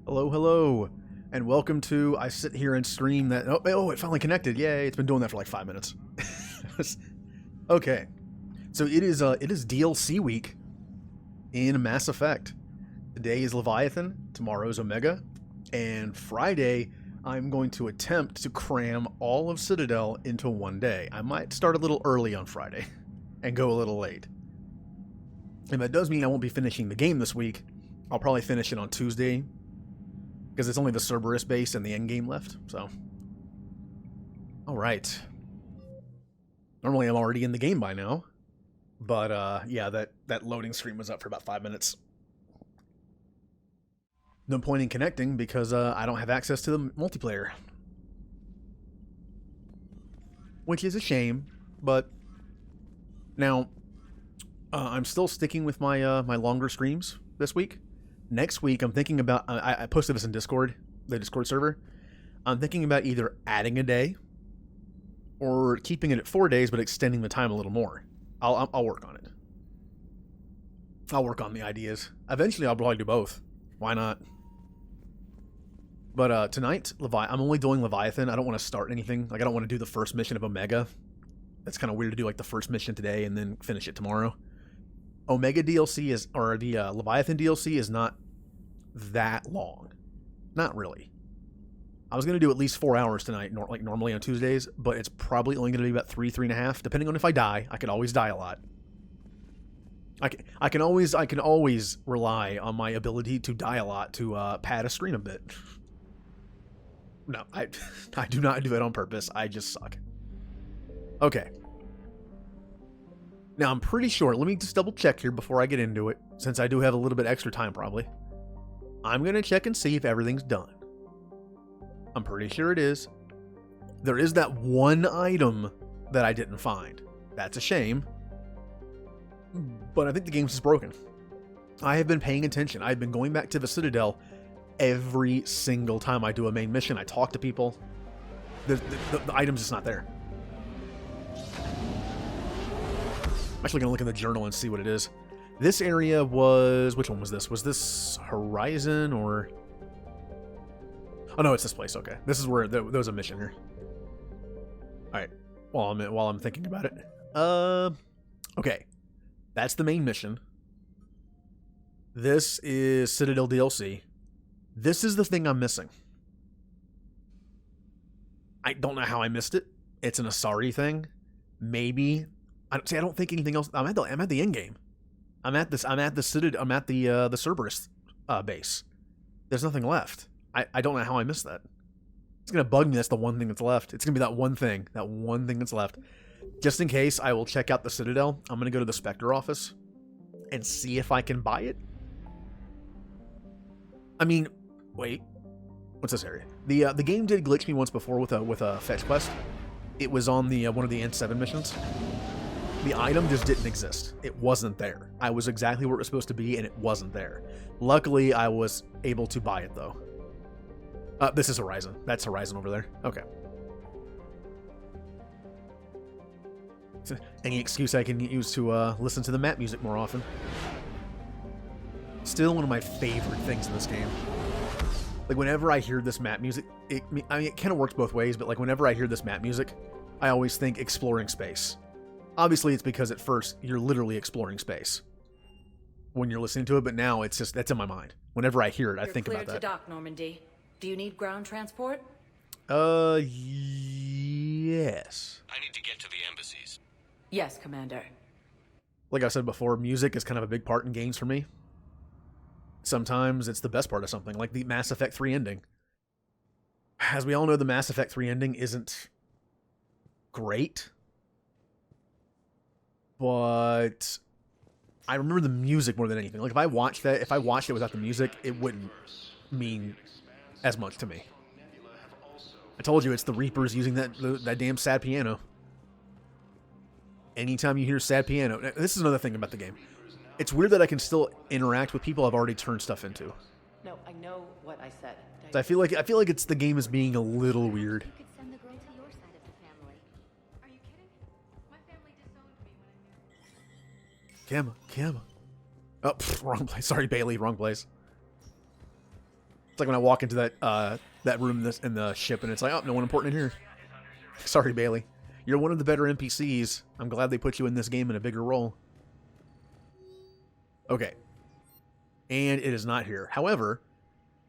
Hello, hello, and welcome to I sit here and stream that. Oh, it finally connected! Yay! It's been doing that for like 5 minutes. Okay, so it is DLC week in Mass Effect. Today is Leviathan, tomorrow's Omega, and Friday I'm going to attempt to cram all of Citadel into one day. I might start a little early on Friday and go a little late. And that does mean I won't be finishing the game this week. I'll probably finish it on Tuesday, because it's only the Cerberus base and the endgame left, so. Alright. Normally I'm already in the game by now, but yeah, that loading screen was up for about 5 minutes. No point in connecting because I don't have access to the multiplayer. Which is a shame, but now I'm still sticking with my my longer streams this week. Next week, I'm thinking about, I posted this in Discord, the Discord server. I'm thinking about either adding a day or keeping it at 4 days, but extending the time a little more. I'll work on it. I'll work on the ideas. Eventually, I'll probably do both. Why not? But tonight, I'm only doing Leviathan. I don't want to start anything. Like, I don't want to do the first mission of Omega. That's kind of weird to do, like, the first mission today and then finish it tomorrow. Omega DLC is, or the Leviathan DLC is not that long. Not really. I was going to do at least 4 hours tonight, like normally on Tuesdays, but it's probably only going to be about 3.5, depending on if I die. I could always die a lot. I can always rely on my ability to die a lot to pad a screen a bit. No, I do not do it on purpose. I just suck. Okay. Now, I'm pretty sure, let me just double check here before I get into it, since I do have a little bit extra time probably. I'm going to check and see if everything's done. I'm pretty sure it is. There is that one item that I didn't find. That's a shame. But I think the game's just broken. I have been paying attention. I've been going back to the Citadel every single time I do a main mission. I talk to people. The item's just not there. I'm actually going to look in the journal and see what it is. This area was... Which one was this? Was this Horizon or... Oh, no, it's this place. Okay. This is where there was a mission here. Alright. While I'm thinking about it. Okay. That's the main mission. This is Citadel DLC. This is the thing I'm missing. I don't know how I missed it. It's an Asari thing. Maybe... I don't think anything else. I'm at the end game. I'm at the Citadel. I'm at the Cerberus base. There's nothing left. I don't know how I missed that. It's gonna bug me. That's the one thing that's left. It's gonna be that one thing that's left. Just in case, I will check out the Citadel. I'm gonna go to the Spectre office and see if I can buy it. I mean, wait. What's this area? The game did glitch me once before with a fetch quest. It was on the one of the N7 missions. The item just didn't exist. It wasn't there. I was exactly where it was supposed to be, and it wasn't there. Luckily, I was able to buy it, though. This is Horizon. That's Horizon over there. Okay. Any excuse I can use to listen to the map music more often. Still one of my favorite things in this game. Like, whenever I hear this map music, it kind of works both ways, but like whenever I hear this map music, I always think exploring space. Obviously, it's because at first, you're literally exploring space when you're listening to it, but now it's just, that's in my mind. Whenever I hear it, I think about that. You're cleared to dock, Normandy. Do you need ground transport? Yes. I need to get to the embassies. Yes, Commander. Like I said before, music is kind of a big part in games for me. Sometimes it's the best part of something, like the Mass Effect 3 ending. As we all know, the Mass Effect 3 ending isn't great. But I remember the music more than anything. Like, if I watched it without the music, it wouldn't mean as much to me. I told you, it's the Reapers using that damn sad piano. Anytime you hear sad piano... This is another thing about the game. It's weird that I can still interact with people I've already turned stuff into. No, I know what I said. So I feel like it's the game is being a little weird. You could send the girl to your side of the family. Are you kidding? My family disowned me when I married. Gamma. Oh, wrong place. Sorry, Bailey, wrong place. It's like when I walk into that room in the ship, and it's like, oh, no one important in here. Sorry, Bailey. You're one of the better NPCs. I'm glad they put you in this game in a bigger role. Okay. And it is not here. However,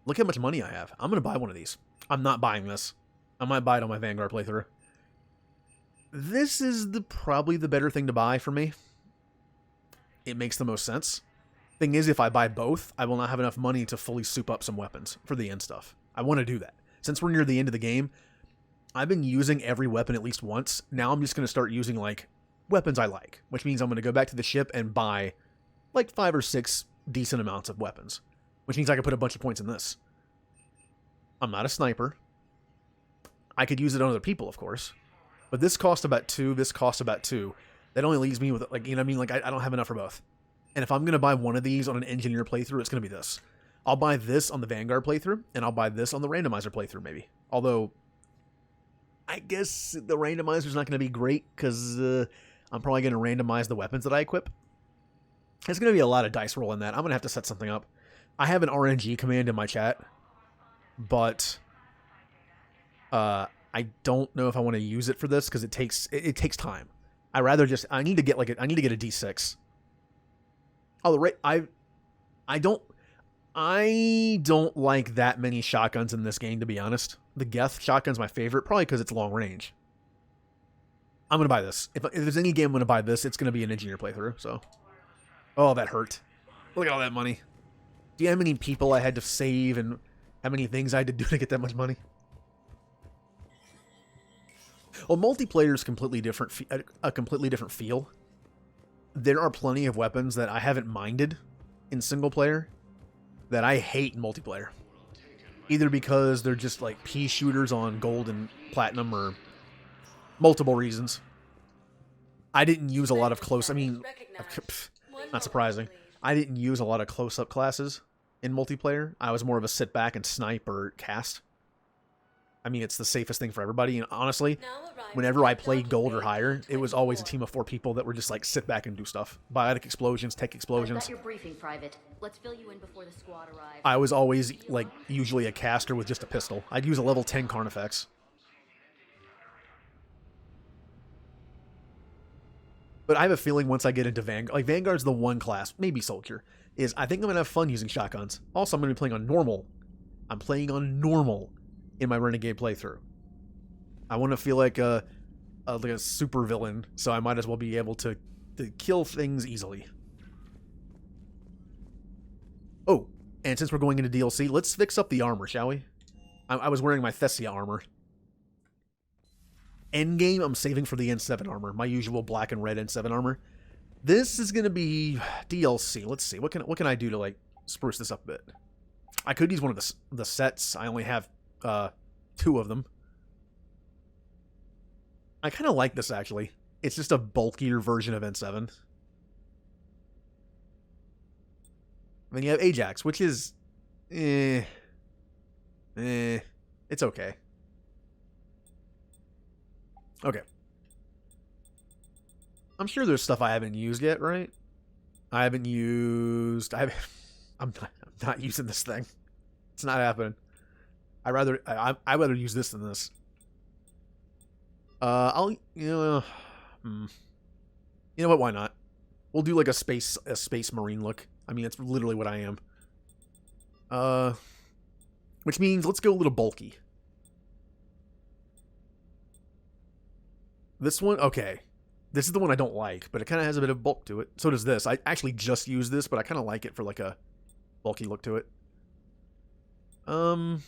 look how much money I have. I'm going to buy one of these. I'm not buying this. I might buy it on my Vanguard playthrough. This is probably the better thing to buy for me. It makes the most sense. Thing is, if I buy both, I will not have enough money to fully soup up some weapons for the end stuff. I want to do that. Since we're near the end of the game, I've been using every weapon at least once. Now I'm just going to start using, like, weapons I like. Which means I'm going to go back to the ship and buy, like, 5 or 6 decent amounts of weapons. Which means I can put a bunch of points in this. I'm not a sniper. I could use it on other people, of course. But this cost about 2, this cost about 2. That only leaves me with, like, you know what I mean? Like, I don't have enough for both. And if I'm going to buy one of these on an engineer playthrough, it's going to be this. I'll buy this on the Vanguard playthrough, and I'll buy this on the randomizer playthrough, maybe. Although, I guess the randomizer's not going to be great, because I'm probably going to randomize the weapons that I equip. There's going to be a lot of dice roll in that. I'm going to have to set something up. I have an RNG command in my chat, but I don't know if I want to use it for this, because it takes time. I need to get a D6. Oh, I don't like that many shotguns in this game, to be honest. The Geth shotgun's my favorite, probably because it's long range. I'm going to buy this. If there's any game I'm going to buy this, it's going to be an engineer playthrough, so. Oh, that hurt. Look at all that money. Do you know how many people I had to save and how many things I had to do to get that much money? Well, multiplayer is completely different, a completely different feel. There are plenty of weapons that I haven't minded in single player that I hate in multiplayer. Either because they're just like pea shooters on gold and platinum, or multiple reasons. I didn't use a lot of not surprising. I didn't use a lot of close-up classes in multiplayer. I was more of a sit back and snipe or cast. I mean, it's the safest thing for everybody, and honestly, whenever I played gold or higher, it was always a team of 4 people that were just like sit back and do stuff. Biotic explosions, tech explosions. Got your briefing, Private. Let's fill you in before the squad arrives. I was always like usually a caster with just a pistol. I'd use a level 10 Carnifex. But I have a feeling once I get into Vanguard, like Vanguard's the one class, maybe Soldier, is I think I'm gonna have fun using shotguns. Also, I'm gonna be playing on normal. I'm playing on normal in my Renegade playthrough. I want to feel like a super villain, so I might as well be able to kill things easily. Oh, and since we're going into DLC, let's fix up the armor, shall we? I was wearing my Thessia armor. Endgame, I'm saving for the N7 armor, my usual black and red N7 armor. This is gonna be DLC. Let's see, what can I do to like spruce this up a bit? I could use one of the sets. I only have 2 of them. I kind of like this, actually. It's just a bulkier version of N7. Then you have Ajax, which is it's okay. Okay. I'm sure there's stuff I haven't used yet, right? I'm not using this thing. It's not happening. I'd rather use this than this. You know what? Why not? We'll do like a space marine look. I mean, it's literally what I am. Which means let's go a little bulky. This one, okay. This is the one I don't like, but it kind of has a bit of bulk to it. So does this. I actually just used this, but I kind of like it for like a bulky look to it. Yeah,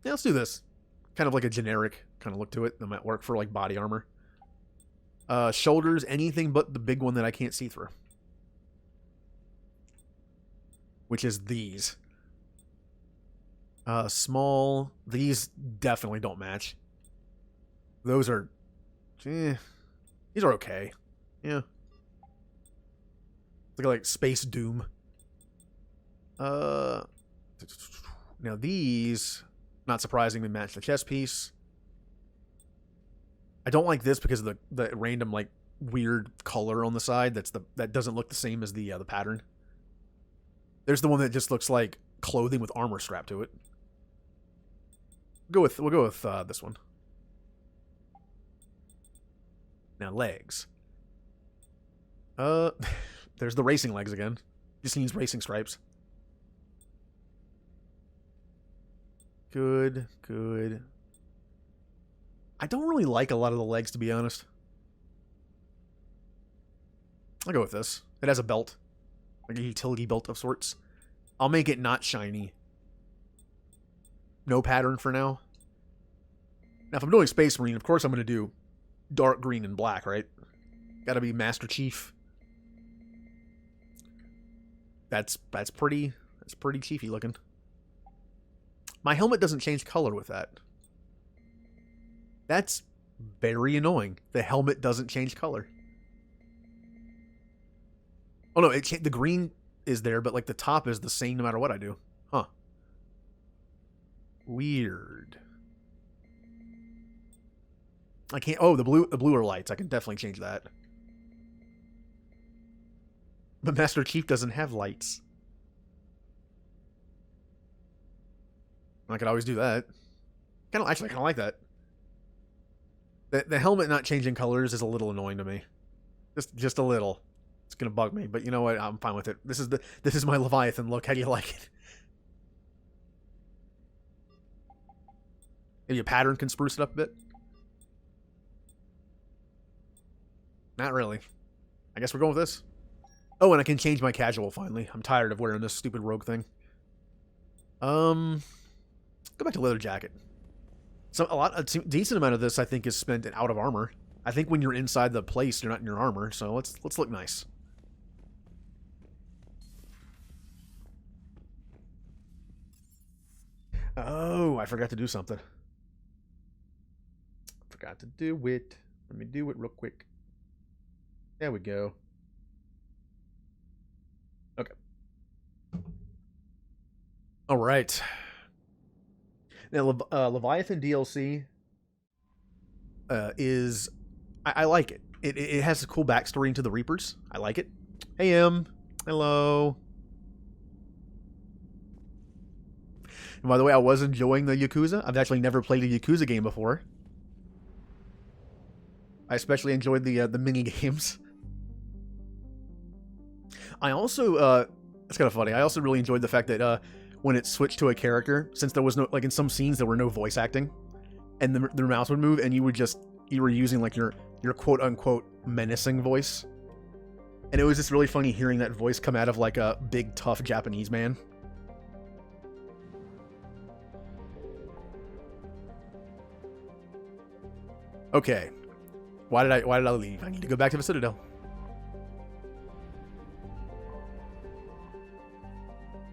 let's do this. Kind of like a generic kind of look to it. That might work for like body armor. Shoulders, anything but the big one that I can't see through. Which is these. Small. These definitely don't match. Those are... these are okay. Yeah. Look like Space Doom. Now these... not surprisingly match the chest piece. I don't like this because of the random like weird color on the side. That doesn't look the same as the pattern. There's the one that just looks like clothing with armor strapped to it. We'll go with this one. Now legs. There's the racing legs again. Just needs racing stripes. Good. I don't really like a lot of the legs, to be honest. I'll go with this. It has a belt. Like a utility belt of sorts. I'll make it not shiny. No pattern for now. Now, if I'm doing Space Marine, of course I'm going to do dark green and black, right? Gotta be Master Chief. That's pretty chiefy looking. My helmet doesn't change color with that. That's very annoying. The helmet doesn't change color. Oh no, the green is there, but like the top is the same no matter what I do. Huh. Weird. I can't. Oh, the blue are lights. I can definitely change that. But Master Chief doesn't have lights. I could always do that. Actually, I kind of like that. The helmet not changing colors is a little annoying to me. Just a little. It's gonna bug me, but you know what? I'm fine with it. This is my Leviathan look. How do you like it? Maybe a pattern can spruce it up a bit. Not really. I guess we're going with this. Oh, and I can change my casual finally. I'm tired of wearing this stupid rogue thing. Go back to leather jacket. So a decent amount of this I think is spent out of armor. I think when you're inside the place, you're not in your armor. So let's look nice. Oh, I forgot to do something. Forgot to do it. Let me do it real quick. There we go. Okay. All right. Now, Leviathan DLC is... I like it. It has a cool backstory into the Reapers. I like it. Hey, Em. Hello. And by the way, I was enjoying the Yakuza. I've actually never played a Yakuza game before. I especially enjoyed the mini games. I also, it's kind of funny. I also really enjoyed the fact that when it switched to a character, since there was no, like in some scenes there were no voice acting, and the mouse would move, and you were using like your quote unquote menacing voice, and it was just really funny hearing that voice come out of like a big tough Japanese man. Okay, why did I leave? I need to go back to the Citadel.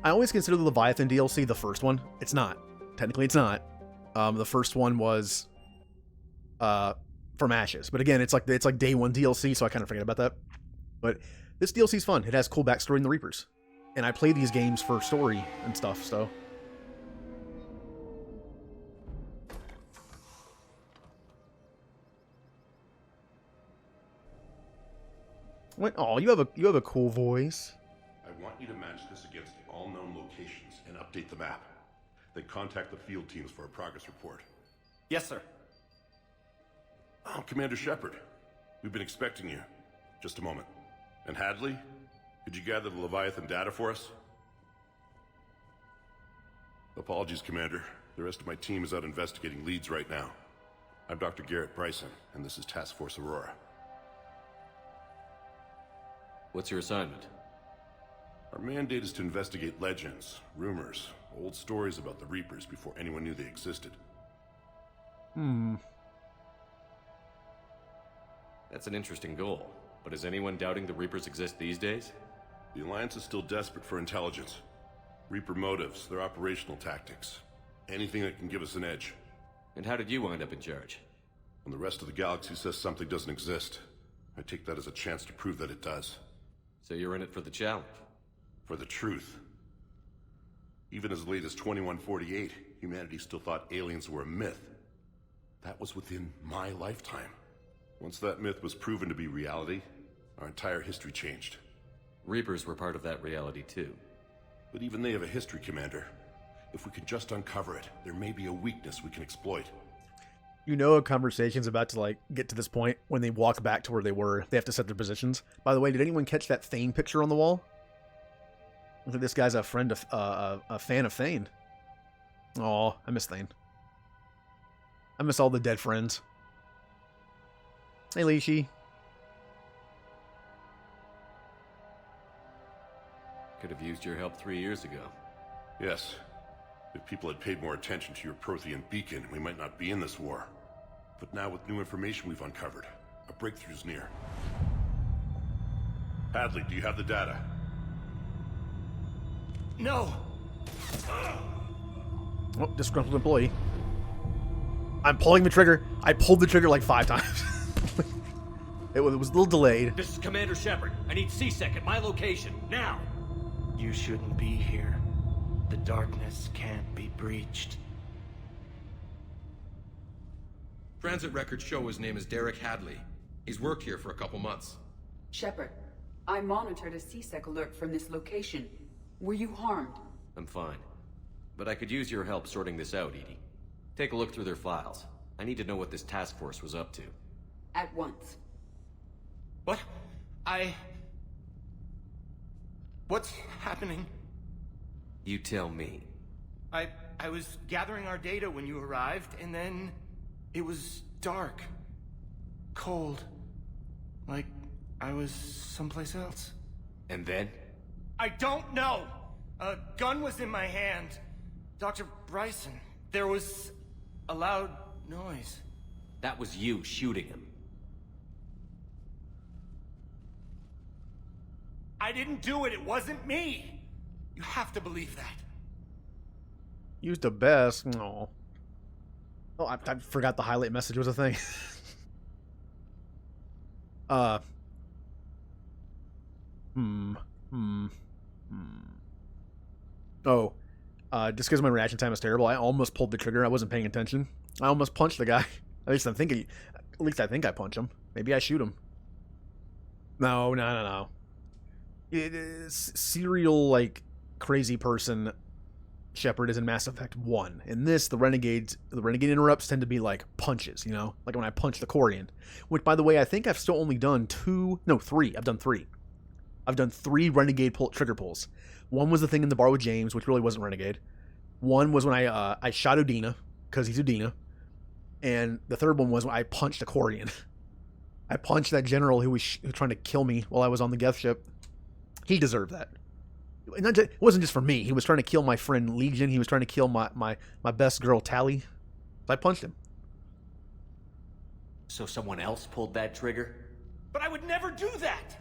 I always consider the Leviathan DLC the first one. It's not. Technically, it's not. The first one was from Ashes. But again, it's like day one DLC, so I kind of forget about that. But this DLC is fun. It has cool backstory in the Reapers. And I play these games for story and stuff, so... What? Oh, you have a cool voice. I want you to match this against all known locations and update the map. Then contact the field teams for a progress report. Yes, sir. Oh, Commander Shepard. We've been expecting you. Just a moment. And Hadley, could you gather the Leviathan data for us? Apologies, Commander. The rest of my team is out investigating leads right now. I'm Dr. Garrett Bryson, and this is Task Force Aurora. What's your assignment? Our mandate is to investigate legends, rumors, old stories about the Reapers before anyone knew they existed. That's an interesting goal. But is anyone doubting the Reapers exist these days? The Alliance is still desperate for intelligence. Reaper motives, their operational tactics. Anything that can give us an edge. And how did you wind up in charge? When the rest of the galaxy says something doesn't exist, I take that as a chance to prove that it does. So you're in it for the challenge? For the truth. Even as late as 2148, humanity still thought aliens were a myth. That was within my lifetime. Once that myth was proven to be reality, our entire history changed. Reapers were part of that reality too. But even they have a history, Commander. If we can just uncover it, there may be a weakness we can exploit. You know a conversation's about to, like, get to this point when they walk back to where they were. They have to set their positions. By the way, did anyone catch that Thane picture on the wall? Look at this guy's a friend of, a fan of Thane. Aw, I miss Thane. I miss all the dead friends. Hey, Lishi. Could have used your help 3 years ago. Yes. If people had paid more attention to your Prothean beacon, we might not be in this war. But now with new information we've uncovered, a breakthrough's near. Hadley, do you have the data? No! Oh, disgruntled employee. I'm pulling the trigger. I pulled the trigger like 5 times. It was a little delayed. This is Commander Shepard. I need C-Sec at my location, now! You shouldn't be here. The darkness can't be breached. Transit records show his name is Derek Hadley. He's worked here for a couple months. Shepard, I monitored a C-Sec alert from this location. Were you harmed? I'm fine. But I could use your help sorting this out, Edie. Take a look through their files. I need to know what this task force was up to. At once. What? What's happening? You tell me. I was gathering our data when you arrived, and then it was dark. Cold. Like I was someplace else. And then? I don't know! A gun was in my hand. Dr. Bryson, there was a loud noise. That was you shooting him. I didn't do it, it wasn't me! You have to believe that. Used the best. No. Oh, I forgot the highlight message was a thing. Oh, just because my reaction time is terrible, I almost pulled the trigger. I wasn't paying attention. I almost punched the guy. At least I think I punch him. Maybe I shoot him. No. It is serial, like, crazy person Shepard is in Mass Effect 1. In this, the renegade interrupts tend to be like punches, you know? Like when I punch the Quarian. Which, by the way, I think I've still only done 3. I've done 3. I've done 3 renegade trigger pulls. One was the thing in the bar with James, which really wasn't renegade. One was when I shot Udina, because he's Udina. And the third one was when I punched a Quarian. I punched that general who was trying to kill me while I was on the Geth ship. He deserved that. It wasn't just for me. He was trying to kill my friend Legion. He was trying to kill my best girl Tally. So I punched him. So someone else pulled that trigger? But I would never do that!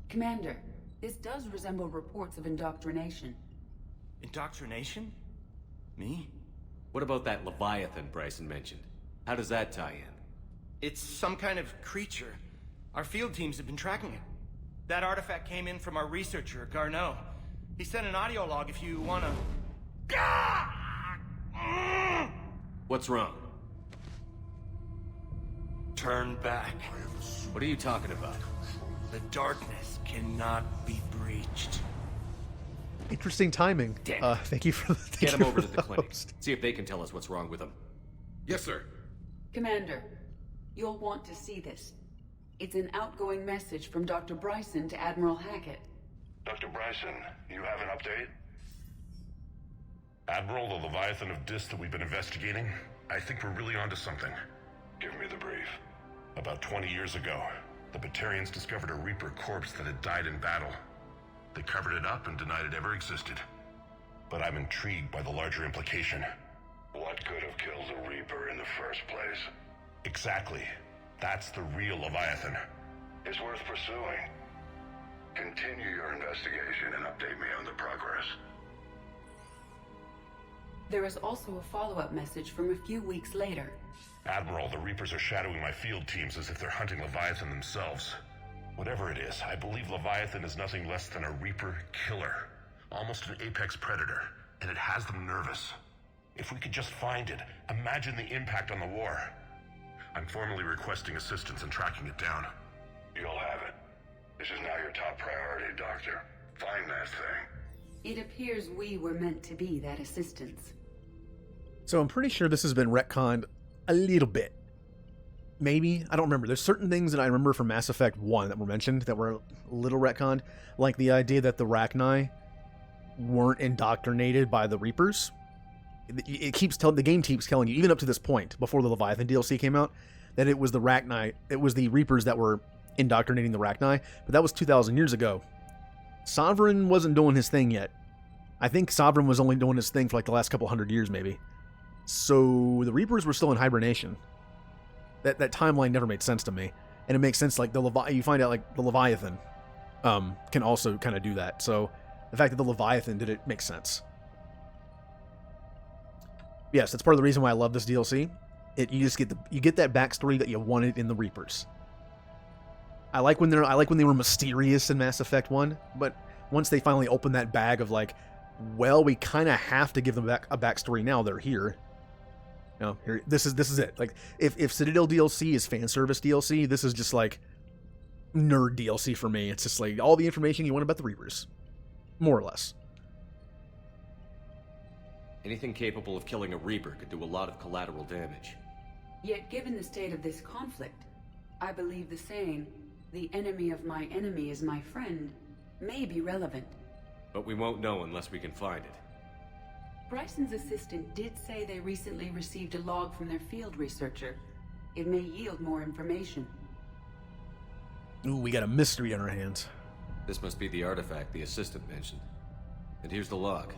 Commander, this does resemble reports of indoctrination. Indoctrination? Me? What about that Leviathan Bryson mentioned? How does that tie in? It's some kind of creature. Our field teams have been tracking it. That artifact came in from our researcher, Garneau. He sent an audio log if you wanna... What's wrong? Turn back. What are you talking about? The darkness cannot be breached. Interesting timing. Damn. Thank you for Get him over to the clinic. clinic. See if they can tell us what's wrong with him. Yes, sir. Commander, you'll want to see this. It's an outgoing message from Dr. Bryson to Admiral Hackett. Dr. Bryson, you have an update? Admiral, the Leviathan of Dis that we've been investigating, I think we're really onto something. Give me the brief. About 20 years ago, the Batarians discovered a Reaper corpse that had died in battle. They covered it up and denied it ever existed. But I'm intrigued by the larger implication. What could have killed the Reaper in the first place? Exactly. That's the real Leviathan. It's worth pursuing. Continue your investigation and update me on the progress. There is also a follow-up message from a few weeks later. Admiral, the Reapers are shadowing my field teams as if they're hunting Leviathan themselves. Whatever it is, I believe Leviathan is nothing less than a Reaper killer. Almost an apex predator, and it has them nervous. If we could just find it, imagine the impact on the war. I'm formally requesting assistance in tracking it down. You'll have it. This is now your top priority, Doctor. Find that thing. It appears we were meant to be that assistance. So I'm pretty sure this has been retconned a little bit. Maybe. I don't remember. There's certain things that I remember from Mass Effect 1 that were mentioned that were a little retconned. Like the idea that the Rachni weren't indoctrinated by the Reapers. The game keeps telling you, even up to this point, before the Leviathan DLC came out, that it was the Rachni, it was the Reapers that were indoctrinating the Rachni. But that was 2,000 years ago. Sovereign wasn't doing his thing yet. I think Sovereign was only doing his thing for like the last couple hundred years, maybe. So the Reapers were still in hibernation. That timeline never made sense to me, and it makes sense. Like you find out like the Leviathan can also kind of do that. So the fact that the Leviathan did it makes sense. Yes, that's part of the reason why I love this DLC. You get that backstory that you wanted in the Reapers. I like when they were mysterious in Mass Effect 1, but once they finally open that bag of like, well, we kind of have to give them a backstory now. They're here. You know, here, this is it. Like, if Citadel DLC is fan service DLC, this is just like nerd DLC for me. It's just like all the information you want about the Reapers, more or less. Anything capable of killing a Reaper could do a lot of collateral damage. Yet, given the state of this conflict, I believe the saying, "The enemy of my enemy is my friend," may be relevant. But we won't know unless we can find it. Bryson's assistant did say they recently received a log from their field researcher. It may yield more information. Ooh, we got a mystery on our hands. This must be the artifact the assistant mentioned. And here's the log.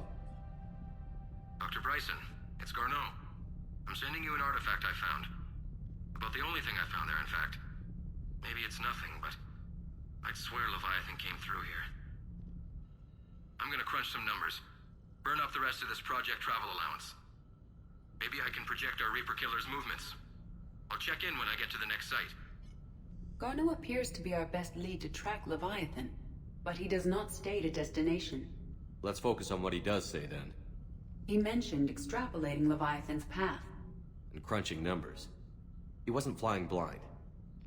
Dr. Bryson, it's Garneau. I'm sending you an artifact I found. About the only thing I found there, in fact. Maybe it's nothing, but I'd swear Leviathan came through here. I'm gonna crunch some numbers. Burn up the rest of this project travel allowance. Maybe I can project our Reaper Killer's movements. I'll check in when I get to the next site. Garneau appears to be our best lead to track Leviathan, but he does not state a destination. Let's focus on what he does say then. He mentioned extrapolating Leviathan's path. And crunching numbers. He wasn't flying blind.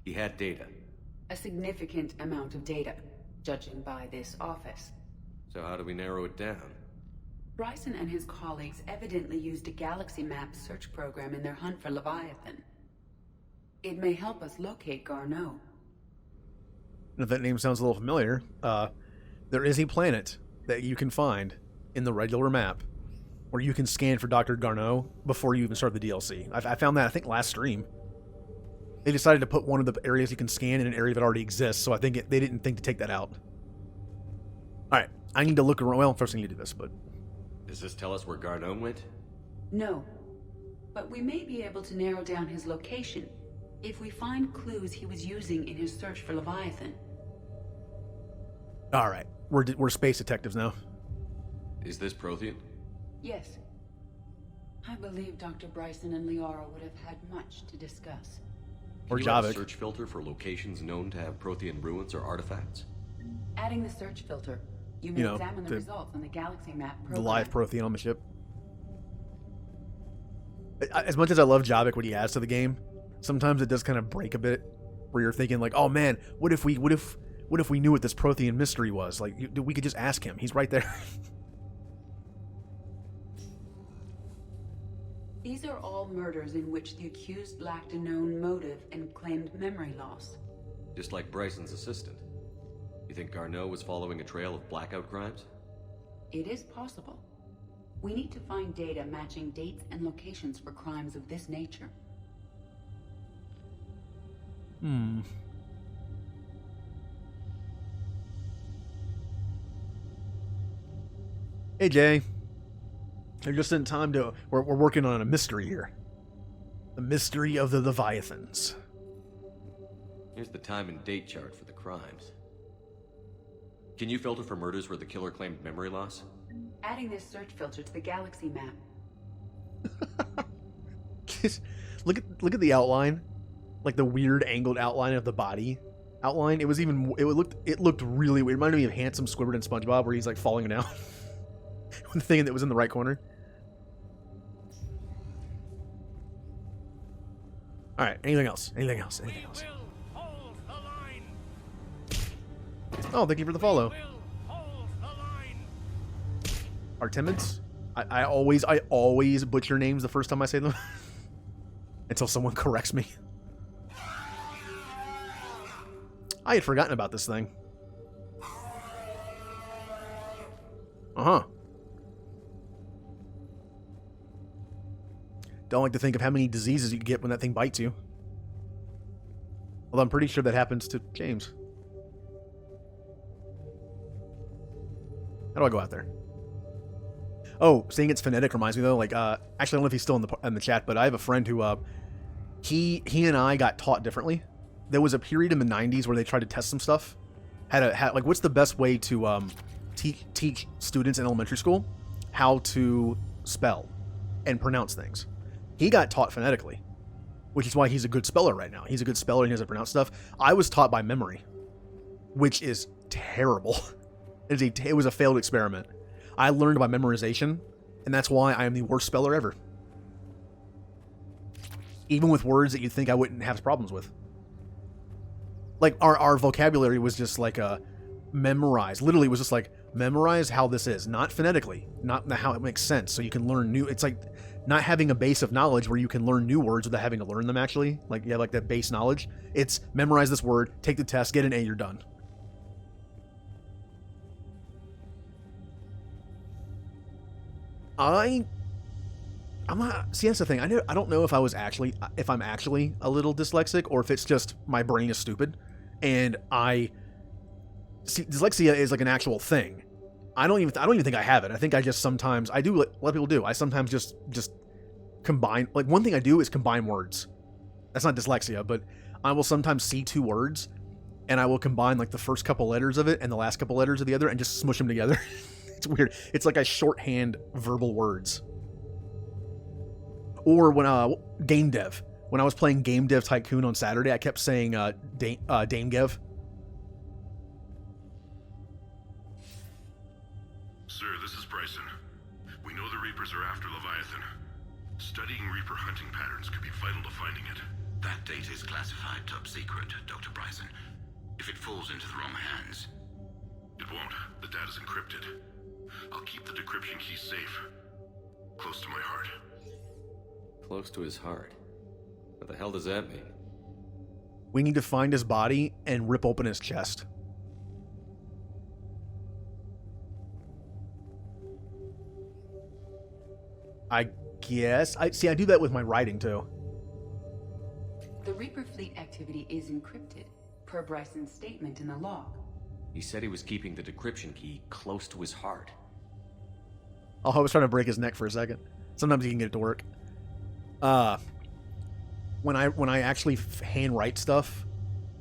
He had data. A significant amount of data, judging by this office. So how do we narrow it down? Bryson and his colleagues evidently used a galaxy map search program in their hunt for Leviathan. It may help us locate Garneau. If that name sounds a little familiar, there is a planet that you can find in the regular map where you can scan for Dr. Garneau before you even start the DLC. I found that, I think, last stream. They decided to put one of the areas you can scan in an area that already exists, so I think they didn't think to take that out. Alright, I need to look around. Well, first I need to do this, but... Does this tell us where Garneau went? No, but we may be able to narrow down his location if we find clues he was using in his search for Leviathan. Alright, we're space detectives now. Is this Prothean? Yes. I believe Dr. Bryson and Liara would have had much to discuss. Or Can you add a Javik. search filter for locations known to have Prothean ruins or artifacts? Adding the search filter, you may examine the results on the galaxy map program. The live Prothean on the ship. As much as I love Javik, what he adds to the game, sometimes it does kind of break a bit, where you're thinking like, oh man, what if we knew what this Prothean mystery was? Like, we could just ask him. He's right there. These are all murders in which the accused lacked a known motive and claimed memory loss. Just like Bryson's assistant. You think Garneau was following a trail of blackout crimes? It is possible. We need to find data matching dates and locations for crimes of this nature. Hey Jay. They're just in time to... We're working on a mystery here. The mystery of the Leviathans. Here's the time and date chart for the crimes. Can you filter for murders where the killer claimed memory loss? Adding this search filter to the galaxy map. Look at the outline. Like the weird angled outline of the body outline. It looked really weird. It reminded me of Handsome Squidward and SpongeBob where he's like falling down. The thing that was in the right corner. Alright, anything else? Anything else? Anything else? Oh, thank you for the follow. Artemids? I always butcher names the first time I say them. Until someone corrects me. I had forgotten about this thing. Uh-huh. Don't like to think of how many diseases you get when that thing bites you. Although I'm pretty sure that happens to James. How do I go out there? Oh, saying it's phonetic reminds me though, like, actually I don't know if he's still in the chat, but I have a friend who, he and I got taught differently. There was a period in the 90s where they tried to test some stuff. Like, what's the best way to teach students in elementary school how to spell and pronounce things? He got taught phonetically, which is why he's a good speller right now. He's a good speller and he knows how to pronounce stuff. I was taught by memory, which is terrible. It was a failed experiment. I learned by memorization, and that's why I am the worst speller ever. Even with words that you'd think I wouldn't have problems with. Like, our vocabulary was just like memorize. Literally, it was just like, memorize how this is. Not phonetically. Not how it makes sense. So you can learn new... It's like not having a base of knowledge where you can learn new words without having to learn them, actually. Like, you have like that base knowledge. It's memorize this word, take the test, get an A, you're done. I'm not... See, that's the thing. I don't know if I'm actually a little dyslexic or if it's just my brain is stupid. And see, dyslexia is like an actual thing. I don't even think I have it. I think I just sometimes... I do what a lot of people do. I sometimes just combine... Like, one thing I do is combine words. That's not dyslexia, but I will sometimes see two words, and I will combine, like, the first couple letters of it and the last couple letters of the other and just smush them together. It's weird. It's like I shorthand verbal words. Or when game dev. When I was playing Game Dev Tycoon on Saturday, I kept saying Dame Gev. Sir, this is Bryson. We know the Reapers are after Leviathan. Studying Reaper hunting patterns could be vital to finding it. That data is classified top secret, Dr. Bryson. If it falls into the wrong hands... It won't. The data's encrypted. I'll keep the decryption key safe. Close to my heart. Close to his heart. What the hell does that mean? We need to find his body and rip open his chest. I guess. I do that with my writing too. The Reaper fleet activity is encrypted, per Bryson's statement in the log. He said he was keeping the decryption key close to his heart. Oh, I was trying to break his neck for a second. Sometimes he can get it to work. When I actually handwrite stuff,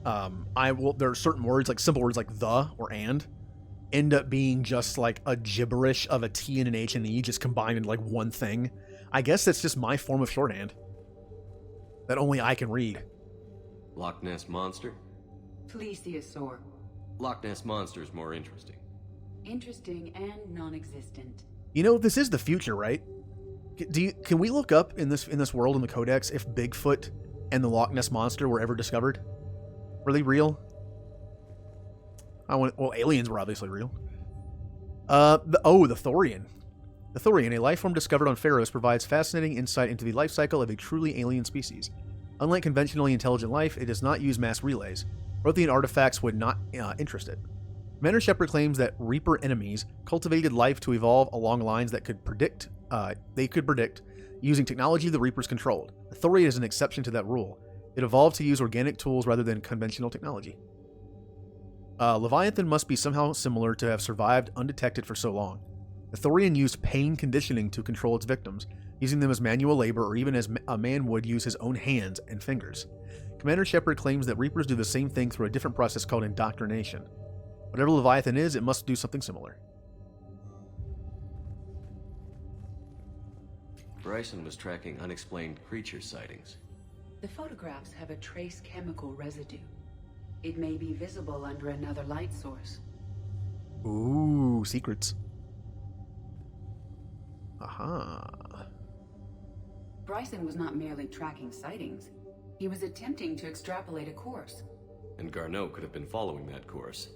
there are certain words, like simple words like the or and, end up being just like a gibberish of a T and an H and an E just combined into like one thing. I guess that's just my form of shorthand that only I can read. Loch Ness Monster? Plesiosaur. Loch Ness Monster is more interesting. Interesting and non-existent. You know, this is the future, right? Can we look up in this world in the Codex if Bigfoot and the Loch Ness Monster were ever discovered? Were they real? Well, aliens were obviously real. The Thorian. The Thorian, a life form discovered on Pharos, provides fascinating insight into the life cycle of a truly alien species. Unlike conventionally intelligent life, it does not use mass relays. Prothean artifacts would not interest it. Commander Shepard claims that Reaper enemies cultivated life to evolve along lines that could predict using technology the Reapers controlled. The Thorian is an exception to that rule. It evolved to use organic tools rather than conventional technology. Leviathan must be somehow similar to have survived undetected for so long. The Thorian used pain conditioning to control its victims, using them as manual labor or even as a man would use his own hands and fingers. Commander Shepard claims that Reapers do the same thing through a different process called indoctrination. Whatever Leviathan is, it must do something similar. Bryson was tracking unexplained creature sightings. The photographs have a trace chemical residue. It may be visible under another light source. Ooh, secrets. Aha. Bryson was not merely tracking sightings. He was attempting to extrapolate a course. And Garneau could have been following that course.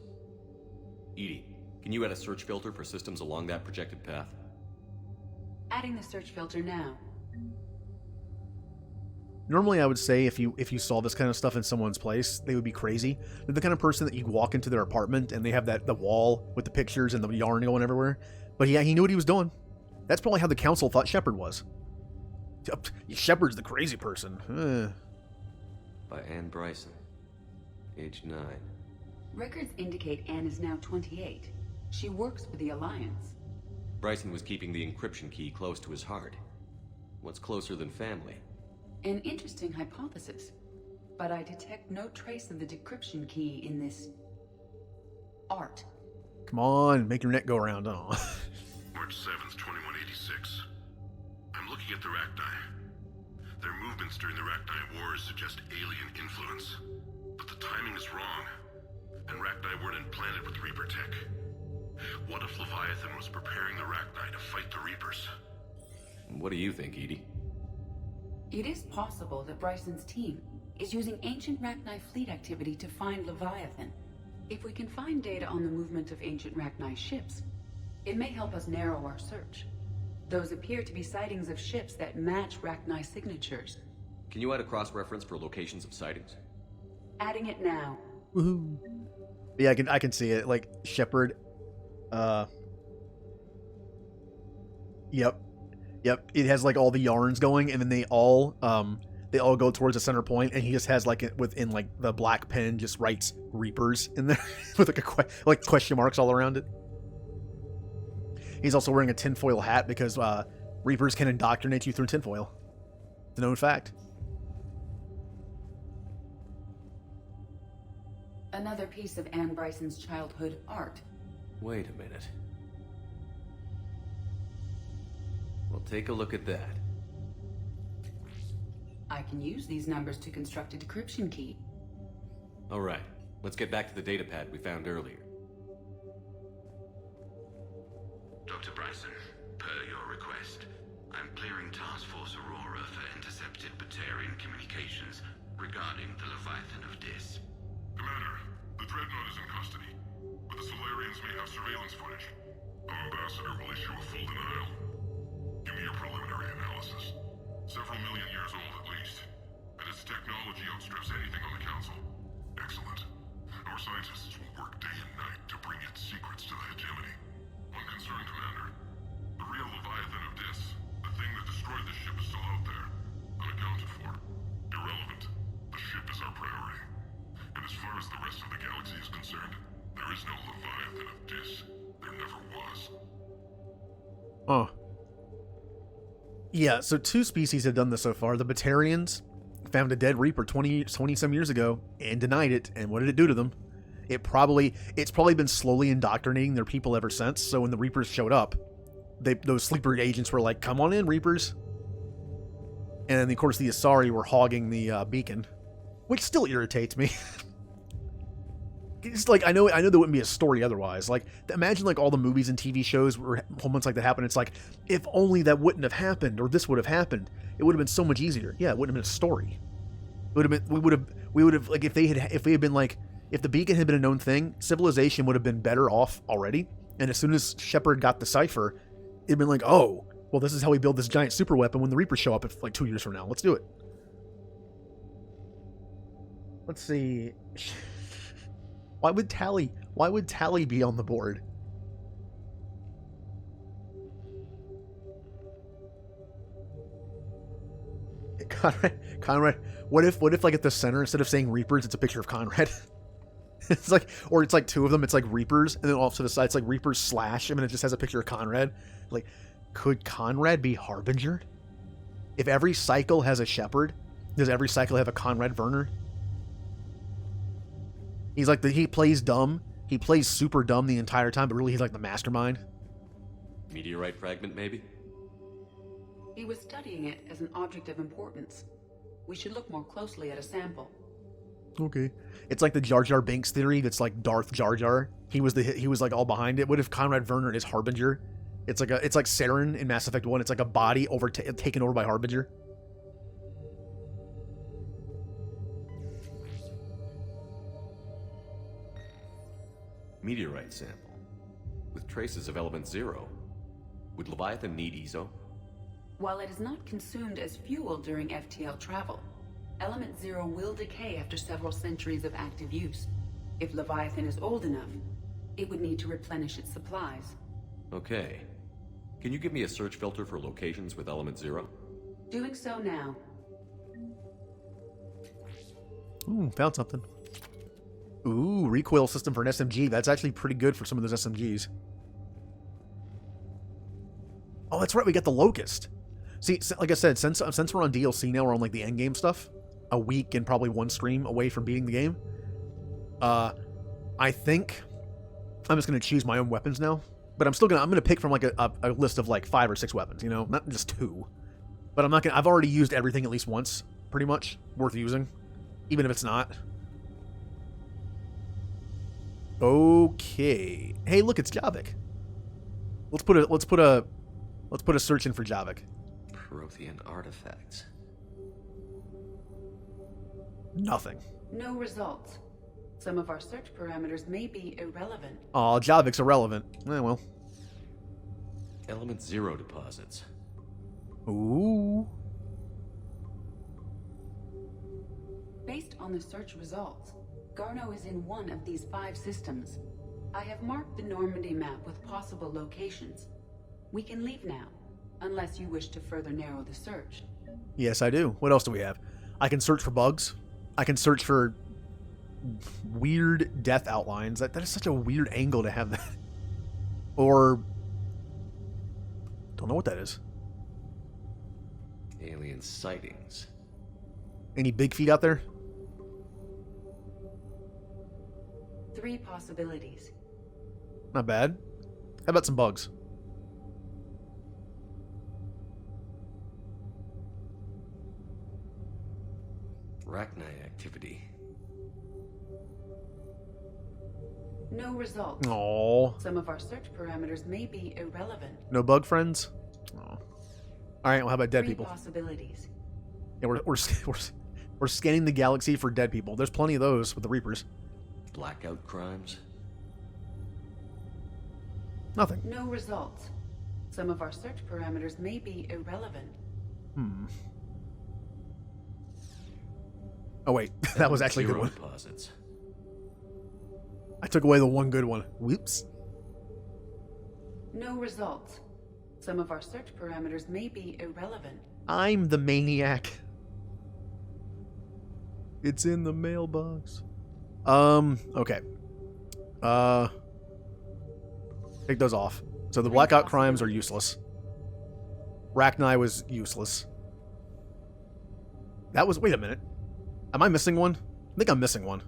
Edie, can you add a search filter for systems along that projected path? Adding the search filter now. Normally, I would say if you saw this kind of stuff in someone's place, they would be crazy. They're the kind of person that you walk into their apartment and they have the wall with the pictures and the yarn going everywhere. But yeah, he knew what he was doing. That's probably how the council thought Shepard was. Shepard's the crazy person. By Anne Bryson, age 9. Records indicate Anne is now 28. She works for the Alliance. Bryson was keeping the encryption key close to his heart. What's closer than family? An interesting hypothesis, but I detect no trace of the decryption key in this art. Come on, make your neck go around. Oh. March 7th, 2186. I'm looking at the Rachni. Their movements during the Rachni Wars suggest alien influence. But the timing is wrong. And Rachni weren't implanted with Reaper tech. What if Leviathan was preparing the Rachni to fight the Reapers? What do you think, Edie? It is possible that Bryson's team is using ancient Rachni fleet activity to find Leviathan. If we can find data on the movement of ancient Rachni ships, it may help us narrow our search. Those appear to be sightings of ships that match Rachni signatures. Can you add a cross-reference for locations of sightings? Adding it now. Woohoo. Yeah, I can see it. Like Shepard. Yep. It has like all the yarns going, and then they all go towards the center point, and he just has like within like the black pen just writes Reapers in there with like question marks all around it. He's also wearing a tinfoil hat because Reapers can indoctrinate you through tinfoil. It's a known fact. Another piece of Anne Bryson's childhood art. Wait a minute. Well, take a look at that. I can use these numbers to construct a decryption key. All right, let's get back to the datapad we found earlier. Dr. Bryson, per your request, I'm clearing Task Force Aurora for intercepted Batarian communications regarding the Leviathan of Dis. Commander, the Dreadnought is in custody, but the Solarians may have surveillance footage. Our ambassador will issue a full denial. Give me your preliminary analysis. Several million years old at least, and its technology outstrips anything on the Council. Excellent. Our scientists will work day and night to bring its secrets to the hegemony. One concern, Commander. The real Leviathan of Dis, the thing that destroyed the ship, is still out there, unaccounted for. Irrelevant. The ship is our priority. And as far as the rest of the galaxy is concerned, there is no Leviathan of Dis. There never was. Oh. Yeah, so 2 species have done this so far. The Batarians found a dead Reaper 20 some years ago and denied it. And what did it do to them? It's probably been slowly indoctrinating their people ever since. So when the Reapers showed up, those sleeper agents were like, "Come on in, Reapers." And then, of course, the Asari were hogging the beacon, which still irritates me. It's like I know there wouldn't be a story otherwise. Like, imagine like all the movies and TV shows where moments like that happen. It's like, if only that wouldn't have happened, or this would have happened, it would have been so much easier. Yeah, it wouldn't have been a story. It would have been we would have like if we had been like, if the beacon had been a known thing, civilization would have been better off already. And as soon as Shepard got the cipher, it'd been like, oh, well, this is how we build this giant super weapon when the Reapers show up like 2 years from now. Let's do it. Let's see. Why would Tally be on the board? Conrad. What if like at the center, instead of saying Reapers, it's a picture of Conrad? It's like, or it's like 2 of them. It's like Reapers, and then off to the side, it's like Reapers slash, and then it just has a picture of Conrad. Like, could Conrad be Harbinger? If every cycle has a Shepard, does every cycle have a Conrad Werner? He's like he plays dumb. He plays super dumb the entire time, but really he's like the mastermind. Meteorite fragment, maybe? He was studying it as an object of importance. We should look more closely at a sample. Okay. It's like the Jar Jar Binks theory that's like Darth Jar Jar. He was like all behind it. What if Conrad Werner is Harbinger? It's like Saren in Mass Effect 1. It's like a body taken over by Harbinger. Meteorite sample. With traces of element 0. Would Leviathan need ESO? While it is not consumed as fuel during FTL travel, Element Zero will decay after several centuries of active use. If Leviathan is old enough, it would need to replenish its supplies. Okay. Can you give me a search filter for locations with Element Zero? Doing so now. Ooh, found something. Ooh, recoil system for an SMG. That's actually pretty good for some of those SMGs. Oh, that's right. We got the Locust. See, like I said, since we're on DLC now, we're on like the end game stuff. A week and probably one stream away from beating the game. I think I'm just gonna choose my own weapons now. But I'm gonna pick from like a list of like 5 or 6 weapons. You know, not just 2. But I'm not gonna. I've already used everything at least once, pretty much worth using, even if it's not. Okay. Hey, look, it's Javik. Let's put a search in for Javik. Prothean artifacts. Nothing. No results. Some of our search parameters may be irrelevant. Aw, Javik's irrelevant. Eh, well. Element Zero deposits. Ooh. Based on the search results, Garneau is in one of these 5 systems. I have marked the Normandy map with possible locations. We can leave now, unless you wish to further narrow the search. Yes, I do. What else do we have? I can search for bugs. I can search for weird death outlines. That is such a weird angle to have that. Or... don't know what that is. Alien sightings. Any big feet out there? 3 possibilities. Not bad. How about some bugs? Arachnite activity. No results. Aww. Some of our search parameters may be irrelevant. No bug friends? Aw. Alright, well, how about dead 3 people? possibilities. Yeah, we're scanning the galaxy for dead people. There's plenty of those with the Reapers. Blackout crimes. Nothing. No results. Some of our search parameters may be irrelevant. Oh wait, that was actually a good Zero one. deposits. I took away the one good one. Whoops. No results. Some of our search parameters may be irrelevant. I'm the maniac. It's in the mailbox. Okay. Take those off. So the blackout crimes are useless. Rachni was useless. That was... wait a minute. Am I missing one? I think I'm missing one.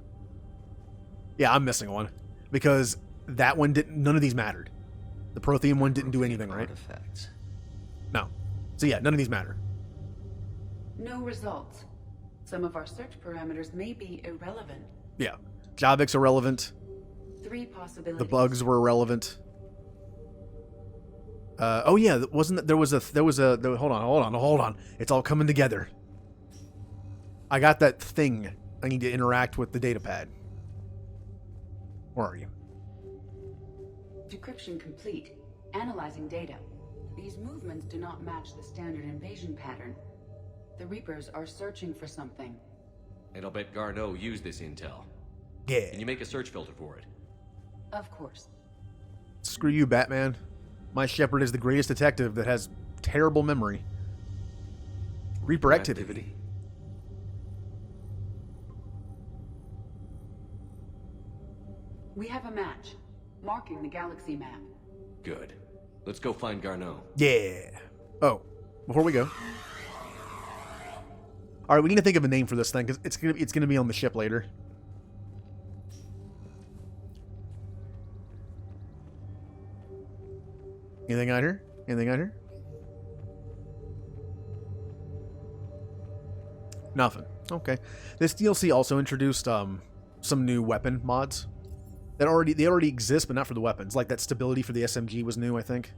Yeah, I'm missing one. Because that one didn't... none of these mattered. The Prothean one didn't do anything, right? Artifacts. No. So yeah, none of these matter. No results. Some of our search parameters may be irrelevant. Yeah. Javik's irrelevant. 3 possibilities. The bugs were irrelevant. Oh yeah, wasn't that, there was a hold on. It's all coming together. I got that thing. I need to interact with the data pad. Where are you? Decryption complete. Analyzing data. These movements do not match the standard invasion pattern. The Reapers are searching for something. And I'll bet Garneau used this intel. Yeah. Can you make a search filter for it? Of course. Screw you, Batman. My Shepard is the greatest detective that has terrible memory. Reaper activity. We have a match. Marking the galaxy map. Good. Let's go find Garneau. Yeah. Oh, before we go. All right, we need to think of a name for this thing because it's gonna be on the ship later. Anything out here? Anything out here? Nothing. Okay. This DLC also introduced some new weapon mods that already exist, but not for the weapons. Like that stability for the SMG was new, I think.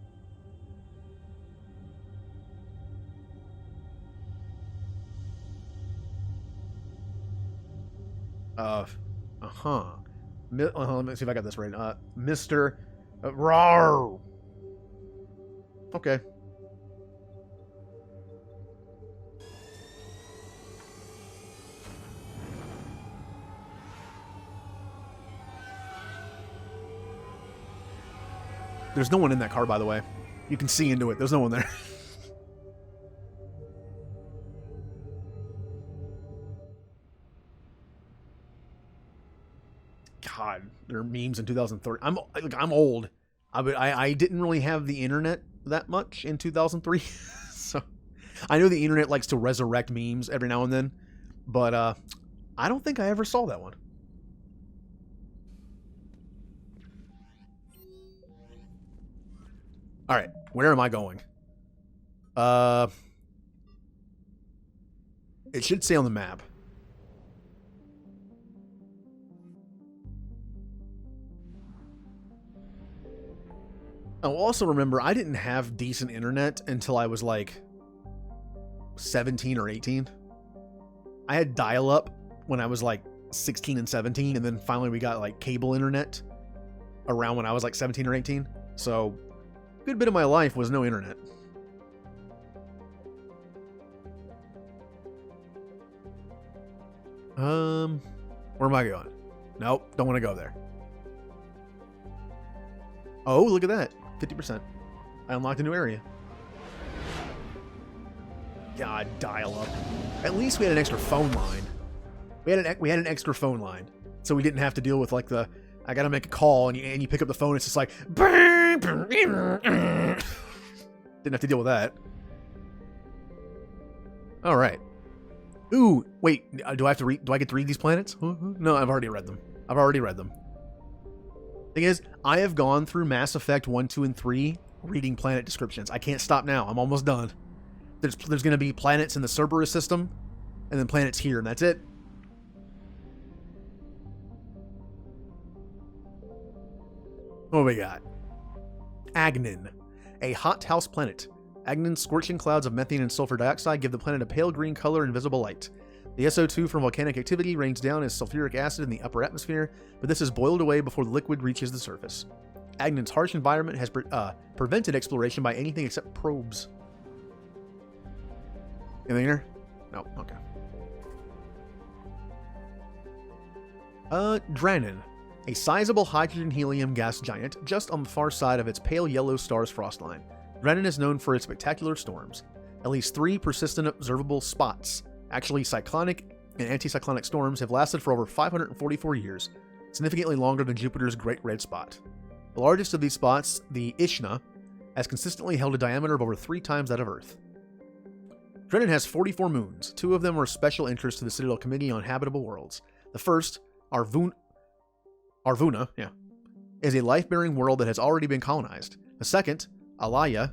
Let me see if I got this right. Mr. Rawr. Okay. There's no one in that car, by the way. You can see into it. There's no one there. God, there are memes in 2003. I'm old. I didn't really have the internet that much in 2003, so I know the internet likes to resurrect memes every now and then, but I don't think I ever saw that one. All right, where am I going? It should say on the map. Oh, also remember, I didn't have decent internet until I was like 17 or 18. I had dial-up when I was like 16 and 17, and then finally we got like cable internet around when I was like 17 or 18. So, a good bit of my life was no internet. Where am I going? Nope, don't want to go there. Oh, look at that. 50%. I unlocked a new area. God, dial up. At least we had an extra phone line. We had an extra phone line, so we didn't have to deal with like the I gotta make a call and you pick up the phone. It's just like didn't have to deal with that. All right. Ooh, wait. Do I get to read these planets? No, I've already read them. Thing is, I have gone through Mass Effect 1, 2, and 3 reading planet descriptions. I can't stop now. I'm almost done. There's going to be planets in the Cerberus system, and then planets here, and that's it. What do we got? Agnin, a hothouse planet. Agnin's scorching clouds of methane and sulfur dioxide give the planet a pale green color and visible light. The SO2 from volcanic activity rains down as sulfuric acid in the upper atmosphere, but this is boiled away before the liquid reaches the surface. Agnin's harsh environment has prevented exploration by anything except probes. Anything here? No, okay. Dranin, a sizable hydrogen-helium gas giant just on the far side of its pale yellow star's frost line. Dranin is known for its spectacular storms. At least 3 persistent observable spots, actually cyclonic and anticyclonic storms, have lasted for over 544 years, significantly longer than Jupiter's Great Red Spot. The largest of these spots, the Ishna, has consistently held a diameter of over 3 times that of Earth. Dranin has 44 moons. 2 of them are of special interest to the Citadel Committee on Habitable Worlds. The first, Arvuna, is a life-bearing world that has already been colonized. The second, Alaya,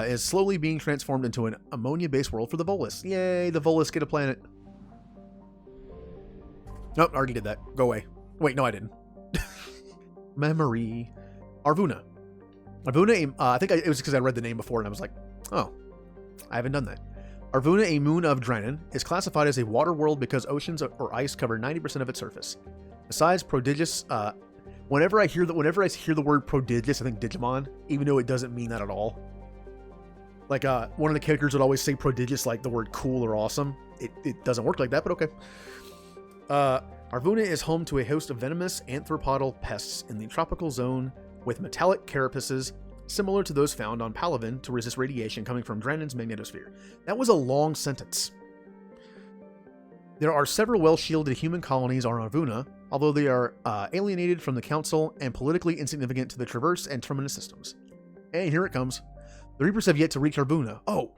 is slowly being transformed into an ammonia-based world for the Volus. Yay, the Volus get a planet. Nope, I already did that. Go away. Wait, no, I didn't. Memory. Arvuna. Arvuna, I think it was because I read the name before and I was like, oh, I haven't done that. Arvuna, a moon of Dranin, is classified as a water world because oceans or ice cover 90% of its surface. Besides prodigious, whenever I hear the word prodigious, I think Digimon, even though it doesn't mean that at all. Like, one of the characters would always say prodigious like the word cool or awesome. It doesn't work like that, but okay. Arvuna is home to a host of venomous anthropodal pests in the tropical zone with metallic carapaces similar to those found on Palaven to resist radiation coming from Dranin's magnetosphere. That was a long sentence. There are several well-shielded human colonies on Arvuna, although they are alienated from the Council and politically insignificant to the Traverse and Terminus systems. And here it comes. The Reapers have yet to reach Arvuna. Oh,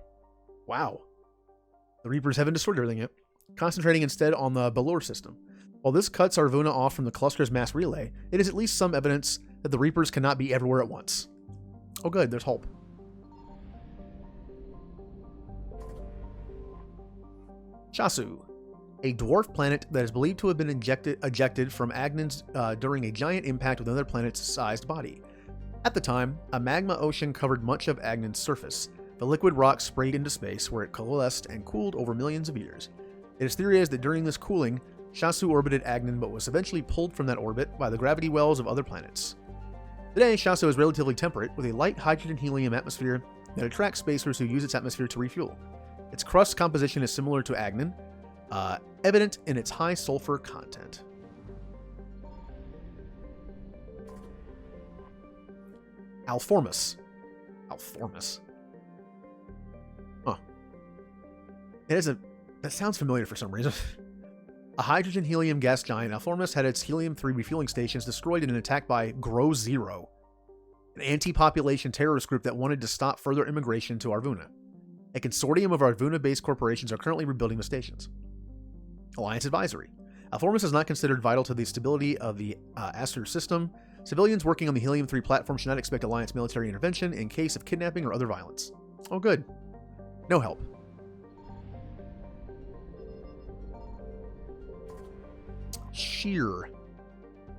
wow. The Reapers haven't destroyed everything yet, concentrating instead on the Belor system. While this cuts Arvuna off from the cluster's mass relay, it is at least some evidence that the Reapers cannot be everywhere at once. Oh good, there's hope. Shasu, a dwarf planet that is believed to have been ejected from Agnin's during a giant impact with another planet's sized body. At the time, a magma ocean covered much of Agnin's surface. The liquid rock sprayed into space where it coalesced and cooled over millions of years. It is theorized that during this cooling, Shasu orbited Agnin but was eventually pulled from that orbit by the gravity wells of other planets. Today, Shasu is relatively temperate, with a light hydrogen-helium atmosphere that attracts spacers who use its atmosphere to refuel. Its crust composition is similar to Agnin, evident in its high sulfur content. Alformus. Alformus. Huh. That sounds familiar for some reason. A hydrogen-helium gas giant, Alformus had its helium-3 refueling stations destroyed in an attack by Grow Zero, an anti-population terrorist group that wanted to stop further immigration to Arvuna. A consortium of Arvuna-based corporations are currently rebuilding the stations. Alliance Advisory. Alformus is not considered vital to the stability of the Aster system. Civilians working on the Helium-3 platform should not expect Alliance military intervention in case of kidnapping or other violence. Oh, good. No help. Sheer.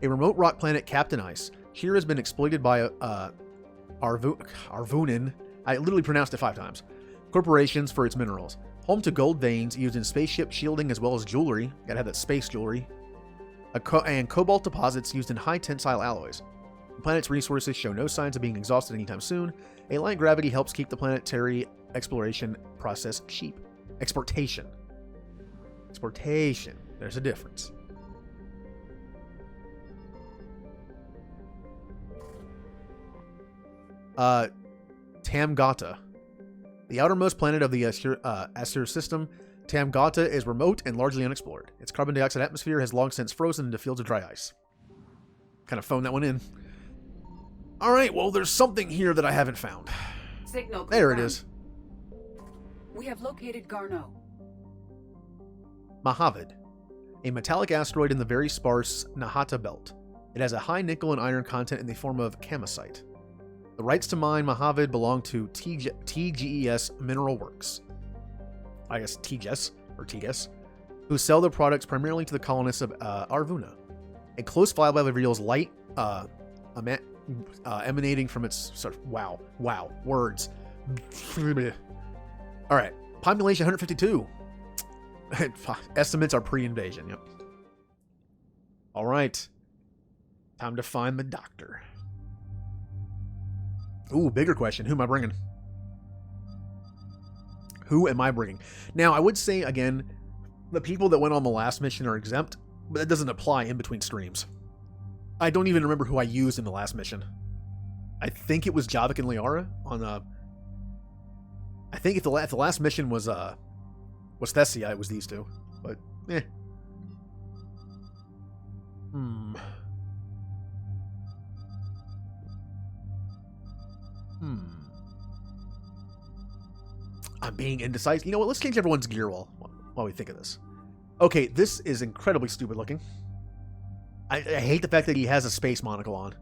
A remote rock planet capped in ice. Sheer has been exploited by Arvunin. I literally pronounced it 5 times. Corporations for its minerals. Home to gold veins used in spaceship shielding as well as jewelry. Gotta have that space jewelry. And cobalt deposits used in high tensile alloys. The planet's resources show no signs of being exhausted anytime soon. A light gravity helps keep the planetary exploration process cheap. Exportation. Exportation. There's a difference. Tamgata. The outermost planet of the Aster system, Tamgata is remote and largely unexplored. Its carbon dioxide atmosphere has long since frozen into fields of dry ice. Kind of phoned that one in. Alright, well, there's something here that I haven't found. Signal confirmed. There it is. We have located Garneau. Mahavid. A metallic asteroid in the very sparse Nahata belt. It has a high nickel and iron content in the form of kamacite. The rights to mine Mahavid belong to TGES Mineral Works. I guess TGES, or TGES, who sell their products primarily to the colonists of Arvuna. A close flyby reveals light emanating from its... Wow, words. Alright, population 152. Estimates are pre-invasion, yep. Alright. Time to find the doctor. Ooh, bigger question. Who am I bringing? Who am I bringing? Now, I would say, again, the people that went on the last mission are exempt, but that doesn't apply in between streams. I don't even remember who I used in the last mission. I think it was Javik and Liara on I think if the last mission was Thessia, it was these two. But, eh. I'm being indecisive. You know what? Let's change everyone's gear while we think of this. Okay, this is incredibly stupid looking. I hate the fact that he has a space monocle on.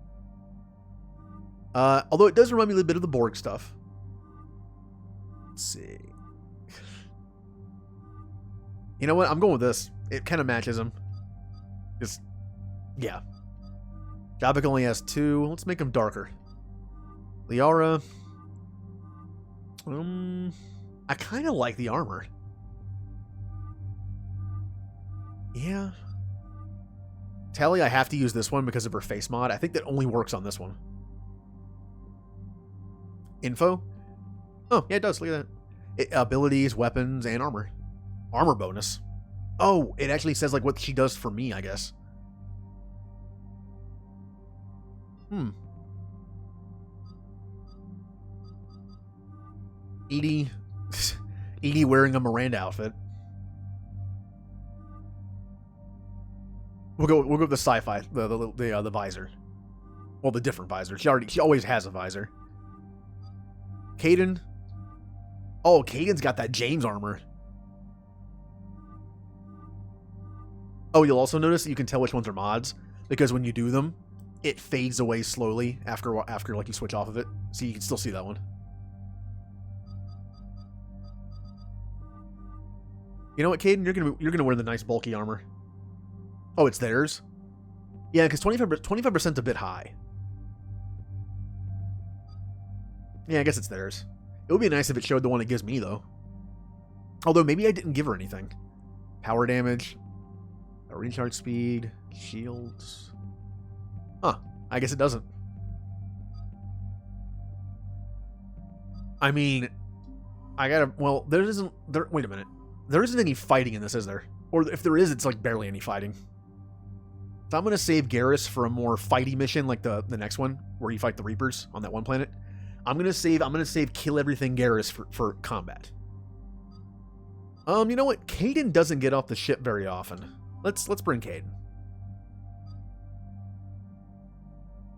Although it does remind me a little bit of the Borg stuff. Let's see. You know what? I'm going with this. It kind of matches him. Just, yeah. Javik only has 2. Let's make him darker. Liara. I kind of like the armor. Yeah. Tally, I have to use this one because of her face mod. I think that only works on this one. Info? Oh, yeah, it does. Look at that. Abilities, weapons, and armor. Armor bonus. Oh, it actually says like what she does for me, I guess. Edie wearing a Miranda outfit. We'll go with the sci-fi, the visor. Well, the different visor. She always has a visor. Caden. Oh, Caden's got that James armor. Oh, you'll also notice that you can tell which ones are mods because when you do them, it fades away slowly after like you switch off of it. So you can still see that one. You know what, Caden? You're gonna wear the nice bulky armor. Oh, it's theirs? Yeah, because 25% a bit high. Yeah, I guess it's theirs. It would be nice if it showed the one it gives me, though. Although, maybe I didn't give her anything. Power damage. Recharge speed. Shields. Huh. I guess it doesn't. I mean, well, wait a minute. There isn't any fighting in this, is there? Or if there is, it's like barely any fighting. So I'm going to save Garrus for a more fighty mission like the next one where you fight the Reapers on that one planet. I'm going to save kill everything Garrus for combat. You know what? Kaidan doesn't get off the ship very often. Let's bring Kaidan.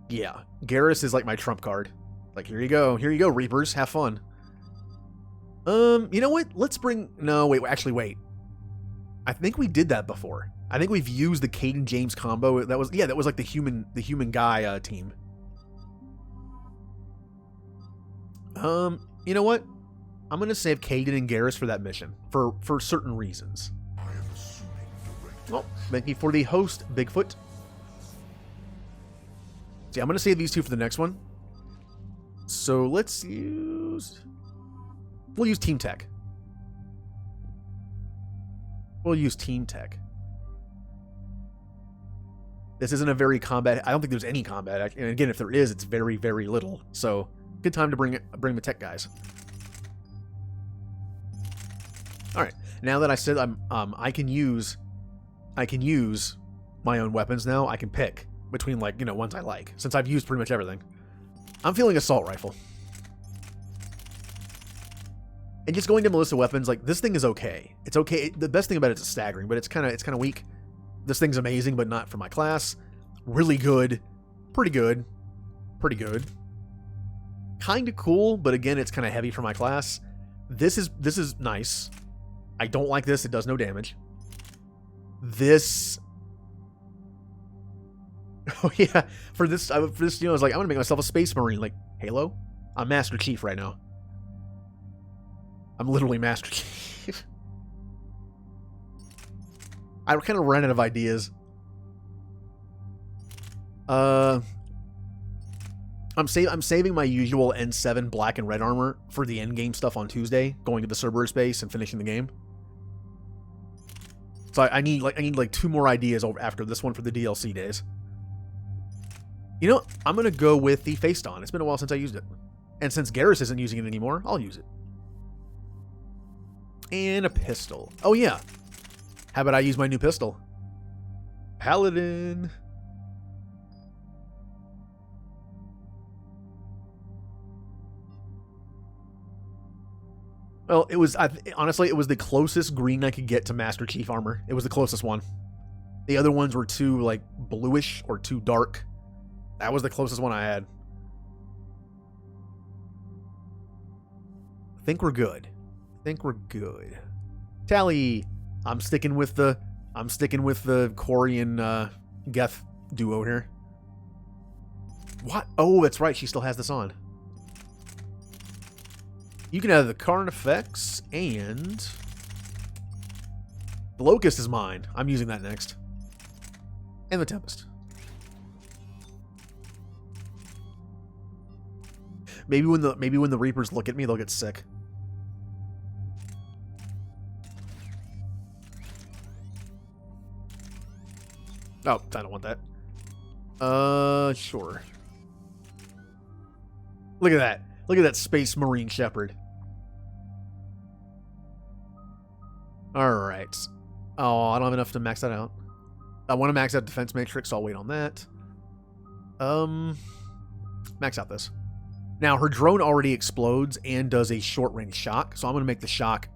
Yeah, Garrus is like my trump card. Like, here you go, Reapers, have fun. You know what? Let's bring... No, wait, actually, wait. I think we did that before. I think we've used the Kaidan James combo. That was like the human guy team. You know what? I'm gonna save Kaidan and Garrus for that mission for certain reasons. Well, thank you for the host, Bigfoot. See, I'm gonna save these two for the next one. So we'll use Team Tech. We'll use Team Tech. This isn't a very combat... I don't think there's any combat. And again, if there is, it's very, very little. So, good time to bring the tech guys. Alright, now that I said I can use my own weapons now, I can pick between, like, you know, ones I like. Since I've used pretty much everything. I'm feeling Assault Rifle. And just going to Melissa weapons, like, this thing is okay. It's okay. The best thing about it is it's staggering, but it's kind of weak. This thing's amazing, but not for my class. Really good. Pretty good. Pretty good. Kind of cool, but again, it's kind of heavy for my class. This is nice. I don't like this. It does no damage. This... Oh, yeah. For this, you know, I was like, I'm going to make myself a Space Marine. Like, Halo? I'm Master Chief right now. I'm literally Master Chief. I kind of ran out of ideas. I'm saving my usual N7 black and red armor for the end game stuff on Tuesday, going to the Cerberus base and finishing the game. So I need like 2 more ideas after this one for the DLC days. You know, I'm gonna go with the Face Dawn. It's been a while since I used it, and since Garrus isn't using it anymore, I'll use it. And a pistol. Oh yeah. How about I use my new pistol? Paladin. Well, it was... honestly, it was the closest green I could get to Master Chief armor. It was the closest one. The other ones were too, like, bluish or too dark. That was the closest one I had. I think we're good. Tally. I'm sticking with the Corey and Geth duo here. What? Oh, that's right. She still has this on. You can have the Carnifex and the Locust is mine. I'm using that next. And the Tempest. Maybe when the Reapers look at me, they'll get sick. Oh, I don't want that. Sure. Look at that. Look at that Space Marine Shepard. Alright. Oh, I don't have enough to max that out. I want to max out Defense Matrix, so I'll wait on that. Max out this. Now, her drone already explodes and does a short-range shock, so I'm going to make the shock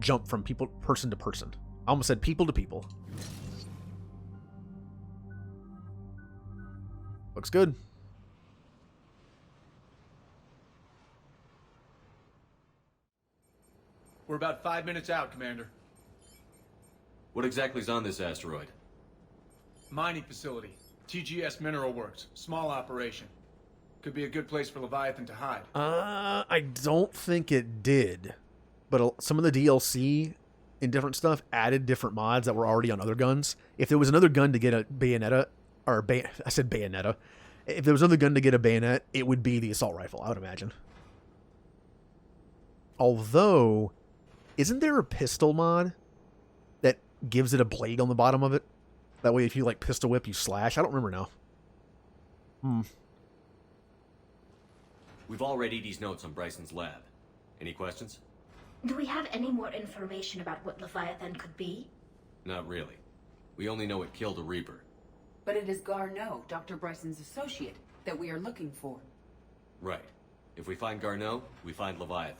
jump from person to person. I almost said people to people. Looks good. We're about 5 minutes out, Commander. What exactly is on this asteroid? Mining facility. TGS Mineral Works. Small operation. Could be a good place for Leviathan to hide. I don't think it did. But some of the DLC and different stuff added different mods that were already on other guns. If there was another gun to get a Bayonetta, I said Bayonetta. If there was another gun to get a bayonet, it would be the assault rifle, I would imagine. Although, isn't there a pistol mod that gives it a blade on the bottom of it? That way if you, like, pistol whip, you slash? I don't remember now. We've all read Edie's notes on Bryson's lab. Any questions? Do we have any more information about what Leviathan could be? Not really. We only know it killed a Reaper. but it is Garneau, Dr. Bryson's associate, that we are looking for. Right. If we find Garneau, we find Leviathan.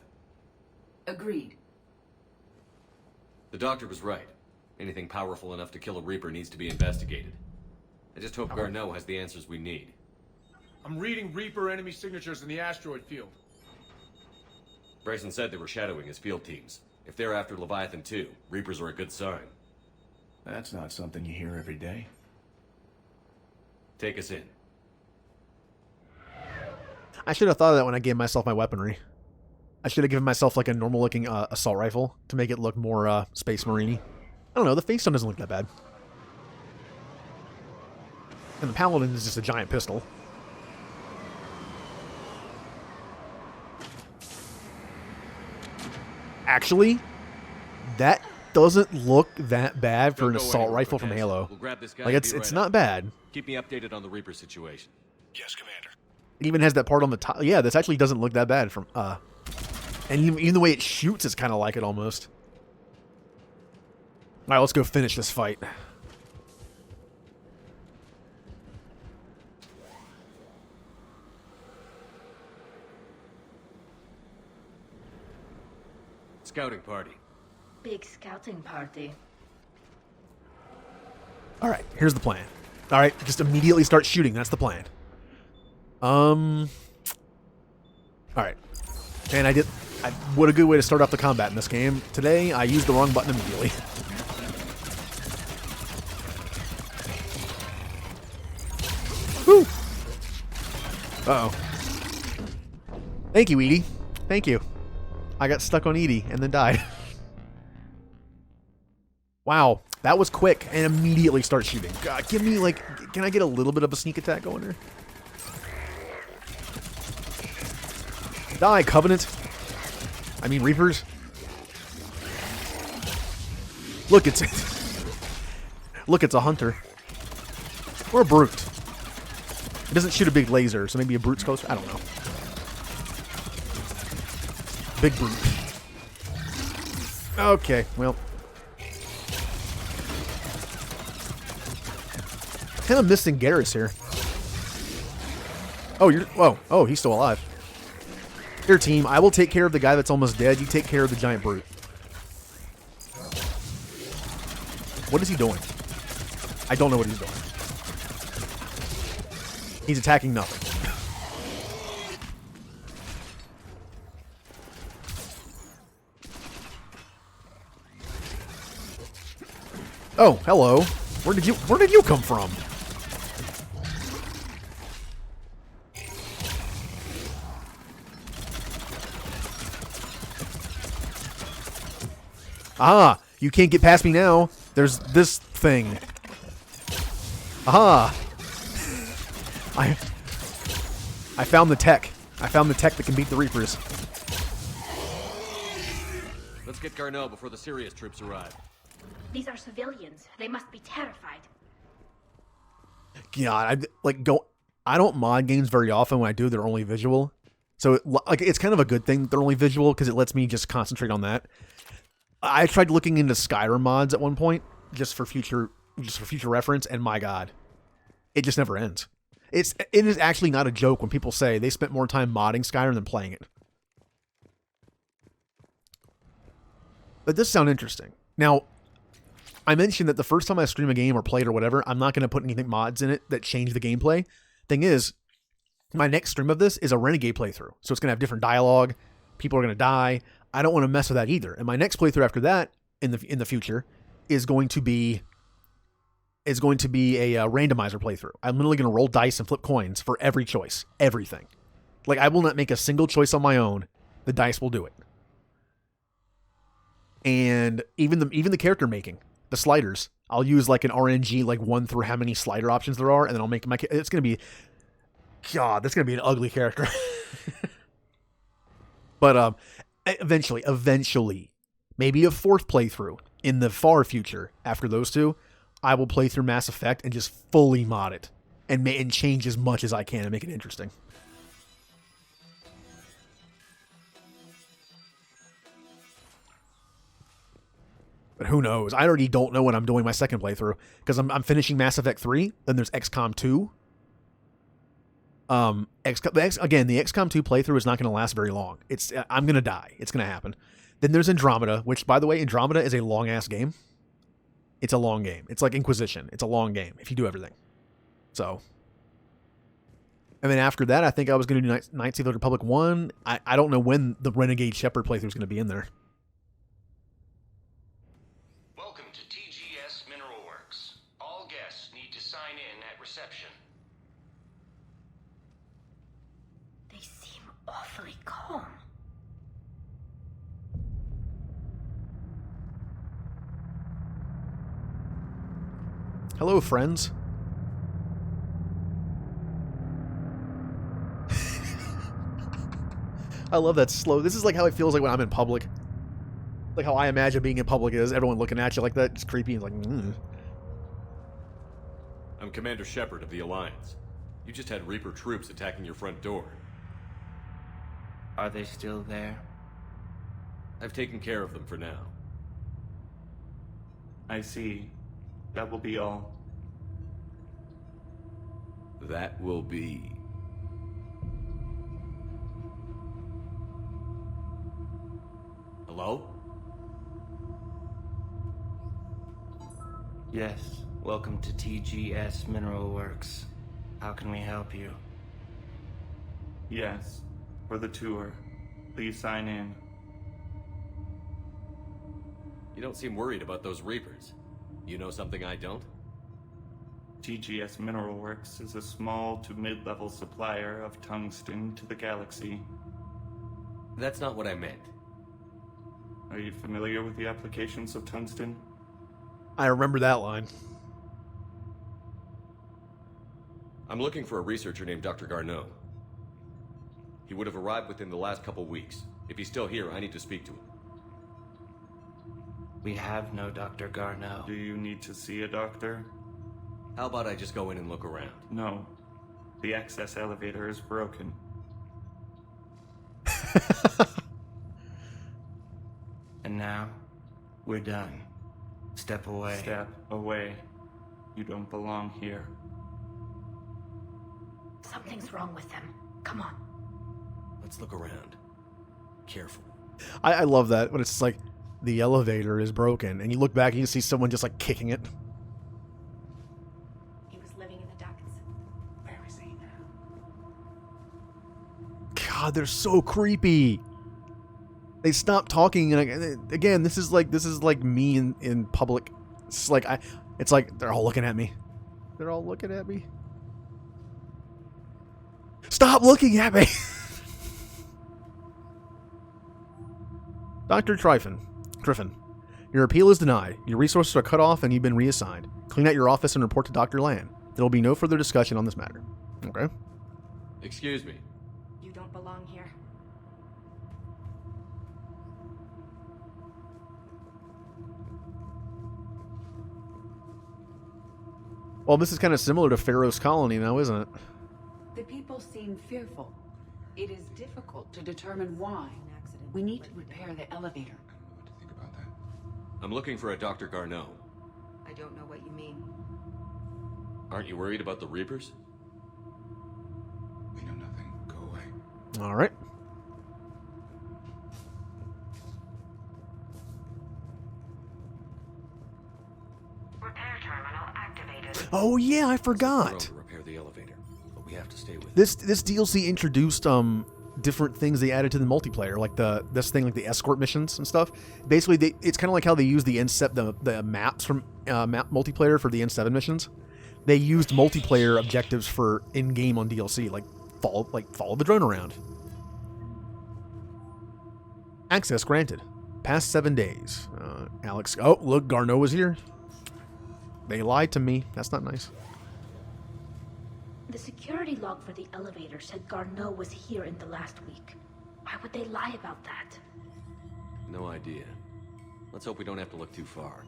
Agreed. The doctor was right. Anything powerful enough to kill a Reaper needs to be investigated. I just hope Garneau has the answers we need. I'm reading Reaper enemy signatures in the asteroid field. Bryson said they were shadowing his field teams. If they're after Leviathan too, Reapers are a good sign. That's not something you hear every day. Take us in. I should have thought of that when I gave myself my weaponry. I should have given myself like a normal-looking assault rifle to make it look more Space Marine-y. I don't know, the face stone doesn't look that bad. And the Paladin is just a giant pistol. Actually, that doesn't look that bad for an assault rifle from Halo. We'll grab this guy Like, it's not bad. Keep me updated on the Reaper situation. Yes, Commander. It even has that part on the top. Yeah, this actually doesn't look that bad from and even the way it shoots is kind of like it almost. All right, let's go finish this fight. Scouting party. Big scouting party. All right, here's the plan. All right, just immediately start shooting. That's the plan. All right. And what a good way to start off the combat in this game. Today, I used the wrong button immediately. Woo! Uh-oh. Thank you, Edie. Thank you. I got stuck on Edie and then died. Wow, that was quick. And immediately start shooting. God, give me, like, can I get a little bit of a sneak attack going there? Die, Covenant. I mean, Reapers. Look, it's a hunter. Or a brute. It doesn't shoot a big laser, so maybe a brute's closer. I don't know. Big brute. Okay, well. Kind of missing Garrus here. Oh, oh, he's still alive. Here, team, I will take care of the guy that's almost dead. You take care of the giant brute. What is he doing? I don't know what he's doing. He's attacking nothing. Oh, hello. Where did you come from? Ah, you can't get past me now. There's this thing. Aha! I found the tech. I found the tech that can beat the Reapers. Let's get Garneau before the Sirius troops arrive. These are civilians. They must be terrified. God, I don't mod games very often. When I do, they're only visual. So it's kind of a good thing they're only visual because it lets me just concentrate on that. I tried looking into Skyrim mods at one point just for future reference, and my God, it just never ends. It is actually not a joke when people say they spent more time modding Skyrim than playing it. But this sounds interesting. Now, I mentioned that the first time I stream a game or play it or whatever, I'm not going to put anything mods in it that change the gameplay. Thing is, my next stream of this is a Renegade playthrough. So it's going to have different dialogue. People are going to die. I don't want to mess with that either. And my next playthrough after that in the future is going to be a randomizer playthrough. I'm literally going to roll dice and flip coins for every choice. Everything. Like, I will not make a single choice on my own. The dice will do it. And even the character making, the sliders, I'll use like an RNG, like 1 through how many slider options there are, and then I'll make it's going to be, God, that's going to be an ugly character. But eventually, maybe a 4th playthrough in the far future after those two, I will play through Mass Effect and just fully mod it and change as much as I can and make it interesting. But who knows? I already don't know what I'm doing my second playthrough because I'm finishing Mass Effect 3. Then there's XCOM 2. Again, the XCOM 2 playthrough is not going to last very long. I'm going to die. It's going to happen. Then there's Andromeda, which, by the way, Andromeda is a long-ass game. It's a long game. It's like Inquisition. It's a long game if you do everything. So, and then after that, I think I was going to do Knights of the Republic 1. I don't know when the Renegade Shepard playthrough is going to be in there. Welcome to TGS Mineral Works. All guests need to sign in at reception. They seem awfully calm. Hello, friends. I love that slow. This is like how it feels like when I'm in public. Like how I imagine being in public is everyone looking at you like that. It's creepy. It's like, I'm Commander Shepard of the Alliance. You just had Reaper troops attacking your front door. Are they still there? I've taken care of them for now. I see. That will be all. That will be... Hello? Yes. Welcome to TGS Mineral Works. How can we help you? Yes. For the tour. Please sign in. You don't seem worried about those Reapers. You know something I don't? TGS Mineral Works is a small to mid-level supplier of tungsten to the galaxy. That's not what I meant. Are you familiar with the applications of tungsten? I remember that line. I'm looking for a researcher named Dr. Garneau. He would have arrived within the last couple weeks. If he's still here, I need to speak to him. We have no Dr. Garneau. Do you need to see a doctor? How about I just go in and look around? No. The access elevator is broken. And now, we're done. Step away. Step away. You don't belong here. Something's wrong with them. Come on. Let's look around. Careful. I love that when it's like the elevator is broken and you look back and you see someone just like kicking it. He was living in the ducts. Where is he now? God, they're so creepy. They stop talking, and again, this is like me in public. It's like they're all looking at me. They're all looking at me. Stop looking at me, Dr. Triffin. Your appeal is denied. Your resources are cut off, and you've been reassigned. Clean out your office and report to Dr. Land. There will be no further discussion on this matter. Okay. Excuse me. You don't belong here. Well, this is kind of similar to Pharaoh's colony now, isn't it? The people seem fearful. It is difficult to determine why. We need to repair the elevator. I'm looking for a Dr. Garneau. I don't know what you mean. Aren't you worried about the Reapers? We know nothing. Go away. All right. Repair terminal activated. Oh yeah, I To forgot. repair the elevator, but we have to stay with it. This DLC introduced different things they added to the multiplayer, like this thing like the escort missions and stuff. Basically, it's kind of like how they use the maps from map multiplayer for the N7 missions. They used multiplayer objectives for in-game on DLC, like follow the drone around. Access granted. Past 7 days. Alex. Oh, look, Garneau was here. They lied to me. That's not nice. The security log for the elevator said Garneau was here in the last week. Why would they lie about that? No idea. Let's hope we don't have to look too far.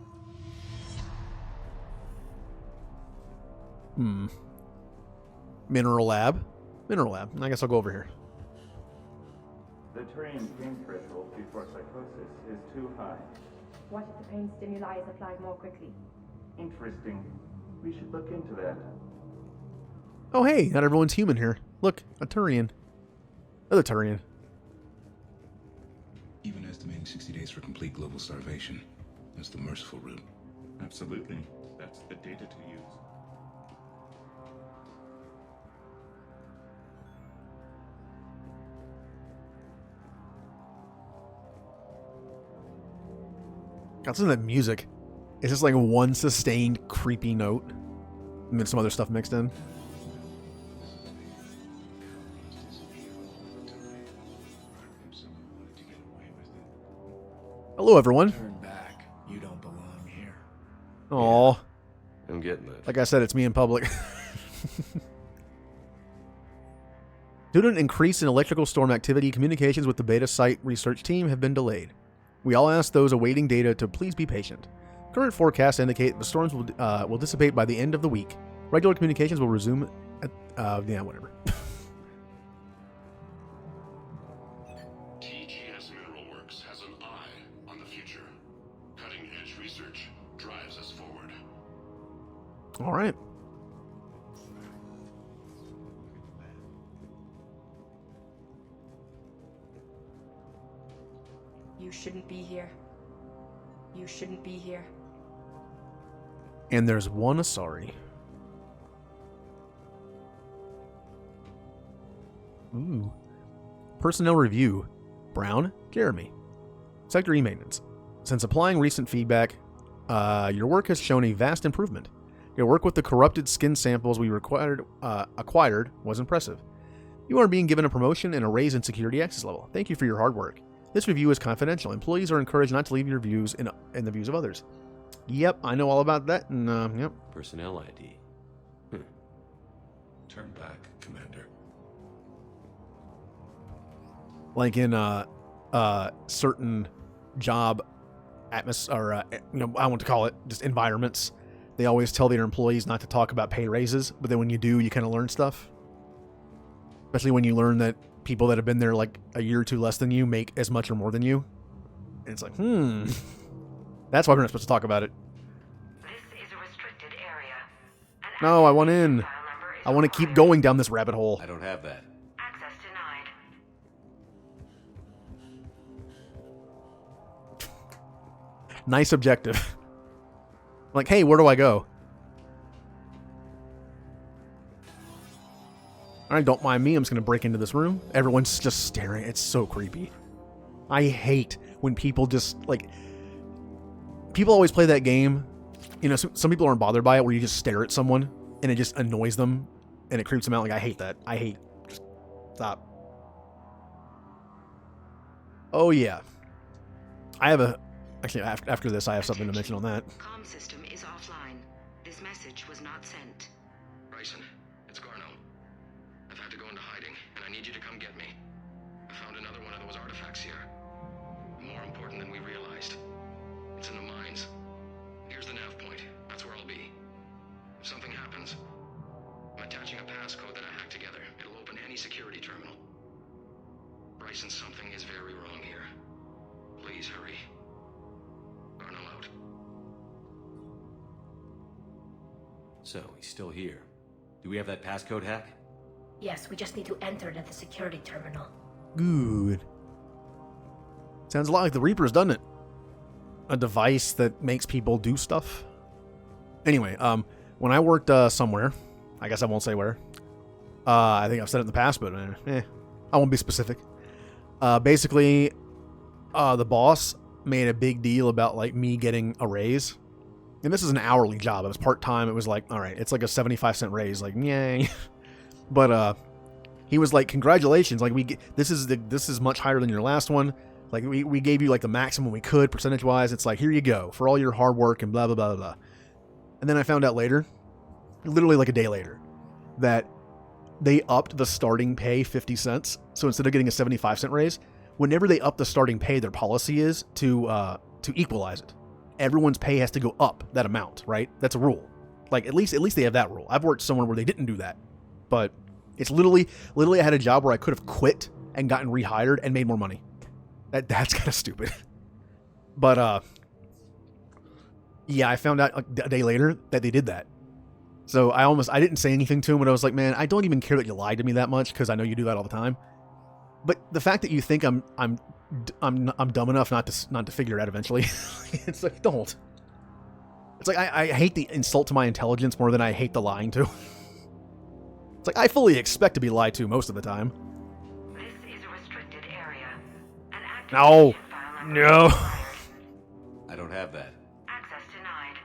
Mineral lab. I guess I'll go over here. The trained pain threshold before psychosis is too high. What if the pain stimuli is applied more quickly? Interesting. We should look into that. Oh, hey, not everyone's human here. Look, a Turian. Another Turian. Even estimating 60 days for complete global starvation. That's the merciful route. Absolutely. That's the data to use. God, listen to that music. It's just like one sustained, creepy note. And then some other stuff mixed in. Hello, everyone. Turn back. You don't belong here. Aw. I'm getting that. Like I said, it's me in public. Due to an increase in electrical storm activity, communications with the beta site research team have been delayed. We all ask those awaiting data to please be patient. Current forecasts indicate the storms will dissipate by the end of the week. Regular communications will resume at, yeah, whatever. TGS Mineral Works has an eye on the future. Cutting-edge research drives us forward. All right. You shouldn't be here. You shouldn't be here. And there's one Asari. Ooh. Personnel review. Brown, Jeremy. Sector E maintenance. Since applying recent feedback, your work has shown a vast improvement. Your work with the corrupted skin samples we acquired was impressive. You are being given a promotion and a raise in security access level. Thank you for your hard work. This review is confidential. Employees are encouraged not to leave your views in the views of others. Yep, I know all about that, and, yep. Personnel ID. Turn back, Commander. Like in, certain job atmosphere, or, I want to call it just environments, they always tell their employees not to talk about pay raises, but then when you do, you kind of learn stuff. Especially when you learn that people that have been there like a year or two less than you make as much or more than you. And it's like, That's why we're not supposed to talk about it. This is a restricted area. No, I want in. I want to keep going down this rabbit hole. I don't have that. Access denied. Nice objective. Like, hey, where do I go? Alright, don't mind me. I'm just going to break into this room. Everyone's just staring. It's so creepy. I hate when people just, like... People always play that game. You know, some people aren't bothered by it, where you just stare at someone, and it just annoys them, and it creeps them out. Like, I hate that. I hate... Just stop. Oh, yeah. I have a... Actually, after this, I have something to mention on that. Comm system is offline. This message was not sent. Bryson, it's Garno. I've had to go into hiding, and I need you to come get me. I found another one of those artifacts here. More important than we realized. It's in the mines. Here's the nav point. That's where I'll be. If something happens, I'm attaching a passcode that I hacked together. It'll open any security terminal. Bryson, something is very wrong here. Please hurry. Garno out. So, he's still here. Do we have that passcode hack? Yes, we just need to enter it at the security terminal. Good. Sounds a lot like the Reapers, doesn't it? A device that makes people do stuff. Anyway, when I worked somewhere, I guess I won't say where. I think I've said it in the past, but I won't be specific. Basically, the boss made a big deal about like me getting a raise. And this is an hourly job. It was part-time. It was like, all right, it's like a 75-cent raise. Like, yay. But he was like, congratulations. Like, this is much higher than your last one. Like, we gave you like the maximum we could percentage-wise. It's like, here you go for all your hard work and blah, blah, blah, blah. And then I found out later, literally like a day later, that they upped the starting pay 50 cents. So instead of getting a 75-cent raise, whenever they up the starting pay, their policy is to equalize it. Everyone's pay has to go up that amount, right? That's a rule. Like, at least they have that rule. I've worked somewhere where they didn't do that. But it's literally I had a job where I could have quit and gotten rehired and made more money. That's kind of stupid. But Yeah, I found out like a day later that they did that. So I didn't say anything to him, but I was like, man, I don't even care that you lied to me that much because I know you do that all the time. But the fact that you think I'm dumb enough not to figure it out eventually, it's like, don't. It's like I hate the insult to my intelligence more than I hate the lying to. It's like I fully expect to be lied to most of the time. This is a restricted area. An No, no. I don't have that. Access denied.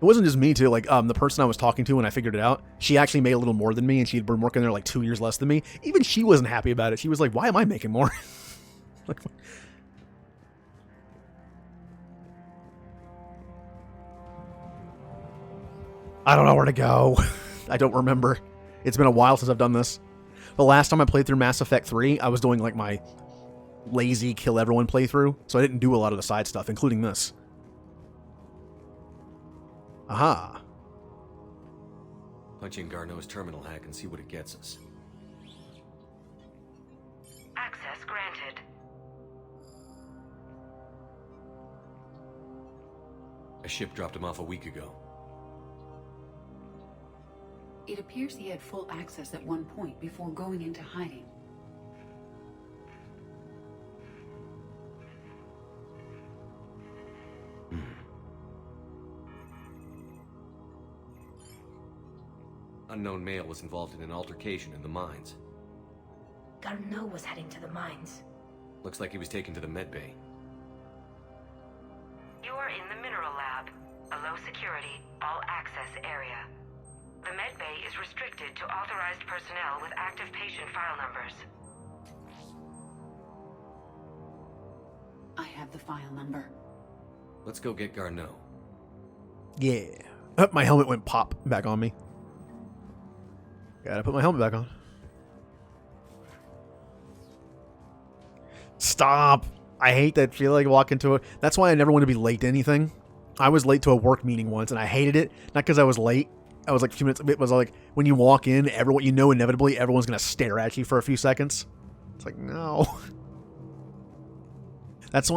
It wasn't just me too. Like the person I was talking to when I figured it out, she actually made a little more than me, and she'd been working there like 2 years less than me. Even she wasn't happy about it. She was like, "Why am I making more?" Like, I don't know where to go. I don't remember. It's been a while since I've done this. The last time I played through Mass Effect 3, I was doing like my lazy kill everyone playthrough, so I didn't do a lot of the side stuff, including this. Aha. Punch in Garneau's terminal hack and see what it gets us. Access granted. A ship dropped him off a week ago. It appears he had full access at one point before going into hiding. Unknown male was involved in an altercation in the mines. Garneau was heading to the mines. Looks like he was taken to the medbay. You are in the mineral lab, a low security, all access area. The medbay is restricted to authorized personnel with active patient file numbers. I have the file number. Let's go get Garneau. Yeah. Oh, my helmet went pop back on me. Gotta put my helmet back on. Stop. I hate that feeling walking to it. That's why I never want to be late to anything. I was late to a work meeting once, and I hated it. Not because I was late. I was like a few minutes. It was like when you walk in, everyone, you know, inevitably everyone's gonna stare at you for a few seconds. It's like, no. That's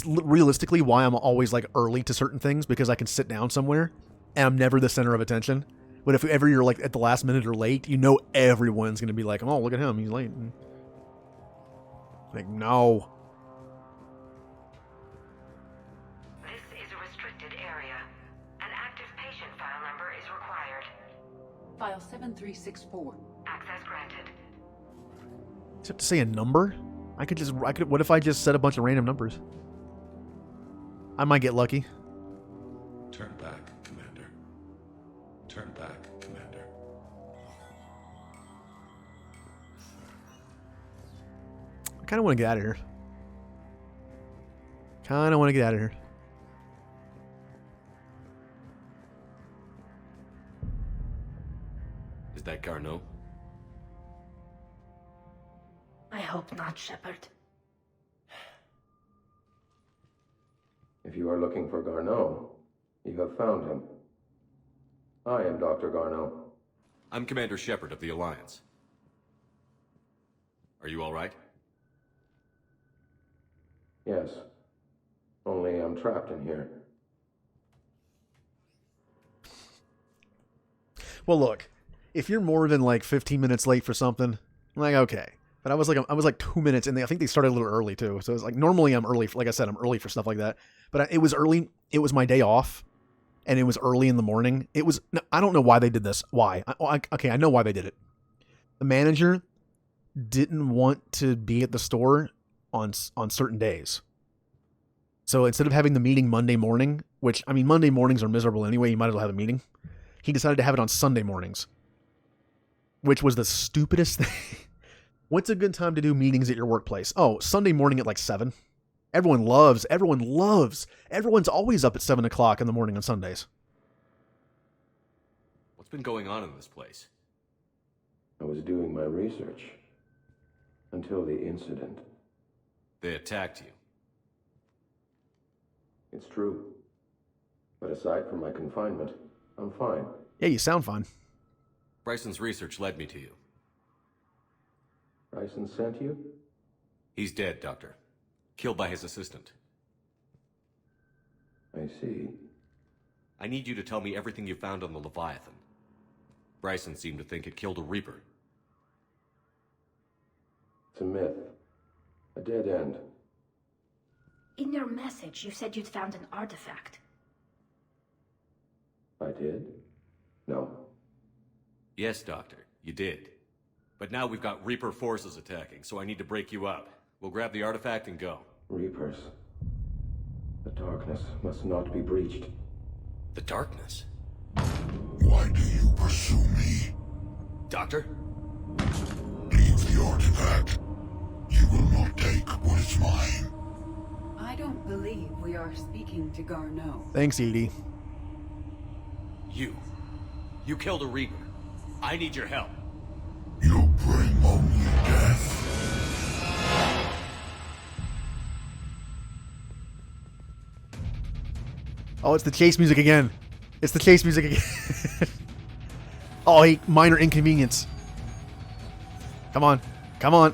realistically why I'm always like early to certain things, because I can sit down somewhere and I'm never the center of attention. But if ever you're like at the last minute or late, you know everyone's gonna be like, oh, look at him, he's late. Like, no. This is a restricted area. An active patient file number is required. File 7364. Access granted. Does it have to say a number? What if I just said a bunch of random numbers? I might get lucky. Turn back, Commander. Turn back, Commander. I kind of want to get out of here. Kind of want to get out of here. Is that Garneau? I hope not, Shepard. If you are looking for Garneau, you have found him. I am Dr. Garneau. I'm Commander Shepard of the Alliance. Are you all right? Yes. Only I'm trapped in here. Well, look, if you're more than like 15 minutes late for something, I'm like, okay. But I was like 2 minutes, and I think they started a little early too. So it's like normally I'm early. Like I said, I'm early for stuff like that. But it was early. It was my day off, and it was early in the morning. It was. I don't know why they did this. Why? Okay, I know why they did it. The manager didn't want to be at the store on certain days. So instead of having the meeting Monday morning, which, I mean, Monday mornings are miserable anyway, you might as well have a meeting. He decided to have it on Sunday mornings, which was the stupidest thing. What's a good time to do meetings at your workplace? Oh, Sunday morning at like 7. Everyone's always up at 7 o'clock in the morning on Sundays. What's been going on in this place? I was doing my research. Until the incident. They attacked you. It's true. But aside from my confinement, I'm fine. Yeah, you sound fine. Bryson's research led me to you. Bryson sent you? He's dead, Doctor. Killed by his assistant. I see. I need you to tell me everything you found on the Leviathan. Bryson seemed to think it killed a Reaper. It's a myth. A dead end. In your message, you said you'd found an artifact. I did? No. Yes, Doctor, you did. But now we've got Reaper forces attacking, so I need to break you up. We'll grab the artifact and go. Reapers. The darkness must not be breached. The darkness? Why do you pursue me? Doctor? Leave the artifact. You will not take what is mine. I don't believe we are speaking to Garneau. Thanks, Edie. You killed a Reaper. I need your help. You bring only death. Oh, it's the chase music again. It's the chase music again. Oh, hey, minor inconvenience. Come on. Come on.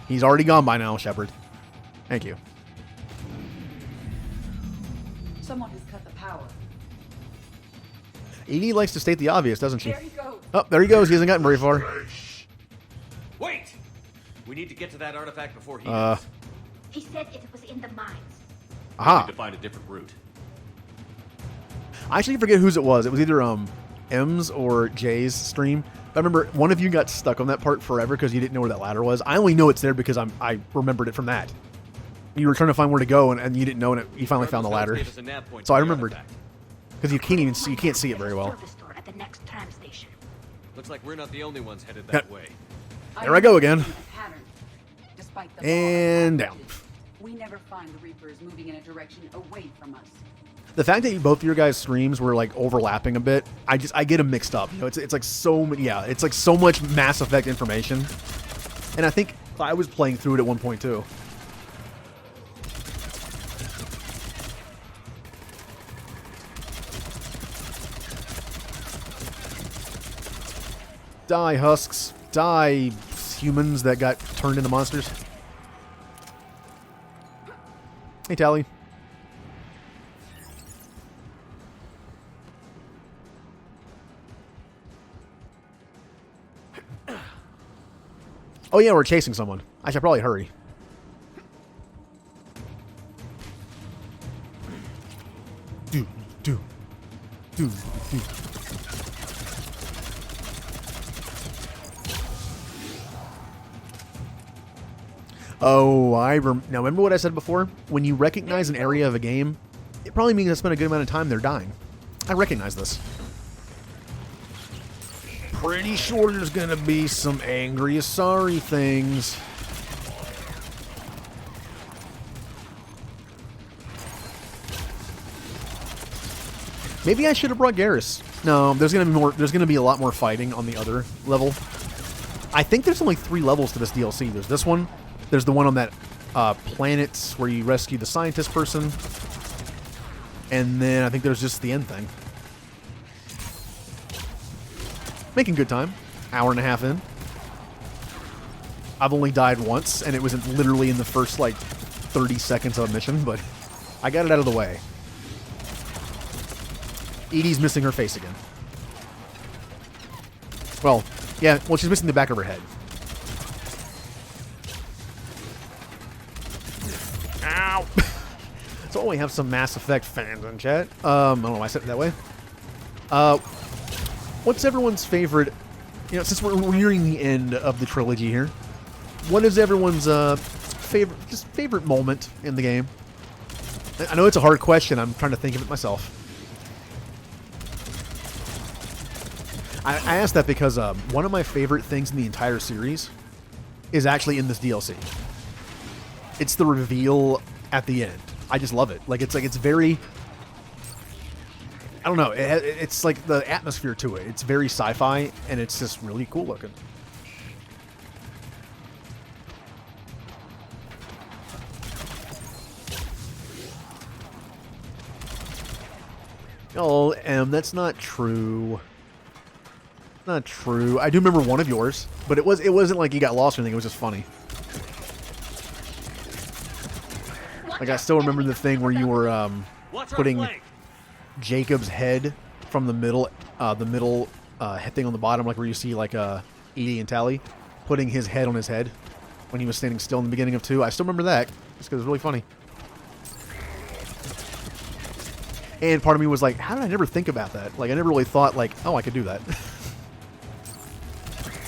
He's already gone by now, Shepard. Thank you. Someone has cut the power. Edie likes to state the obvious, doesn't she? There he goes. Oh, there he goes. He hasn't gotten very far. Wait! We need to get to that artifact before he does. He said it was in the mines. Aha. We need to find a different route. I actually forget whose it was. It was either M's or J's stream. I remember one of you got stuck on that part forever because you didn't know where that ladder was. I only know it's there because I remembered it from that. You were trying to find where to go and you didn't know, and you finally found the ladder. So I remembered because you can't see it very well. At the next tram station. Looks like we're not the only ones headed that way. There I go again. Despite the And down. We never find the Reapers moving in a direction away from us. The fact that both of your guys' streams were like overlapping a bit, I get them mixed up. You know, it's like so many, yeah, it's like so much Mass Effect information, and I think I was playing through it at one point too. Die, husks. Die, humans that got turned into monsters. Hey, Tally. Oh yeah, we're chasing someone. I should probably hurry. Do. Oh, now remember what I said before? When you recognize an area of a game, it probably means I spent a good amount of time there dying. I recognize this. Pretty sure there's gonna be some angry Asari things. Maybe I should have brought Garrus. No, there's gonna be more. There's gonna be a lot more fighting on the other level. I think there's only 3 levels to this DLC. There's this one. There's the one on that planet where you rescue the scientist person, and then I think there's just the end thing. Making good time. Hour and a half in. I've only died once, and it was literally in the first, like, 30 seconds of a mission, but I got it out of the way. Edie's missing her face again. Well, yeah, she's missing the back of her head. Ow! So we have some Mass Effect fans in chat. I don't know why I said it that way. What's everyone's favorite, since we're nearing the end of the trilogy here, what is everyone's favorite moment in the game? I know it's a hard question. I'm trying to think of it myself. I asked that because one of my favorite things in the entire series is actually in this DLC. It's the reveal at the end. I just love it. It's very... I don't know. It's like the atmosphere to it. It's very sci-fi, and it's just really cool looking. Oh, that's not true. Not true. I do remember one of yours, but it wasn't like you got lost or anything. It was just funny. Like, I still remember the thing where you were putting Jacob's head from the middle thing on the bottom, like where you see like Edie and Tally, putting his head on his head when he was standing still in the beginning of 2. I still remember that just because it was really funny. And part of me was like, how did I never think about that? Like, I never really thought like, oh, I could do that.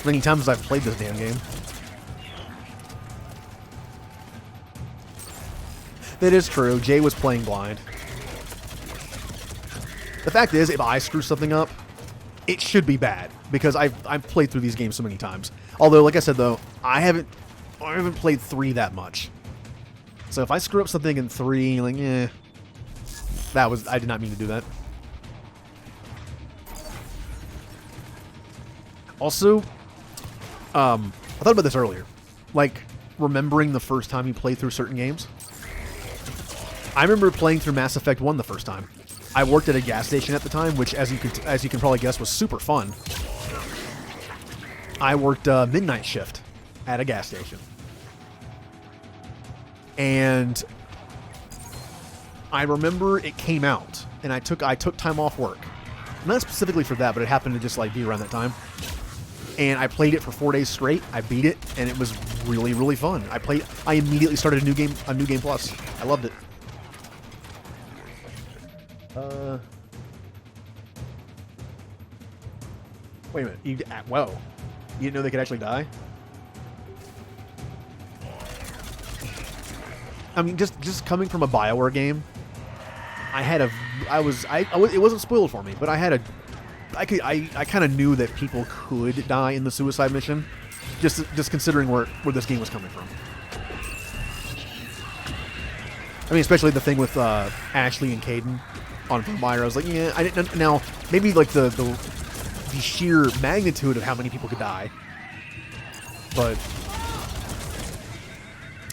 Many times as I've played this damn game. That is true. Jay was playing blind. The fact is, if I screw something up, it should be bad because I've played through these games so many times. Although, like I said though, I haven't played 3 that much. So if I screw up something in 3, like, I did not mean to do that. Also, I thought about this earlier. Like, remembering the first time you played through certain games. I remember playing through Mass Effect 1 the first time. I worked at a gas station at the time, which, as you can probably guess, was super fun. I worked midnight shift at a gas station. And I remember it came out, and I took time off work. Not specifically for that, but it happened to just like be around that time. And I played it for 4 days straight. I beat it, and it was really, really fun. I immediately started a new game plus. I loved it. Wait a minute. Whoa. You didn't know they could actually die? I mean, just coming from a BioWare game, it wasn't spoiled for me, but I kind of knew that people could die in the suicide mission, just considering where this game was coming from. I mean, especially the thing with Ashley and Caden on Fire. I was like, yeah, I didn't. Now, maybe like the sheer magnitude of how many people could die, but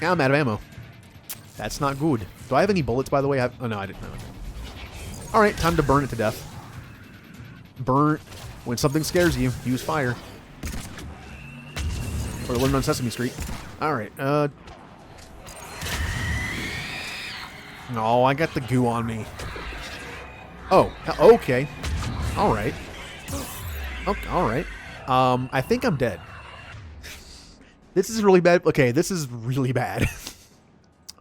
now I'm out of ammo. That's not good. Do I have any bullets, by the way? Oh no, I didn't know. All right, time to burn it to death. Burn. When something scares you, use fire. Or learn on Sesame Street. All right. No, I got the goo on me. Oh, okay. All right. Okay, all right. I think I'm dead. This is really bad. Okay, this is really bad.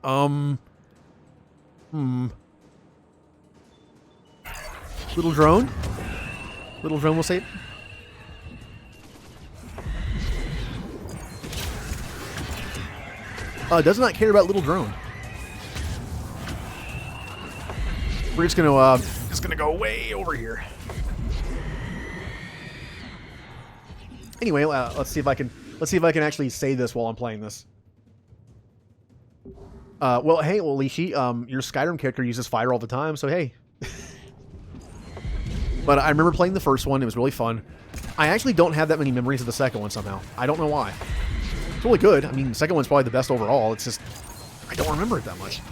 Little drone. Little drone will save. Does not care about little drone. We're just gonna go way over here. Anyway, let's see if I can actually say this while I'm playing this. Well, hey, Lishi, your Skyrim character uses fire all the time, so hey. But I remember playing the first one. It was really fun. I actually don't have that many memories of the second one somehow. I don't know why. It's really good. I mean, the second one's probably the best overall. It's just, I don't remember it that much.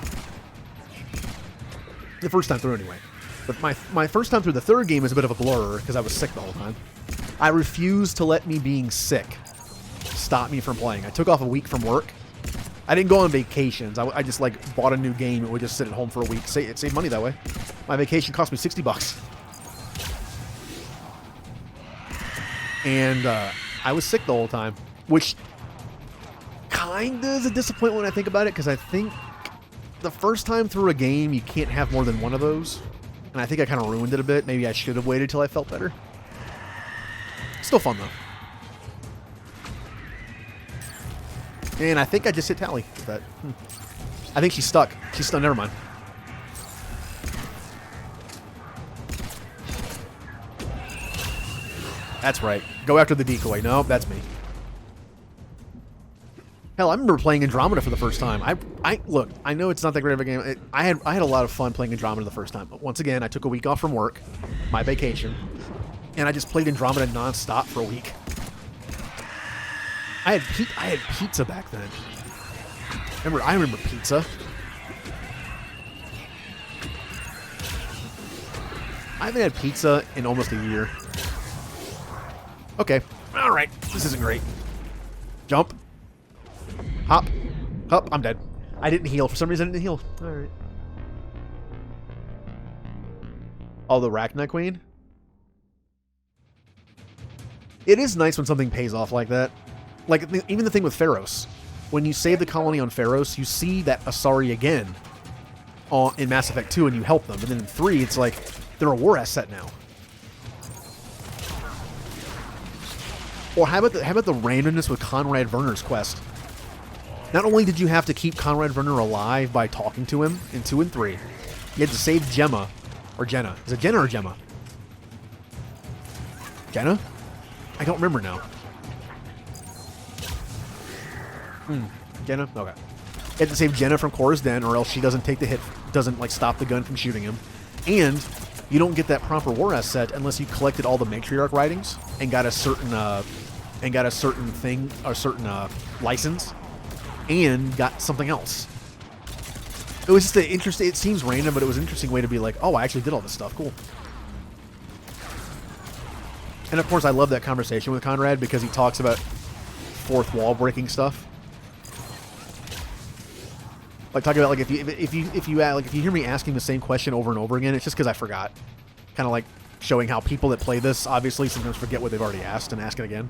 The first time through, anyway. But my first time through the third game is a bit of a blur, because I was sick the whole time. I refused to let me being sick stop me from playing. I took off a week from work. I didn't go on vacations. I just, like, bought a new game and would just sit at home for a week. It saved money that way. My vacation cost me $60. And I was sick the whole time, which kind of is a disappointment when I think about it, because I think the first time through a game, you can't have more than one of those. And I think I kind of ruined it a bit. Maybe I should have waited till I felt better. Still fun, though. And I think I just hit Tally with that. I think she's stuck. She's stuck. Never mind. That's right. Go after the decoy. No, that's me. Hell, I remember playing Andromeda for the first time. Look, I know it's not that great of a game. I had a lot of fun playing Andromeda the first time. But once again, I took a week off from work, my vacation, and I just played Andromeda nonstop for a week. I had pizza back then. I remember pizza. I haven't had pizza in almost a year. Okay. All right. This isn't great. Jump. Hop. Hop. I'm dead. I didn't heal. For some reason, I didn't heal. Alright. Oh, the Rachni Queen? It is nice when something pays off like that. Like, even the thing with Pharos. When you save the colony on Pharos, you see that Asari again in Mass Effect 2, and you help them. And then in 3, it's like, they're a war asset now. Or how about the randomness with Conrad Werner's quest? Not only did you have to keep Conrad Werner alive by talking to him in 2 and 3, you had to save Gemma. Or Jenna. Is it Jenna or Gemma? Jenna? I don't remember now. Jenna? Okay. You have to save Jenna from Cora's Den, or else she doesn't take the hit, doesn't like stop the gun from shooting him. And you don't get that proper war asset unless you collected all the matriarch writings and got a certain thing, or certain license, and got something else. It was just an interesting, it seems random, but it was an interesting way to be like, oh, I actually did all this stuff. Cool. And of course, I love that conversation with Conrad because he talks about fourth wall breaking stuff. Like talking about like if you hear me asking the same question over and over again, it's just because I forgot. Kind of like showing how people that play this obviously sometimes forget what they've already asked and ask it again.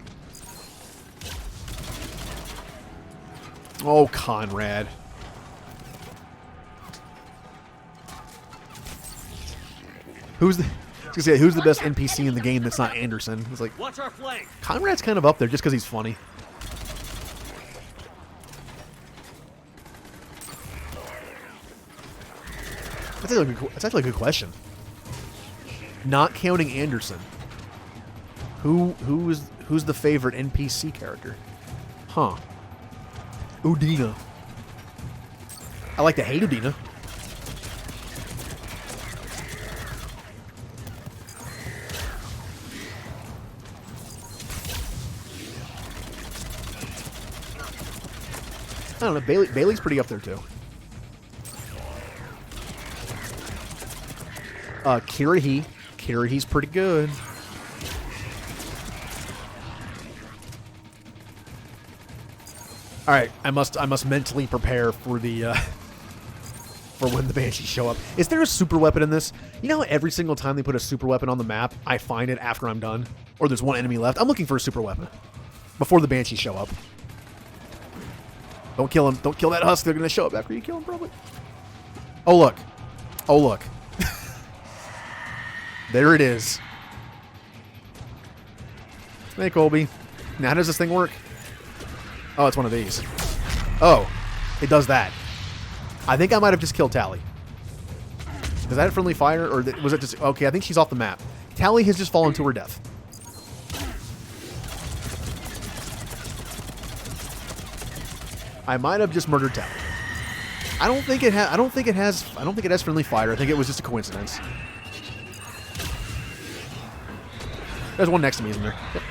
Oh, Conrad. Who's the best NPC in the game that's not Anderson? It's like, watch our flank. Conrad's kind of up there just because he's funny. That's actually a good question. Not counting Anderson, who's the favorite NPC character? Huh? Udina. I like to hate Udina. I don't know. Bailey's pretty up there too. Kirahi's pretty good. All right, I must mentally prepare for the for when the Banshees show up. Is there a super weapon in this? You know how every single time they put a super weapon on the map, I find it after I'm done, or there's one enemy left. I'm looking for a super weapon before the Banshees show up. Don't kill him. Don't kill that husk. They're gonna show up after you kill him, probably. Oh look. Oh look. There it is. Hey, Colby. Now, how does this thing work? Oh, it's one of these. Oh, it does that. I think I might have just killed Tally. Is that a friendly fire, or was it just... Okay, I think she's off the map. Tally has just fallen to her death. I might have just murdered Tally. I don't think it has friendly fire. I think it was just a coincidence. There's one next to me, isn't there? Yep.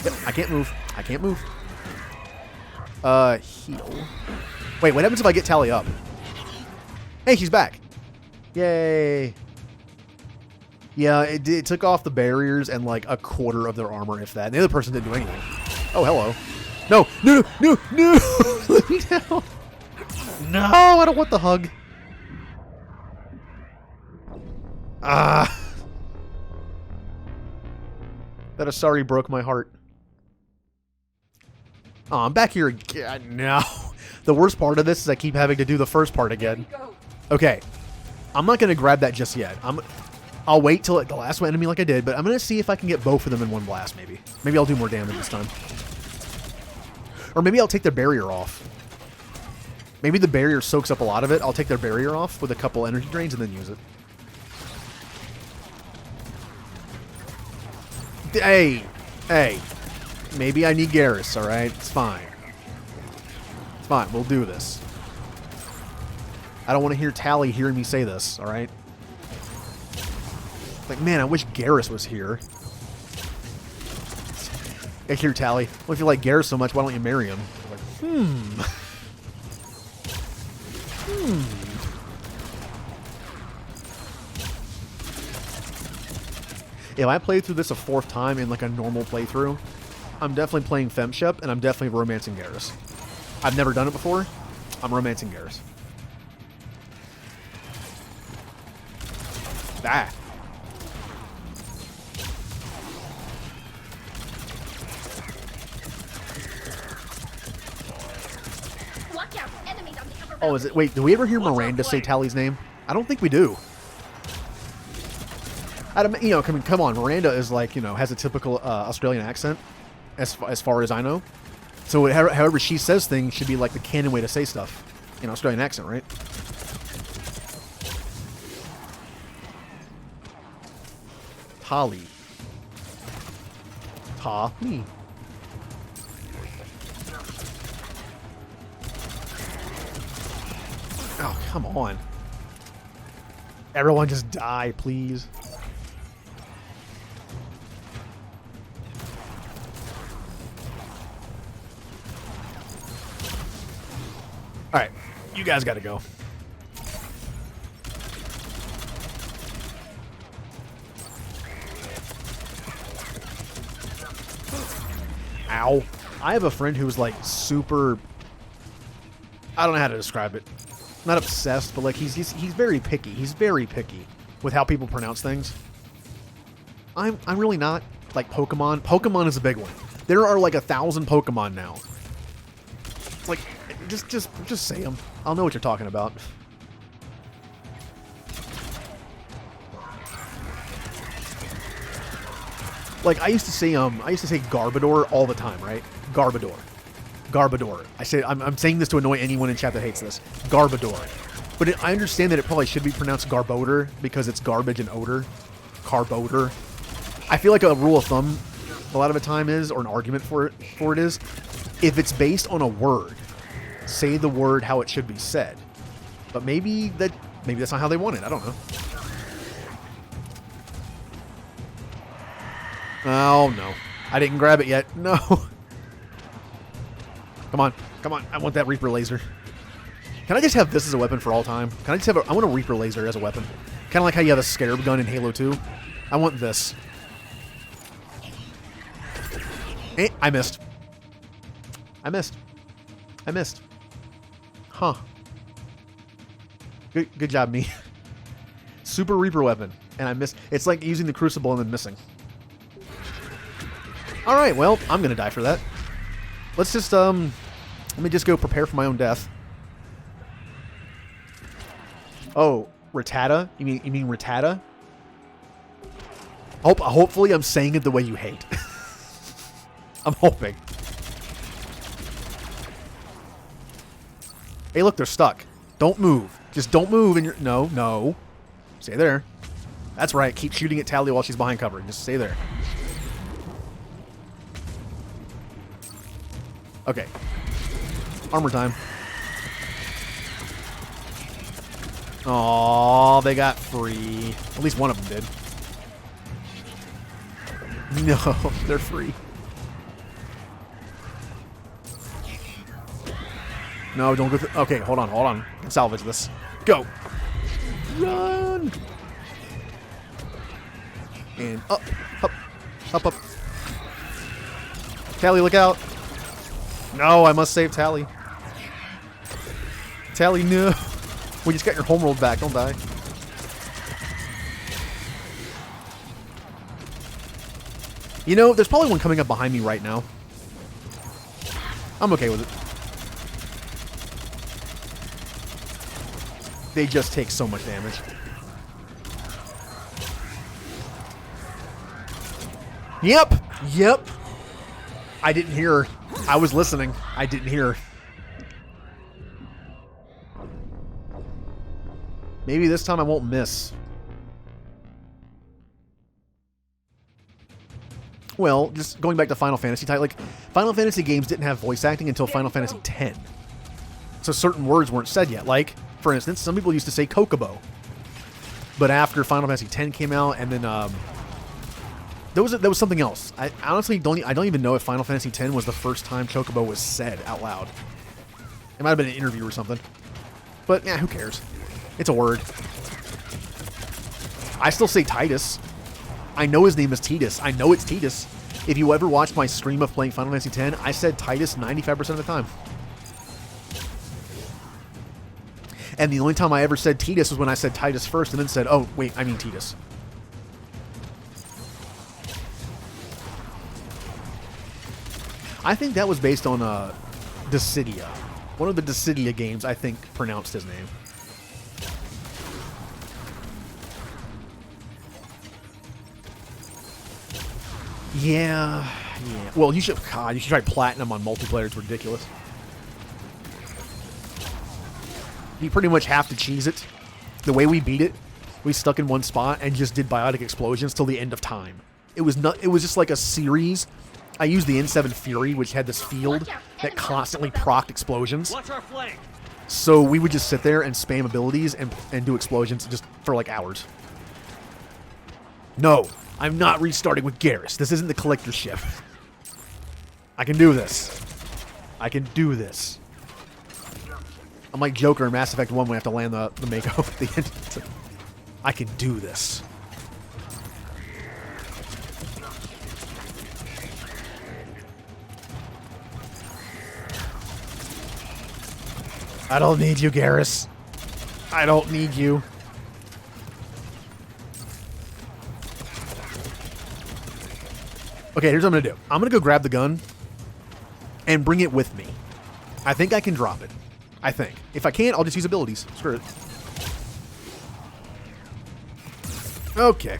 Yep. I can't move. I can't move. Heal. Wait, what happens if I get Tally up? Hey, she's back. Yay. Yeah, it took off the barriers and like a quarter of their armor, if that. And the other person didn't do anything. Oh, hello. No, no, no, no. Let me down. No, I don't want the hug. Ah. That Asari broke my heart. Oh, I'm back here again. No. The worst part of this is I keep having to do the first part again. Okay. I'm not going to grab that just yet. I'll wait till the last enemy like I did, but I'm going to see if I can get both of them in one blast, maybe. Maybe I'll do more damage this time. Or maybe I'll take their barrier off. Maybe the barrier soaks up a lot of it. I'll take their barrier off with a couple energy drains and then use it. Hey, hey, maybe I need Garrus, alright? It's fine. It's fine, we'll do this. I don't want to hear Tally hearing me say this, alright? Like, man, I wish Garrus was here. I hear Tally. Well, if you like Garrus so much, why don't you marry him? I'm like, If I play through this a fourth time in like a normal playthrough, I'm definitely playing FemShep and I'm definitely romancing Garrus. I've never done it before, I'm romancing Garrus. Ah. Watch out! Enemies on the upper Oh, is it? Wait, do we ever hear Miranda say Tally's name? I don't think we do. You know, come on. Miranda is like, you know, has a typical Australian accent, as far as I know. So however she says things should be like the canon way to say stuff in Australian accent, right? Tali. Ta-me. Oh, come on. Everyone just die, please. Alright, you guys gotta go. Ow. I have a friend who's like super... I don't know how to describe it. Not obsessed, but like he's very picky. He's very picky with how people pronounce things. I'm really not. Like Pokemon. Pokemon is a big one. There are like 1,000 Pokemon now. It's like, just say them. I'll know what you're talking about. Like I used to say Garbodor all the time, right? Garbodor. I'm saying this to annoy anyone in chat that hates this. Garbodor. But I understand that it probably should be pronounced Garbodor because it's garbage and odor. Carbodor. I feel like a rule of thumb a lot of the time is, or an argument for it is, if it's based on a word, say the word how it should be said. But maybe that's not how they want it. I don't know. Oh no. I didn't grab it yet. No. Come on. I want that Reaper laser. Can I just have this as a weapon for all time? Can I just have I want a Reaper laser as a weapon. Kind of like how you have a Scarab gun in Halo 2. I want this. I missed. Huh. Good job, me. Super Reaper weapon. And I missed. It's like using the Crucible and then missing. Alright, well, I'm going to die for that. Let's just, let me just go prepare for my own death. Oh, Rattata? You mean Rattata? Hopefully I'm saying it the way you hate. I'm hoping. Hey, look, they're stuck. Don't move. Just don't move and you're... No. Stay there. That's right. Keep shooting at Tally while she's behind cover. Just stay there. Okay. Armor time. Aw, they got free. At least one of them did. No, they're free. No, don't go through. Okay, hold on. Salvage this. Go. Run. And up. Tally, look out. No, I must save Tally. Tally, no. We just got your home rolled back. Don't die. You know, there's probably one coming up behind me right now. I'm okay with it. They just take so much damage. Yep. I didn't hear her. I was listening. I didn't hear her. Maybe this time I won't miss. Well, just going back to Final Fantasy type, like, Final Fantasy games didn't have voice acting until Final Fantasy X. So certain words weren't said yet. Like, for instance, some people used to say Kokobo. But after Final Fantasy X came out, and then, there was something else. I honestly don't even know if Final Fantasy X was the first time Chocobo was said out loud. It might have been an interview or something. But, yeah, who cares? It's a word. I still say Titus. I know his name is Titus. I know it's Titus. If you ever watched my stream of playing Final Fantasy X, I said Titus 95% of the time. And the only time I ever said Titus was when I said Titus first and then said, oh, wait, I mean Titus. I think that was based on Dissidia. One of the Dissidia games, I think, pronounced his name. Yeah. Well, you should try Platinum on multiplayer. It's ridiculous. You pretty much have to cheese it. The way we beat it, we stuck in one spot and just did biotic explosions till the end of time. It was just like a series. I used the N7 Fury, which had this field that constantly procced explosions. Watch our flank. So we would just sit there and spam abilities and do explosions just for like hours. No, I'm not restarting with Garrus. This isn't the collector ship. I can do this. I can do this. I'm like Joker in Mass Effect 1 when we have to land the Mako at the end. I can do this. I don't need you, Garrus. I don't need you. Okay, here's what I'm going to do. I'm going to go grab the gun and bring it with me. I think I can drop it. I think. If I can't, I'll just use abilities. Screw it. Okay.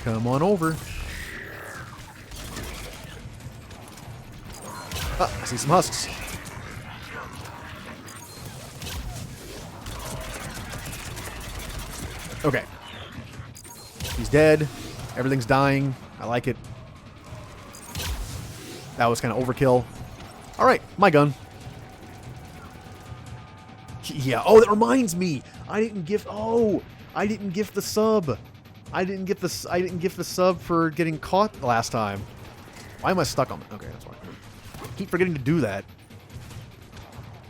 Come on over. I see some husks. Okay. He's dead. Everything's dying. I like it. That was kind of overkill. Alright, my gun. Yeah, oh, that reminds me. I didn't gift the sub. I didn't gift the sub for getting caught last time. Why am I stuck on it? Okay, that's why. I keep forgetting to do that.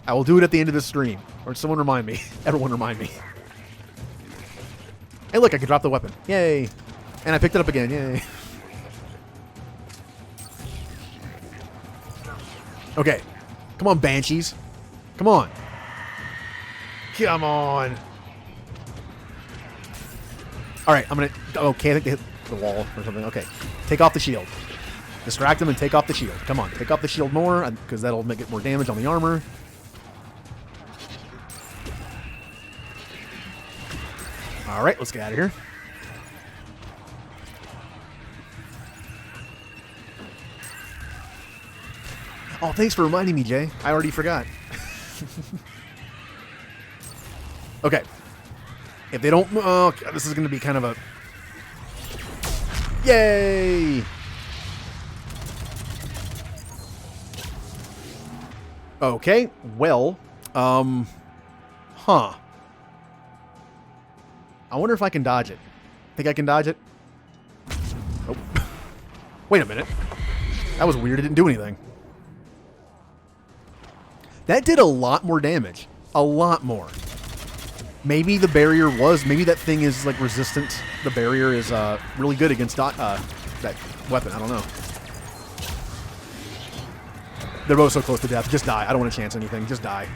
I will do it at the end of this stream. Or someone remind me. Everyone remind me. Hey, look, I can drop the weapon. Yay. And I picked it up again. Yay. Okay. Come on, Banshees. Come on. Come on. Alright, I'm gonna... Okay, I think they hit the wall or something. Okay. Take off the shield. Distract them and take off the shield. Come on, take off the shield more, because that'll make it more damage on the armor. Alright, let's get out of here. Oh, thanks for reminding me, Jay. I already forgot. Okay. If they don't... Oh, God, this is going to be kind of a... Yay! Okay, well... Huh. I wonder if I can dodge it. Think I can dodge it? Nope. Wait a minute. That was weird. It didn't do anything. That did a lot more damage. A lot more. Maybe the barrier was... Maybe that thing is, like, resistant. The barrier is really good against that weapon. I don't know. They're both so close to death. Just die. I don't want to chance anything. Just die.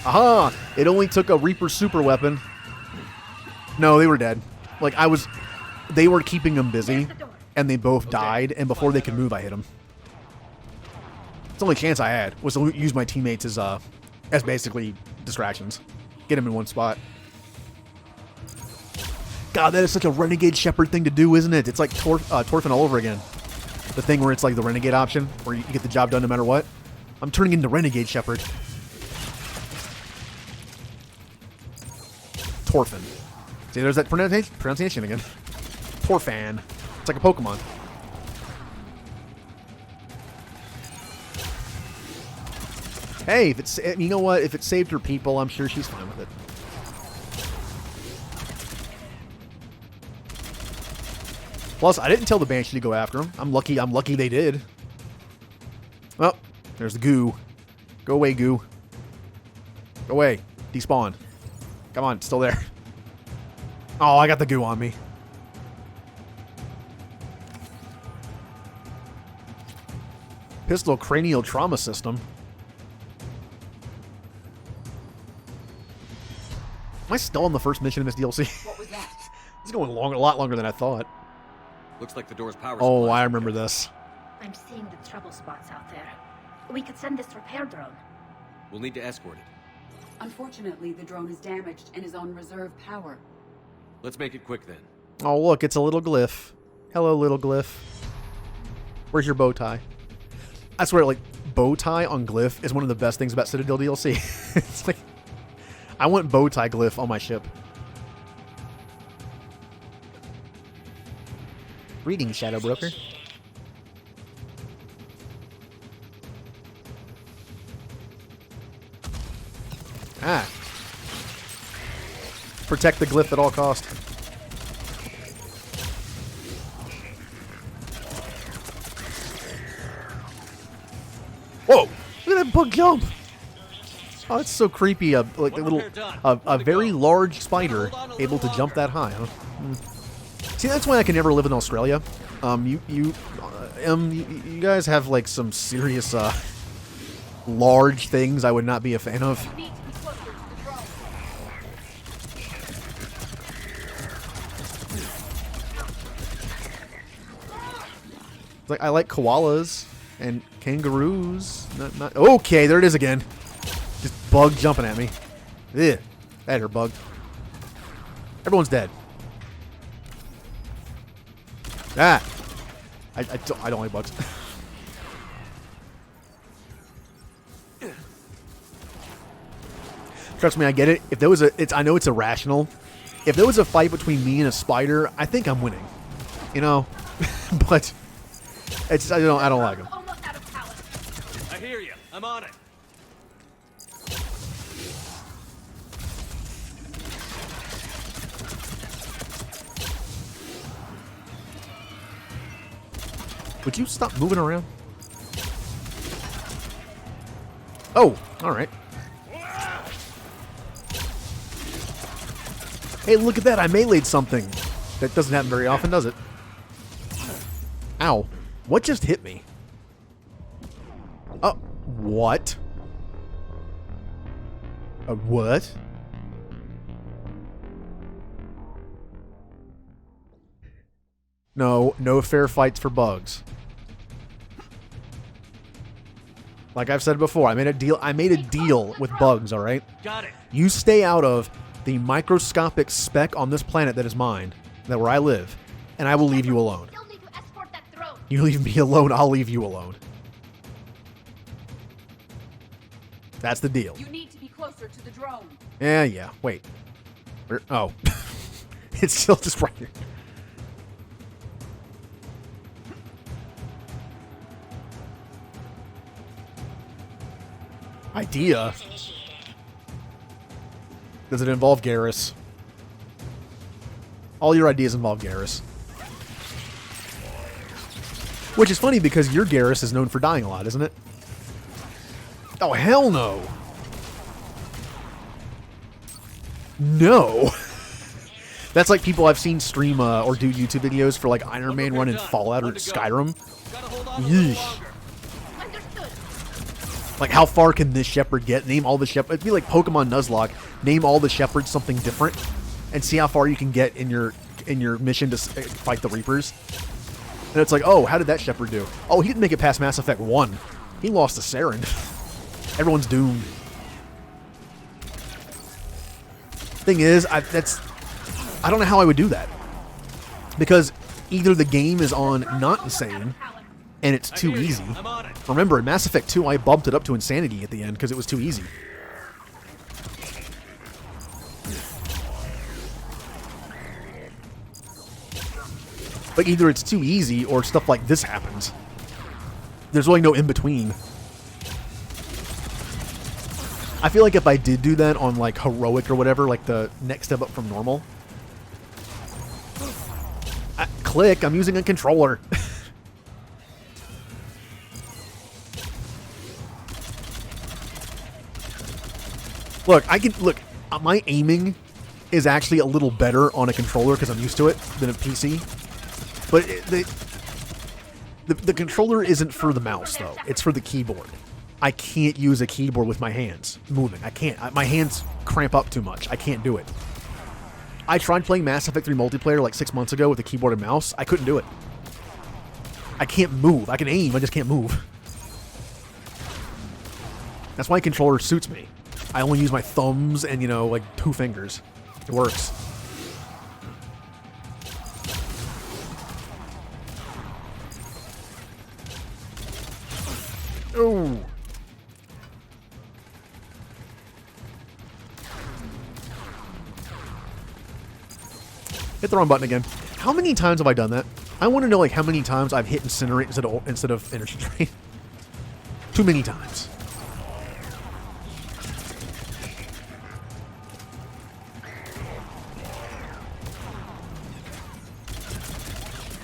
Aha! It only took a Reaper super weapon. No, they were dead. Like, they were keeping them busy, and they both died, and before they could move, I hit them. It's the only chance I had, was to use my teammates as basically distractions. Get them in one spot. God, that is such a Renegade Shepard thing to do, isn't it? It's like Torfin all over again. The thing where it's like the Renegade option, where you get the job done no matter what. I'm turning into Renegade Shepard. Torfin. See, there's that pronunciation again. Torfan. It's like a Pokemon. Hey, if it's, you know what? If it saved her people, I'm sure she's fine with it. Plus, I didn't tell the Banshee to go after him. I'm lucky they did. Well, there's the goo. Go away, goo. Go away. Despawn. Come on, it's still there. Oh, I got the goo on me. Pistol cranial trauma system. Am I still on the first mission in this DLC? What was that? It's going long, a lot longer than I thought. Looks like the door's power Oh, supply. I remember this. I'm seeing the trouble spots out there. We could send this repair drone. We'll need to escort it. Unfortunately, the drone is damaged and is on reserve power. Let's make it quick then. Oh, look, it's a little glyph. Hello, little glyph. Where's your bow tie? I swear, like, bow tie on glyph is one of the best things about Citadel DLC. It's like, I want bow tie glyph on my ship. Reading, Shadow Broker. Ah. Protect the glyph at all cost. Whoa! Look at that bug jump! Oh, it's so creepy. Like a very large spider able to jump that high, huh? See, that's why I can never live in Australia. You guys have like some serious large things I would not be a fan of. Like, I like koalas and kangaroos. Not okay. There it is again. Just bug jumping at me. Ugh, that hurt, bug. Everyone's dead. Ah, I don't like bugs. Trust me, I get it. If there was I know it's irrational. If there was a fight between me and a spider, I think I'm winning. You know, but. It's I don't like them. I hear you. I'm on it. Would you stop moving around? Oh, all right. Hey, look at that. I meleeed something. That doesn't happen very often, does it? Ow. What just hit me? Oh, what? A what? No fair fights for bugs. Like I've said before, I made a deal with bugs, all right? Got it. You stay out of the microscopic speck on this planet that is mine, that where I live, and I will leave you alone. You leave me alone, I'll leave you alone. That's the deal. You need to be closer to the drone. Yeah. Wait. Where? Oh. It's still just right here. Idea? Does it involve Garrus? All your ideas involve Garrus. Which is funny because your Garrus is known for dying a lot, isn't it? Oh, hell no. No. That's like people I've seen stream or do YouTube videos for like Iron Man 1 and Fallout or Skyrim. Yeesh. Like, how far can this Shepard get? Name all the Shepard. It'd be like Pokemon Nuzlocke. Name all the Shepards something different, and see how far you can get in your mission to fight the Reapers. And it's like, oh, how did that Shepard do? Oh, he didn't make it past Mass Effect 1. He lost to Saren. Everyone's doomed. Thing is, I don't know how I would do that, because either the game is on not insane, and it's too easy. Remember, in Mass Effect 2, I bumped it up to insanity at the end because it was too easy. Like, either it's too easy or stuff like this happens. There's really no in-between. I feel like if I did do that on, like, Heroic or whatever, like the next step up from normal. Click, I'm using a controller. Look, my aiming is actually a little better on a controller because I'm used to it than a PC. But The controller isn't for the mouse, though. It's for the keyboard. I can't use a keyboard with my hands moving. I can't. My hands cramp up too much. I can't do it. I tried playing Mass Effect 3 multiplayer like 6 months ago with a keyboard and mouse. I couldn't do it. I can't move. I can aim. I just can't move. That's why a controller suits me. I only use my thumbs and, like 2 fingers. It works. Oh. Hit the wrong button again. How many times have I done that? I want to know how many times I've hit incinerate instead of energy drain. Too many times.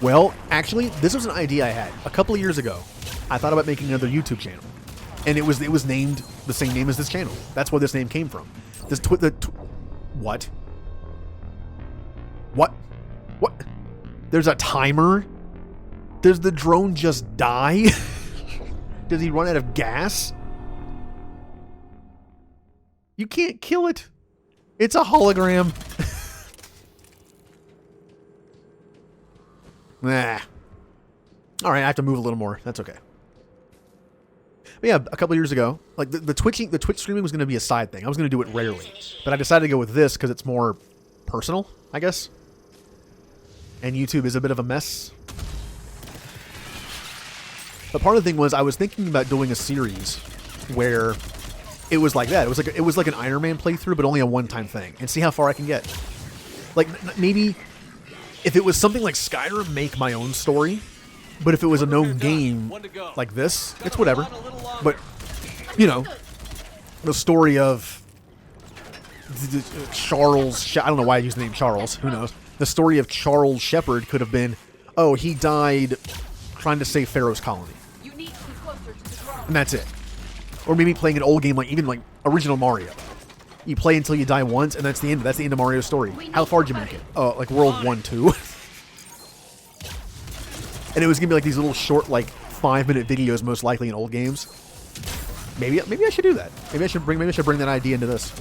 Well, actually, this was an idea I had a couple of years ago. I thought about making another YouTube channel, and it was named the same name as this channel. That's where this name came from. What? What? There's a timer? Does the drone just die? Does he run out of gas? You can't kill it. It's a hologram. Nah. Alright, I have to move a little more. That's okay. But yeah, a couple years ago, like the Twitch streaming was going to be a side thing. I was going to do it rarely. But I decided to go with this because it's more personal, I guess. And YouTube is a bit of a mess. But part of the thing was I was thinking about doing a series where it was like that. It was like an Iron Man playthrough, but only a one-time thing, and see how far I can get. Like maybe if it was something like Skyrim, make my own story. But if it was a known game like this, it's whatever. But the story of Charles. I don't know why I used the name Charles. Who knows? The story of Charles Shepard could have been, oh, he died trying to save Pharaoh's colony. And that's it. Or maybe playing an old game even like original Mario. You play until you die once, and that's the end. That's the end of Mario's story. How far did you make it? Oh, like World 1, 2. And it was gonna be like these little short, 5-minute videos, most likely in old games. Maybe I should do that. Maybe I should bring that idea into this.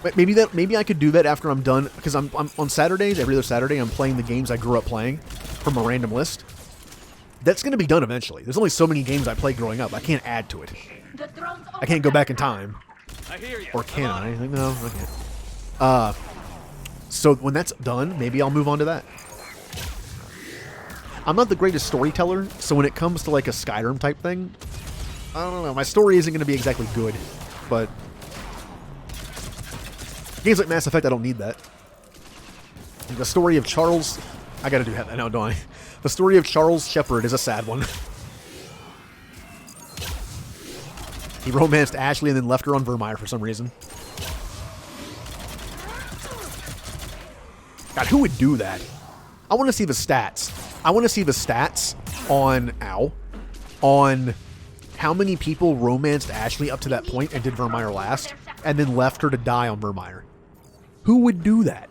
But maybe I could do that after I'm done, because I'm on Saturdays, every other Saturday, I'm playing the games I grew up playing from a random list. That's going to be done eventually. There's only so many games I played growing up. I can't add to it. I can't go back in time. Or can I? No, I can't. So when that's done, maybe I'll move on to that. I'm not the greatest storyteller, so when it comes to like a Skyrim type thing, I don't know. My story isn't going to be exactly good, but games like Mass Effect, I don't need that. The story of Charles... I gotta do that now, don't I? The story of Charles Shepard is a sad one. He romanced Ashley and then left her on Vermeer for some reason. God, who would do that? I want to see the stats. I want to see the stats on... on how many people romanced Ashley up to that point and did Vermeer last, and then left her to die on Vermeer. Who would do that?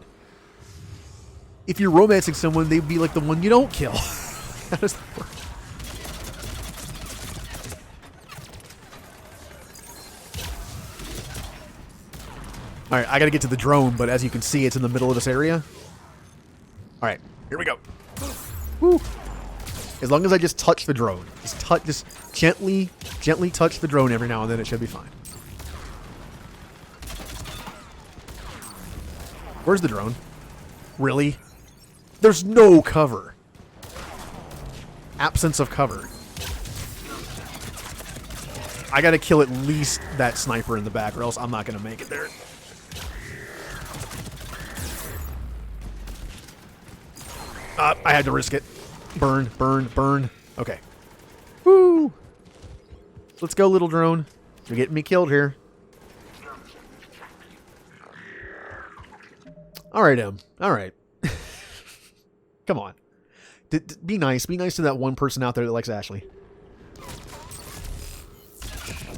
If you're romancing someone, they'd be like the one you don't kill. How does that work? Alright, I gotta get to the drone, but as you can see, it's in the middle of this area. Alright, here we go. Woo. As long as I just touch the drone. Just gently touch the drone every now and then, it should be fine. Where's the drone? Really? There's no cover. Absence of cover. I gotta kill at least that sniper in the back, or else I'm not gonna make it there. I had to risk it. Burn, burn, burn. Okay. Woo! Let's go, little drone. You're getting me killed here. Alright, Em. Alright. Come on. Be nice. Be nice to that one person out there that likes Ashley.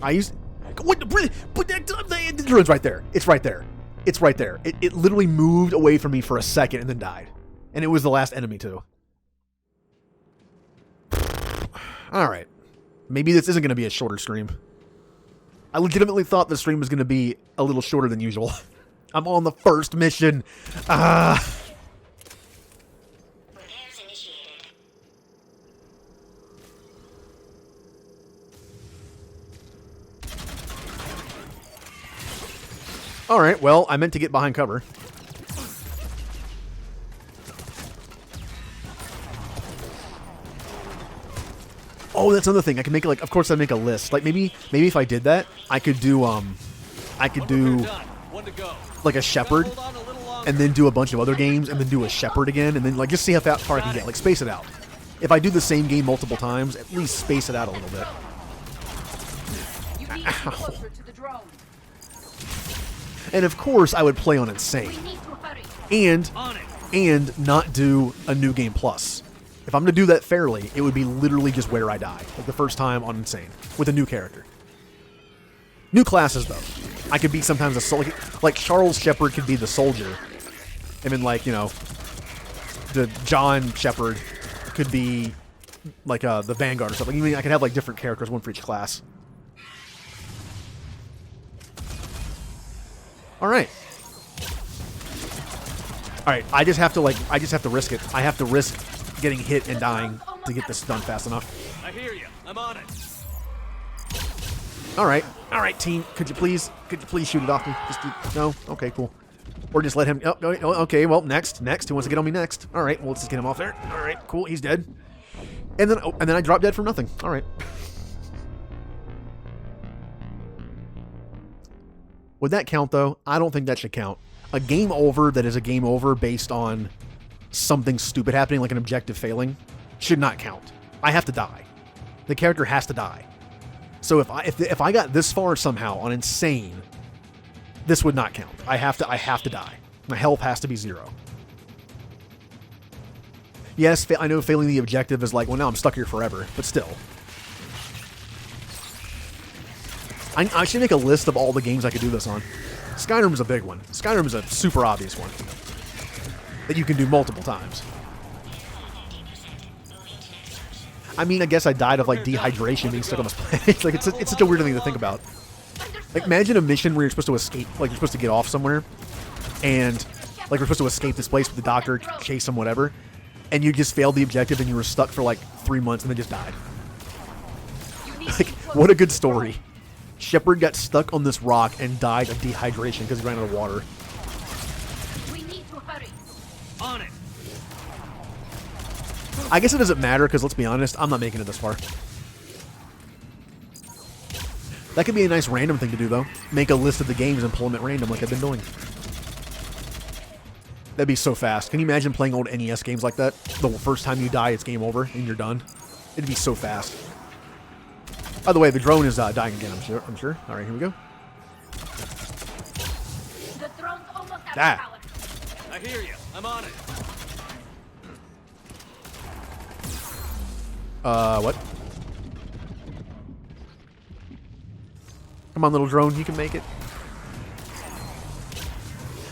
What? But the drone's right there. It's right there. It's right there. It literally moved away from me for a second and then died. And it was the last enemy, too. Alright. Maybe this isn't going to be a shorter stream. I legitimately thought the stream was going to be a little shorter than usual. I'm on the first mission. Alright, well, I meant to get behind cover. Oh, that's another thing. I can make, like, of course I'd make a list. Like, maybe if I did that, I could do, like, a Shepard, and then do a bunch of other games, and then do a Shepard again, and then, like, just see how far I can get. Like, space it out. If I do the same game multiple times, at least space it out a little bit. Ow. And of course, I would play on Insane. And not do a New Game Plus. If I'm going to do that fairly, it would be literally just Where I Die. Like the first time on Insane. With a new character. New classes, though. I could be sometimes a soldier. Like Charles Shepard could be the soldier. And then, like, you know, the John Shepard could be, like, the Vanguard or something. I mean, I could have, like, different characters, one for each class. Alright. Alright, I just have to risk it. I have to risk getting hit and dying to get this done fast enough. I hear you. I'm on it. Alright. Alright, team. Could you please shoot it off me? No? Okay, cool. Or just let him... Oh, okay, well, next. Who wants to get on me next? Alright, well, let's just get him off there. Alright, cool. He's dead. And then I drop dead from nothing. Alright. Would that count, though? I don't think that should count. A game over that is a game over based on something stupid happening, like an objective failing, should not count. I have to die. The character has to die. So if I got this far somehow on Insane, this would not count. I have to die. My health has to be 0. Yes, I know failing the objective is like, well, now I'm stuck here forever, but still. I should make a list of all the games I could do this on. Skyrim is a big one. Skyrim is a super obvious one that you can do multiple times. I mean, I guess I died of, like, dehydration being stuck on this planet. Like, it's such a weird thing to think about. Like, imagine a mission where you're supposed to escape, like, you're supposed to get off somewhere, and, like, you're supposed to escape this place with the doctor, chase him, whatever, and you just failed the objective and you were stuck for, like, 3 months and then just died. Like, what a good story. Shepard got stuck on this rock and died of dehydration because he ran out of water. We need to hurry. On it. I guess it doesn't matter because, let's be honest, I'm not making it this far. That could be a nice random thing to do, though. Make a list of the games and pull them at random like I've been doing. That'd be so fast. Can you imagine playing old NES games like that? The first time you die, it's game over and you're done. It'd be so fast. By the way, the drone is dying again, I'm sure. All right, here we go. The drone's almost out of power. I hear you. I'm on it. What? Come on, little drone, you can make it.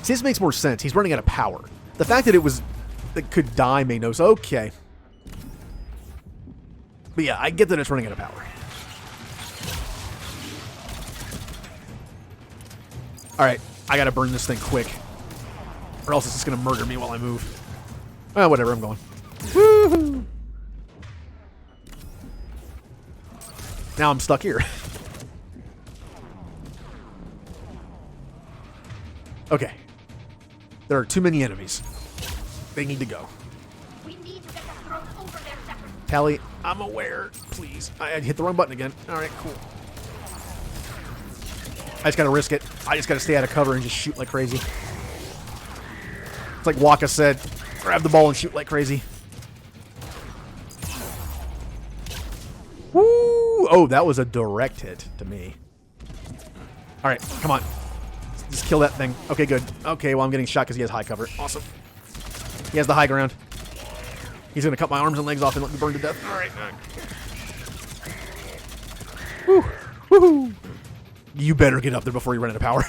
See, this makes more sense. He's running out of power. The fact that it could die made no sense. Okay. But yeah, I get that it's running out of power. Alright, I gotta burn this thing quick. Or else it's just gonna murder me while I move. Whatever, I'm going. Woohoo! Now I'm stuck here. Okay. There are too many enemies. They need to go. We need to get the drone over there, Shepard. Callie, I'm aware. Please. I hit the wrong button again. Alright, cool. I just gotta risk it. I just gotta stay out of cover and just shoot like crazy. It's like Waka said, grab the ball and shoot like crazy. Woo! Oh, that was a direct hit to me. Alright, come on. Just kill that thing. Okay, good. Okay, well, I'm getting shot because he has high cover. Awesome. He has the high ground. He's gonna cut my arms and legs off and let me burn to death. Alright. Woo! Woohoo! You better get up there before you run out of power.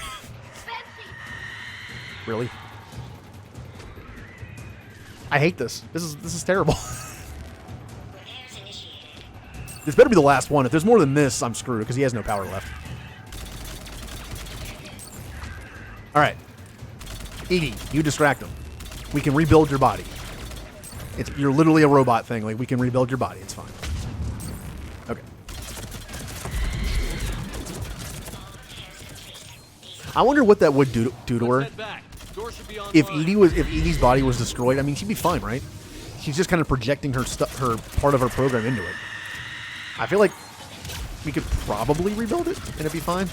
Really? I hate this. This is terrible. This better be the last one. If there's more than this, I'm screwed because he has no power left. All right, Edie, you distract him. We can rebuild your body. You're literally a robot thing. Like, we can rebuild your body. It's fine. Okay. I wonder what that would do to her. If Edie's body was destroyed, I mean, she'd be fine, right? She's just kind of projecting her part of her program into it. I feel like we could probably rebuild it and it'd be fine.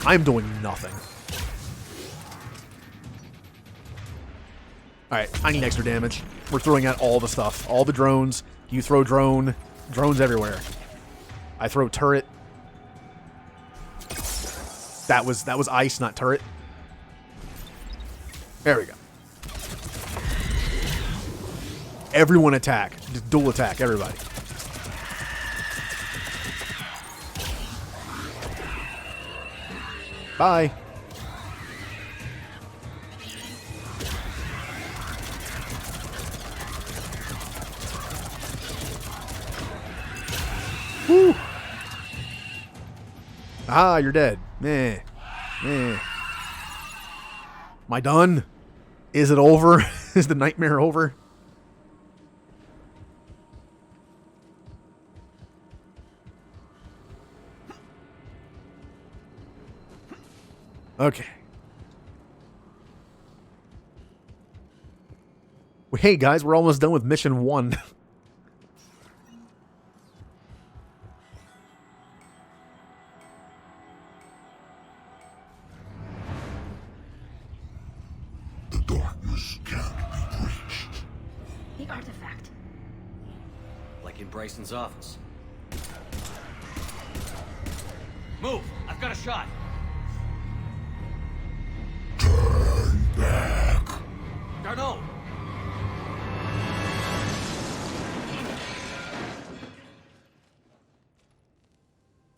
I'm doing nothing. Alright, I need extra damage. We're throwing out all the stuff. All the drones. You throw drone. Drones everywhere. I throw turret. That was ice, not turret. There we go. Everyone attack. Just dual attack, everybody. Bye. Woo. Ah, you're dead. Meh. Meh. Am I done? Is it over? Is the nightmare over? Okay. Hey guys, we're almost done with mission 1. The darkness can't be breached. The artifact. Like in Bryson's office. Move! I've got a shot! Turn back. Darno!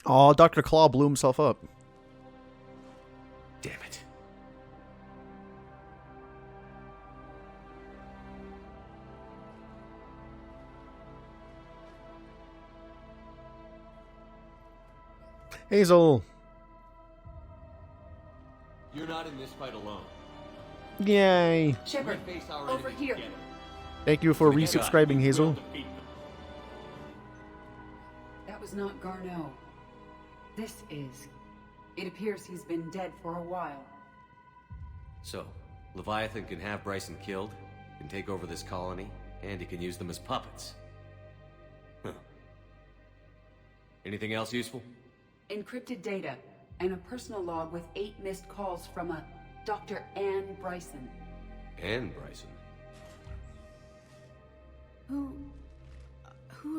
Aw, Dr. Claw blew himself up. Damn it. Hazel. You're not in this fight alone. Yay. Shepard, over here. Thank you for resubscribing, Hazel. That was not Garneau. This is. It appears he's been dead for a while. So, Leviathan can have Bryson killed, can take over this colony, and he can use them as puppets. Huh. Anything else useful? Encrypted data, and a personal log with 8 missed calls from a Dr. Ann Bryson. Ann Bryson? Who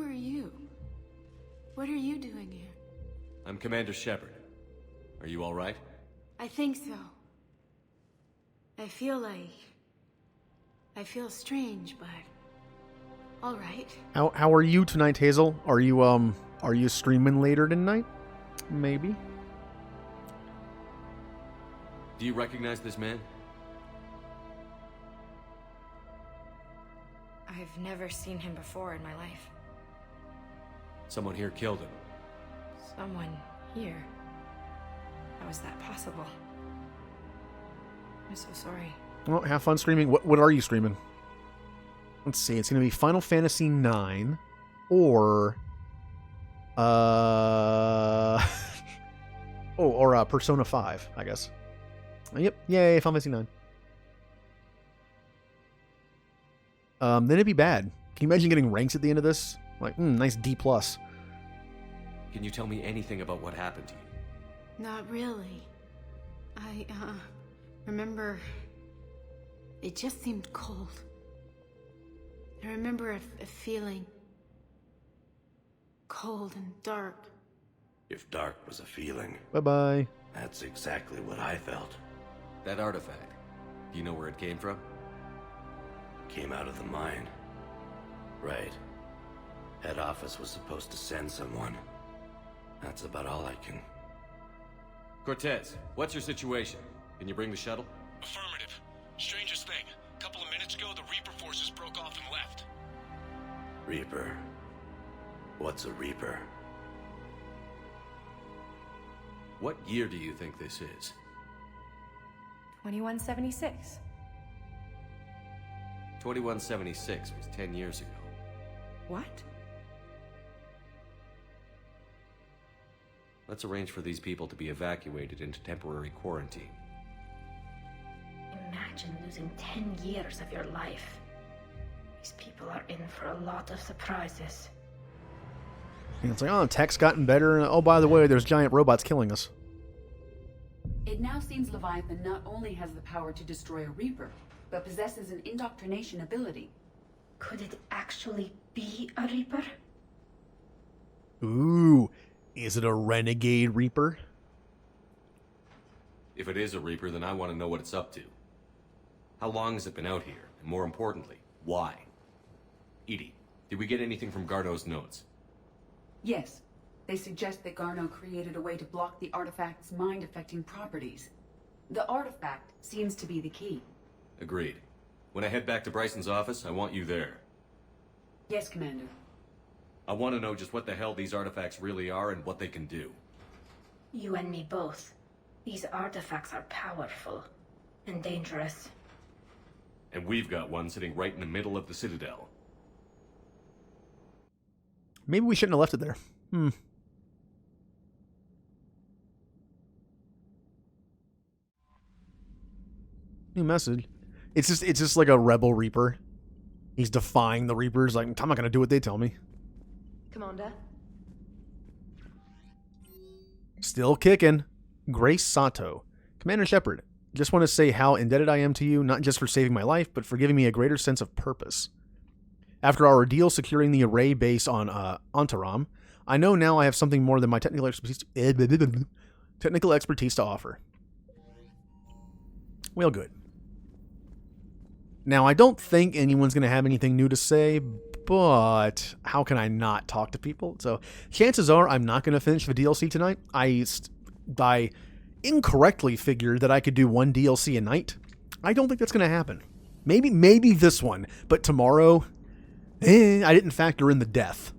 are you? What are you doing here? I'm Commander Shepard. Are you alright? I think so. I feel strange, but alright. How are you tonight, Hazel? Are you streaming later tonight? Maybe. Do you recognize this man? I've never seen him before in my life. Someone here killed him. Someone here? How is that possible? I'm so sorry. Well, have fun streaming. What are you streaming? Let's see. It's going to be Final Fantasy 9 or Persona 5, I guess. Yep. Yay, Final Fantasy 9. Then it'd be bad. Can you imagine getting ranks at the end of this? Like, nice D+. Can you tell me anything about what happened to you? Not really. I, remember... It just seemed cold. I remember a feeling... cold and dark. If dark was a feeling... Bye-bye. That's exactly what I felt. That artifact, do you know where it came from? Came out of the mine. Right. Head office was supposed to send someone. That's about all I can... Cortez, what's your situation? Can you bring the shuttle? Affirmative. minutes ago, the Reaper forces broke off and left. Reaper. What's a Reaper? What year do you think this is? 2176. 2176 was 10 years ago. What? Let's arrange for these people to be evacuated into temporary quarantine. Imagine losing 10 years of your life. These people are in for a lot of surprises. And it's like, oh, tech's gotten better, and oh, by the way, there's giant robots killing us. It now seems Leviathan not only has the power to destroy a Reaper, but possesses an indoctrination ability. Could it actually be a Reaper? Ooh, is it a renegade Reaper? If it is a Reaper, then I want to know what it's up to. How long has it been out here? And more importantly, why? Edie, did we get anything from Garneau's notes? Yes. They suggest that Garneau created a way to block the artifact's mind-affecting properties. The artifact seems to be the key. Agreed. When I head back to Bryson's office, I want you there. Yes, Commander. I want to know just what the hell these artifacts really are and what they can do. You and me both. These artifacts are powerful and dangerous. And we've got one sitting right in the middle of the Citadel. Maybe we shouldn't have left it there. New message. It's just like a rebel Reaper. He's defying the Reapers. Like, I'm not gonna do what they tell me. Commander? Still kicking. Grace Sato. Commander Shepard, just want to say how indebted I am to you, not just for saving my life, but for giving me a greater sense of purpose. After our ordeal securing the array base on Antaram, I know now I have something more than my technical expertise to offer. Well, good. Now, I don't think anyone's going to have anything new to say, but how can I not talk to people? So, chances are I'm not going to finish the DLC tonight. I incorrectly figured that I could do one DLC a night. I don't think that's going to happen. Maybe this one, but tomorrow, I didn't factor in the death.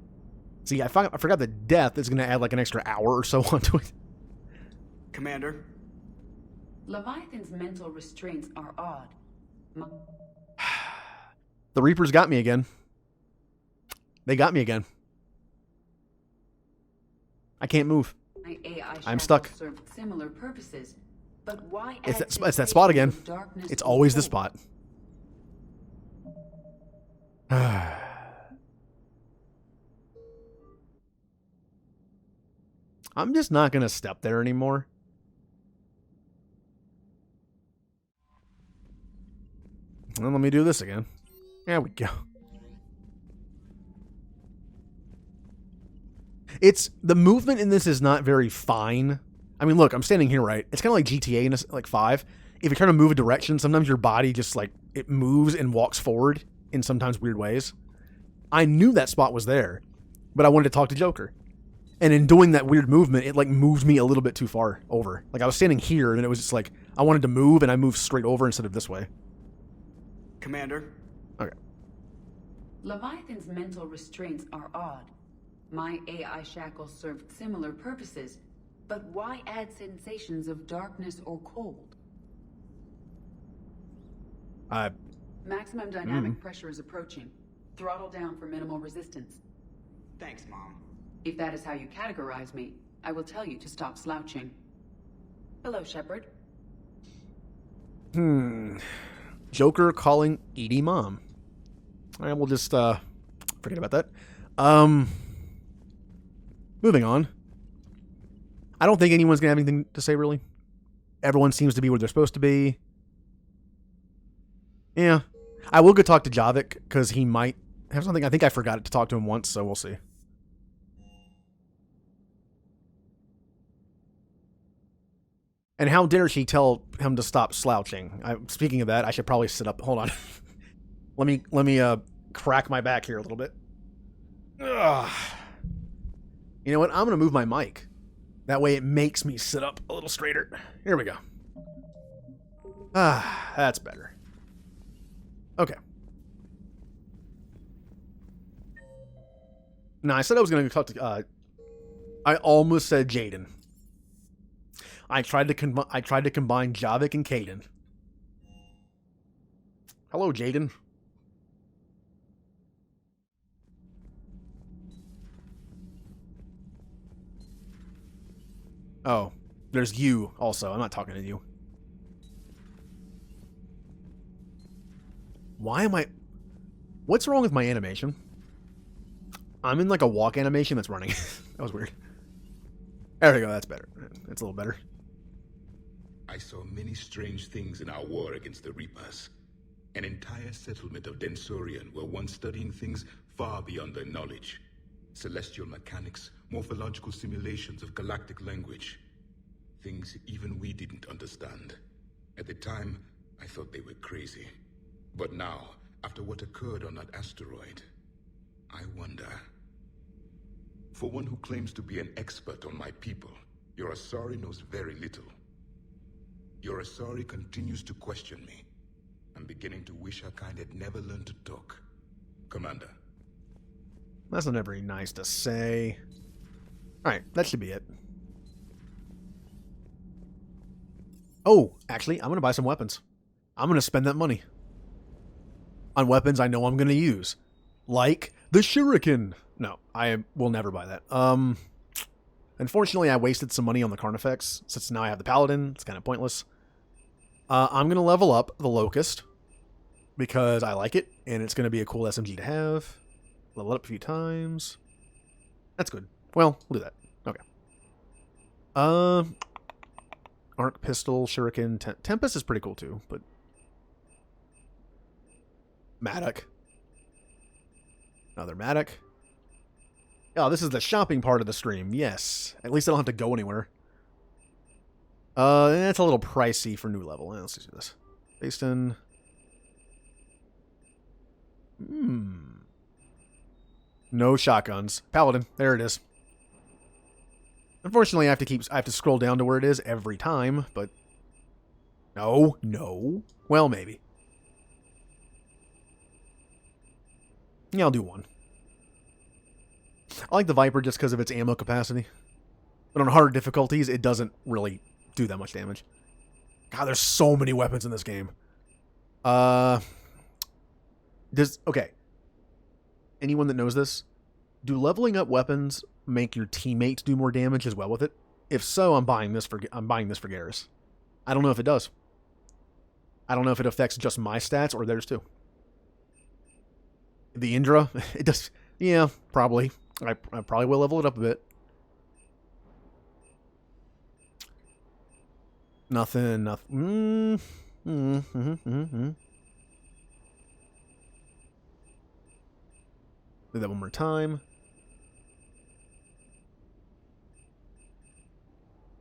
See, I forgot the death is going to add like an extra hour or so onto it. Commander? Leviathan's mental restraints are odd. The Reapers got me again. They got me again. I can't move. My AI I'm stuck. served similar purposes, but why It's that spot again. It's always the spot. I'm just not going to step there anymore. Well, let me do this again. There we go. The movement in this is not very fine. I mean, look, I'm standing here, right? It's kind of like GTA in like 5. If you're trying to move a direction, sometimes your body just like, it moves and walks forward in sometimes weird ways. I knew that spot was there, but I wanted to talk to Joker. And in doing that weird movement, it like moved me a little bit too far over. Like I was standing here and it was just like, I wanted to move and I moved straight over instead of this way. Commander? Okay. Leviathan's mental restraints are odd. My AI shackles served similar purposes, but why add sensations of darkness or cold? Maximum dynamic pressure is approaching. Throttle down for minimal resistance. Thanks, Mom. If that is how you categorize me, I will tell you to stop slouching. Hello, Shepard. Joker calling Edie mom. All right, we'll just forget about that. Moving on. I don't think anyone's gonna have anything to say really. Everyone seems to be where they're supposed to be. Yeah, I will go talk to Javik because he might have something. I think I forgot to talk to him once, so we'll see. And how dare she tell him to stop slouching? Speaking of that, I should probably sit up. Hold on. let me crack my back here a little bit. Ugh. You know what? I'm going to move my mic. That way it makes me sit up a little straighter. Here we go. That's better. Okay. Now, I said I was going to talk to... I almost said Jaden. I tried to combine Javik and Caden. Hello, Jaden. Oh, there's you also. I'm not talking to you. Why am I... What's wrong with my animation? I'm in like a walk animation that's running. That was weird. There we go, that's better. That's a little better. I saw many strange things in our war against the Reapers. An entire settlement of Densorian were once studying things far beyond their knowledge. Celestial mechanics, morphological simulations of galactic language. Things even we didn't understand. At the time, I thought they were crazy. But now, after what occurred on that asteroid, I wonder. For one who claims to be an expert on my people, your Asari knows very little. Your Asari continues to question me. I'm beginning to wish her kind had never learned to talk. Commander. That's not very nice to say. Alright, that should be it. Oh, actually, I'm going to buy some weapons. I'm going to spend that money on weapons I know I'm going to use. Like the Shuriken. No, I will never buy that. Unfortunately, I wasted some money on the Carnifex, since now I have the Paladin. It's kind of pointless. I'm going to level up the Locust, because I like it, and it's going to be a cool SMG to have. Level it up a few times. That's good. Well, we'll do that. Okay. Arc Pistol, Shuriken, Tempest is pretty cool too, but... Maddock. Another Maddock. Oh, this is the shopping part of the stream. Yes. At least I don't have to go anywhere. That's a little pricey for new level. Let's just do this. Based in... No shotguns. Paladin. There it is. Unfortunately, I have to scroll down to where it is every time, but... No. Well, maybe. Yeah, I'll do one. I like the Viper just because of its ammo capacity. But on harder difficulties, it doesn't really do that much damage. God, there's so many weapons in this game. Okay. Anyone that knows this, do leveling up weapons make your teammates do more damage as well with it? If so, I'm buying this for Garrus. I don't know if it does. I don't know if it affects just my stats or theirs too. The Indra, it does. Yeah, probably. I probably will level it up a bit. Nothing. Do that one more time.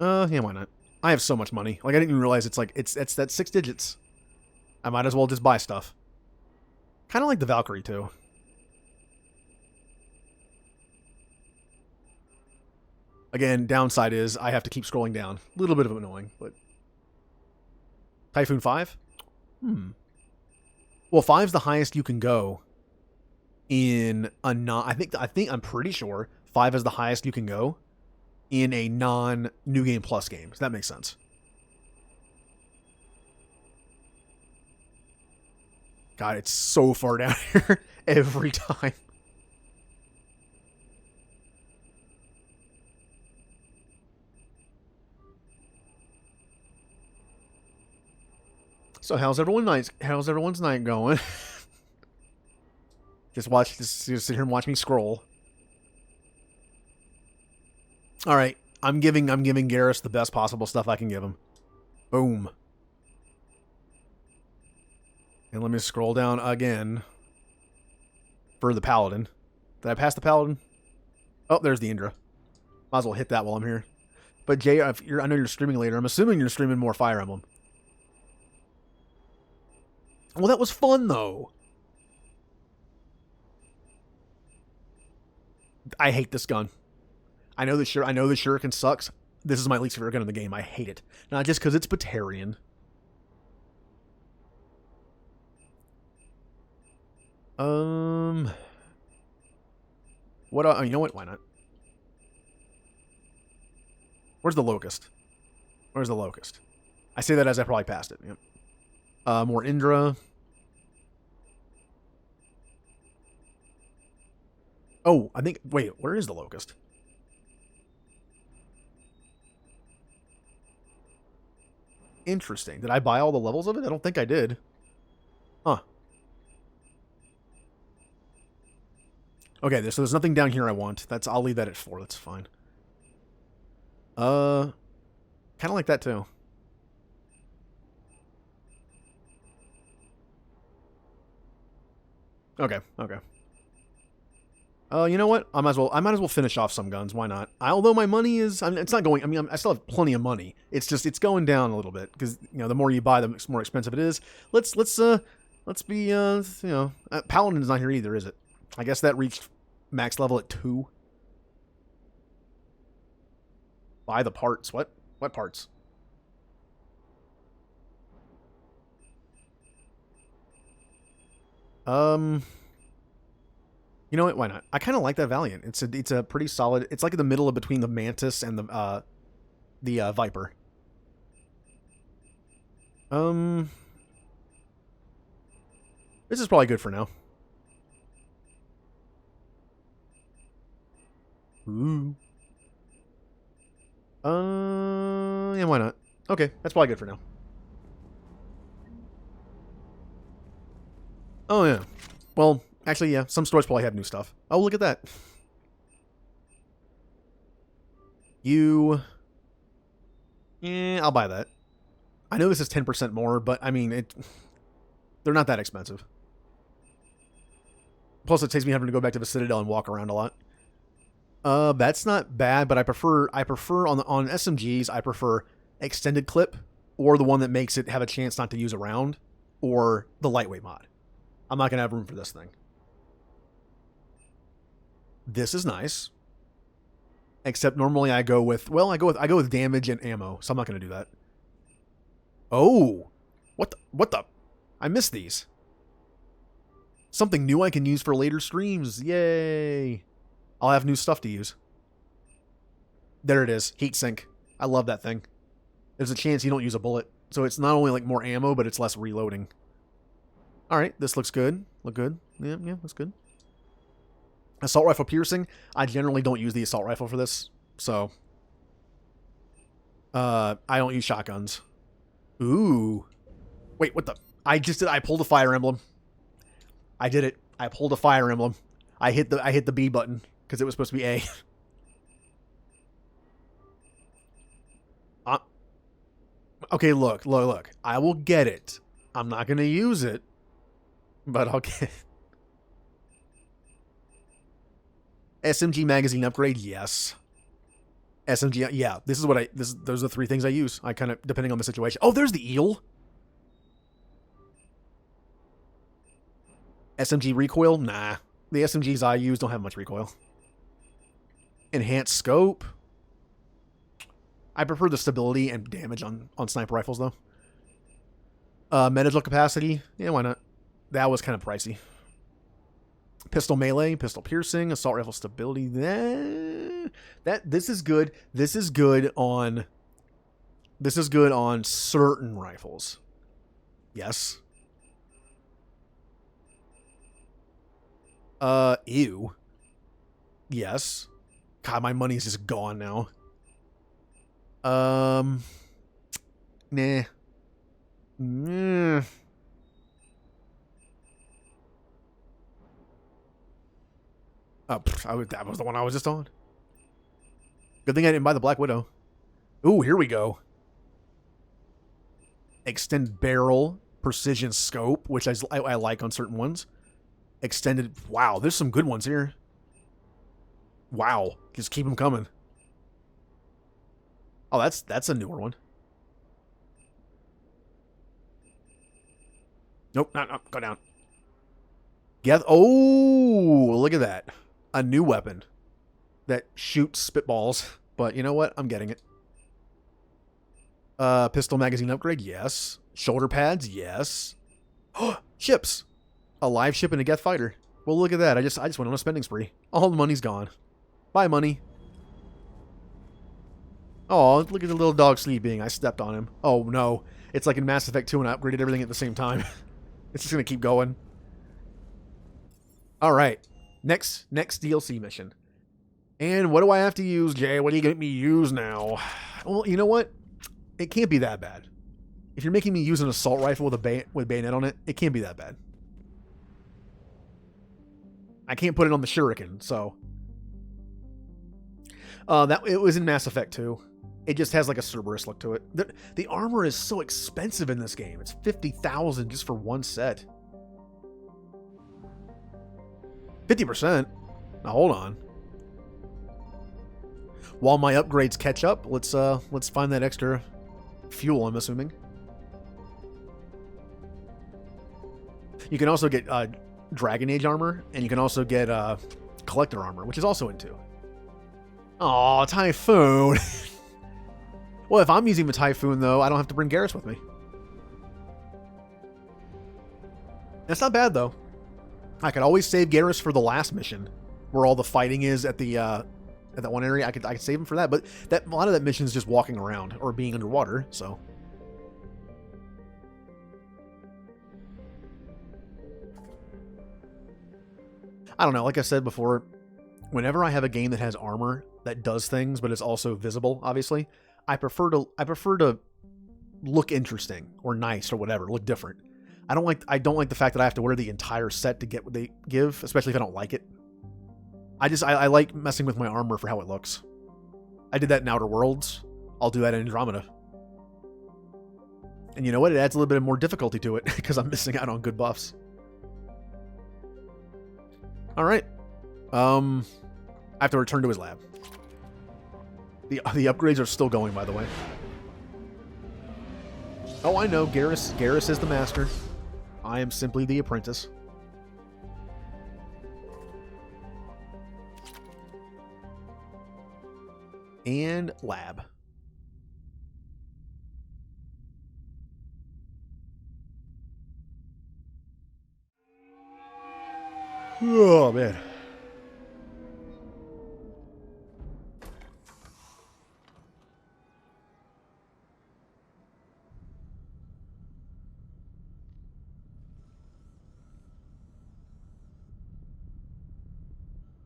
Yeah, why not? I have so much money. Like, I didn't even realize it's that 6 digits. I might as well just buy stuff. Kind of like the Valkyrie, too. Again, downside is I have to keep scrolling down. A little bit of annoying, but... Typhoon 5? Well, 5's the highest you can go in a non... I'm pretty sure 5 is the highest you can go in a non-New Game Plus game. So that makes sense. God, it's so far down here every time. So how's everyone's night going? Just sit here and watch me scroll. All right, I'm giving Garrus the best possible stuff I can give him. Boom. And let me scroll down again for the Paladin. Did I pass the Paladin? Oh, there's the Indra. Might as well hit that while I'm here. But Jay, I know you're streaming later. I'm assuming you're streaming more Fire Emblem. Well, that was fun, though. I hate this gun. I know the Shuriken sucks. This is my least favorite gun in the game. I hate it. Not just because it's Batarian. What? You know what? Why not? Where's the locust? Where's the locust? I say that as I probably passed it. Yep. More Indra. Oh, I think... Wait, where is the locust? Interesting. Did I buy all the levels of it? I don't think I did. Huh. Okay, so there's nothing down here I want. I'll leave that at 4. That's fine. Kind of like that too. Okay. You know what? I might as well finish off some guns. Why not? Although my money is, it's not going. I mean, I still have plenty of money. It's just it's going down a little bit because the more you buy, the more expensive it is. Let's be Paladin's not here either, is it? I guess that reached max level at 2. Buy the parts. What parts? You know what? Why not? I kind of like that Valiant. It's a pretty solid. It's like in the middle of between the Mantis and the Viper. This is probably good for now. Ooh. Yeah, why not? Okay, that's probably good for now. Oh yeah. Well, actually, yeah. Some stores probably have new stuff. Oh, look at that. I'll buy that. I know this is 10% more, but I mean, they're not that expensive. Plus, it takes me having to go back to the Citadel and walk around a lot. That's not bad, but I prefer on SMGs, I prefer extended clip or the one that makes it have a chance not to use a round or the lightweight mod. I'm not going to have room for this thing. This is nice. Except normally I go with damage and ammo, so I'm not going to do that. Oh. What the? I missed these. Something new I can use for later streams. Yay. I'll have new stuff to use. There it is. Heatsink. I love that thing. There's a chance you don't use a bullet. So it's not only like more ammo, but it's less reloading. Alright, this looks good. Look good. Yeah, that's good. Assault rifle piercing. I generally don't use the assault rifle for this. So I don't use shotguns. Ooh. Wait, what the? I pulled a fire emblem. I did it. I pulled a fire emblem. I hit the B button because it was supposed to be A. Okay, look. I will get it. I'm not going to use it, but I'll get it. SMG magazine upgrade, yes. SMG, yeah. Those are the 3 things I use. I kind of, depending on the situation. Oh, there's the eel. SMG recoil, nah. The SMGs I use don't have much recoil. Enhanced scope. I prefer the stability and damage on sniper rifles, though. Medical capacity. Yeah, why not? That was kind of pricey. Pistol melee, pistol piercing, assault rifle stability. This is good. This is good on certain rifles. Yes. Ew. Yes. God, my money's just gone now. Nah. Oh, that was the one I was just on. Good thing I didn't buy the Black Widow. Ooh, here we go. Extend barrel, precision scope, which I like on certain ones. Extended. Wow, there's some good ones here. Wow, just keep them coming. Oh, that's a newer one. Nope, not go down. Yeah. Oh, look at that. A new weapon that shoots spitballs. But you know what? I'm getting it. Pistol magazine upgrade, yes. Shoulder pads, yes. Ships. A live ship and a Geth fighter. Well, look at that. I just went on a spending spree. All the money's gone. Bye, money. Oh, look at the little dog sleeping. I stepped on him. Oh, no. It's like in Mass Effect 2 and I upgraded everything at the same time. It's just going to keep going. All right. Next DLC mission. And what do I have to use, Jay? What do you get me use now? Well, you know what? It can't be that bad. If you're making me use an assault rifle with bayonet on it, it can't be that bad. I can't put it on the shuriken, so it was in Mass Effect 2. It just has like a Cerberus look to it. The armor is so expensive in this game. It's 50,000 just for one set. 50%. Now hold on. While my upgrades catch up, let's find that extra fuel, I'm assuming. You can also get Dragon Age armor, and you can also get Collector armor, which is also in 2. Aw, Typhoon. Well, if I'm using the Typhoon, though, I don't have to bring Garrus with me. That's not bad, though. I could always save Garrus for the last mission, where all the fighting is at the at that one area. I could save him for that, but a lot of that mission is just walking around or being underwater, so. I don't know, like I said before, whenever I have a game that has armor that does things, but is also visible, obviously, I prefer to look interesting or nice or whatever, look different. I don't like the fact that I have to wear the entire set to get what they give, especially if I don't like it. I like messing with my armor for how it looks. I did that in Outer Worlds. I'll do that in Andromeda. And you know what? It adds a little bit more difficulty to it because I'm missing out on good buffs. All right. I have to return to his lab. The upgrades are still going, by the way. Oh, I know. Garrus is the master. I am simply the apprentice. And lab. Oh, man.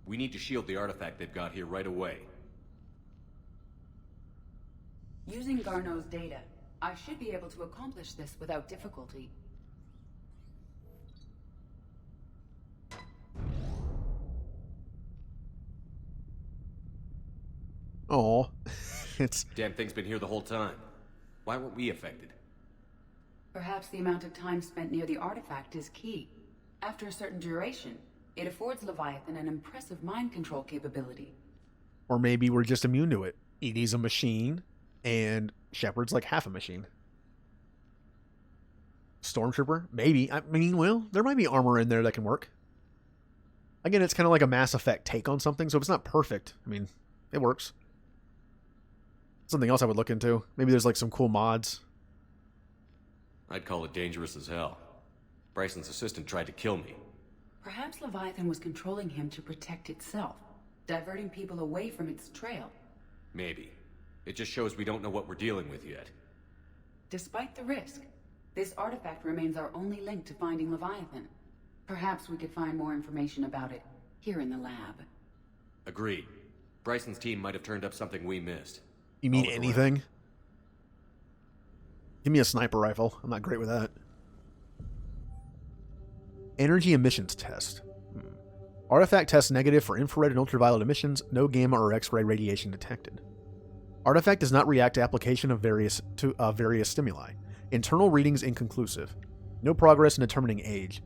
We need to shield the artifact they've got here right away. Using Garneau's data, I should be able to accomplish this without difficulty. Oh, it's... Damn thing's been here the whole time. Why weren't we affected? Perhaps the amount of time spent near the artifact is key. After a certain duration, it affords Leviathan an impressive mind control capability. Or maybe we're just immune to it. Edie's a machine, and Shepard's like half a machine. Stormtrooper? Maybe. I mean, well, there might be armor in there that can work. Again, it's kind of like a Mass Effect take on something, so if it's not perfect, I mean, it works. Something else I would look into. Maybe there's like some cool mods. I'd call it dangerous as hell. Bryson's assistant tried to kill me. Perhaps Leviathan was controlling him to protect itself, diverting people away from its trail. Maybe. It just shows we don't know what we're dealing with yet. Despite the risk, this artifact remains our only link to finding Leviathan. Perhaps we could find more information about it here in the lab. Agreed. Bryson's team might have turned up something we missed. You mean anything? Give me a sniper rifle. I'm not great with that. Energy emissions test. Artifact test negative for infrared and ultraviolet emissions. No gamma or X-ray radiation detected. Artifact does not react to application of various stimuli. Internal readings inconclusive. No progress in determining age.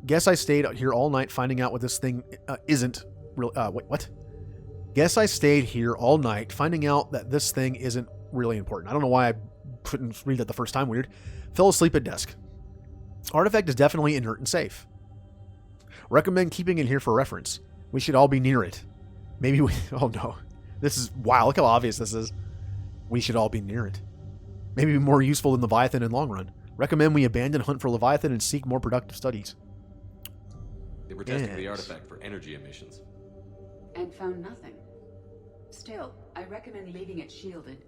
Guess I stayed here all night finding out what this thing isn't real. What? Guess I stayed here all night finding out that this thing isn't really important. I don't know why I couldn't read that the first time. Weird. Fell asleep at desk. Artifact is definitely inert and safe. Recommend keeping it here for reference. We should all be near it. Maybe we... Oh no. This is... Wow, look how obvious this is. We should all be near it. Maybe be more useful than Leviathan in long run. Recommend we abandon hunt for Leviathan and seek more productive studies. They were testing the Yes. artifact for energy emissions. And found nothing. Still, I recommend leaving it shielded.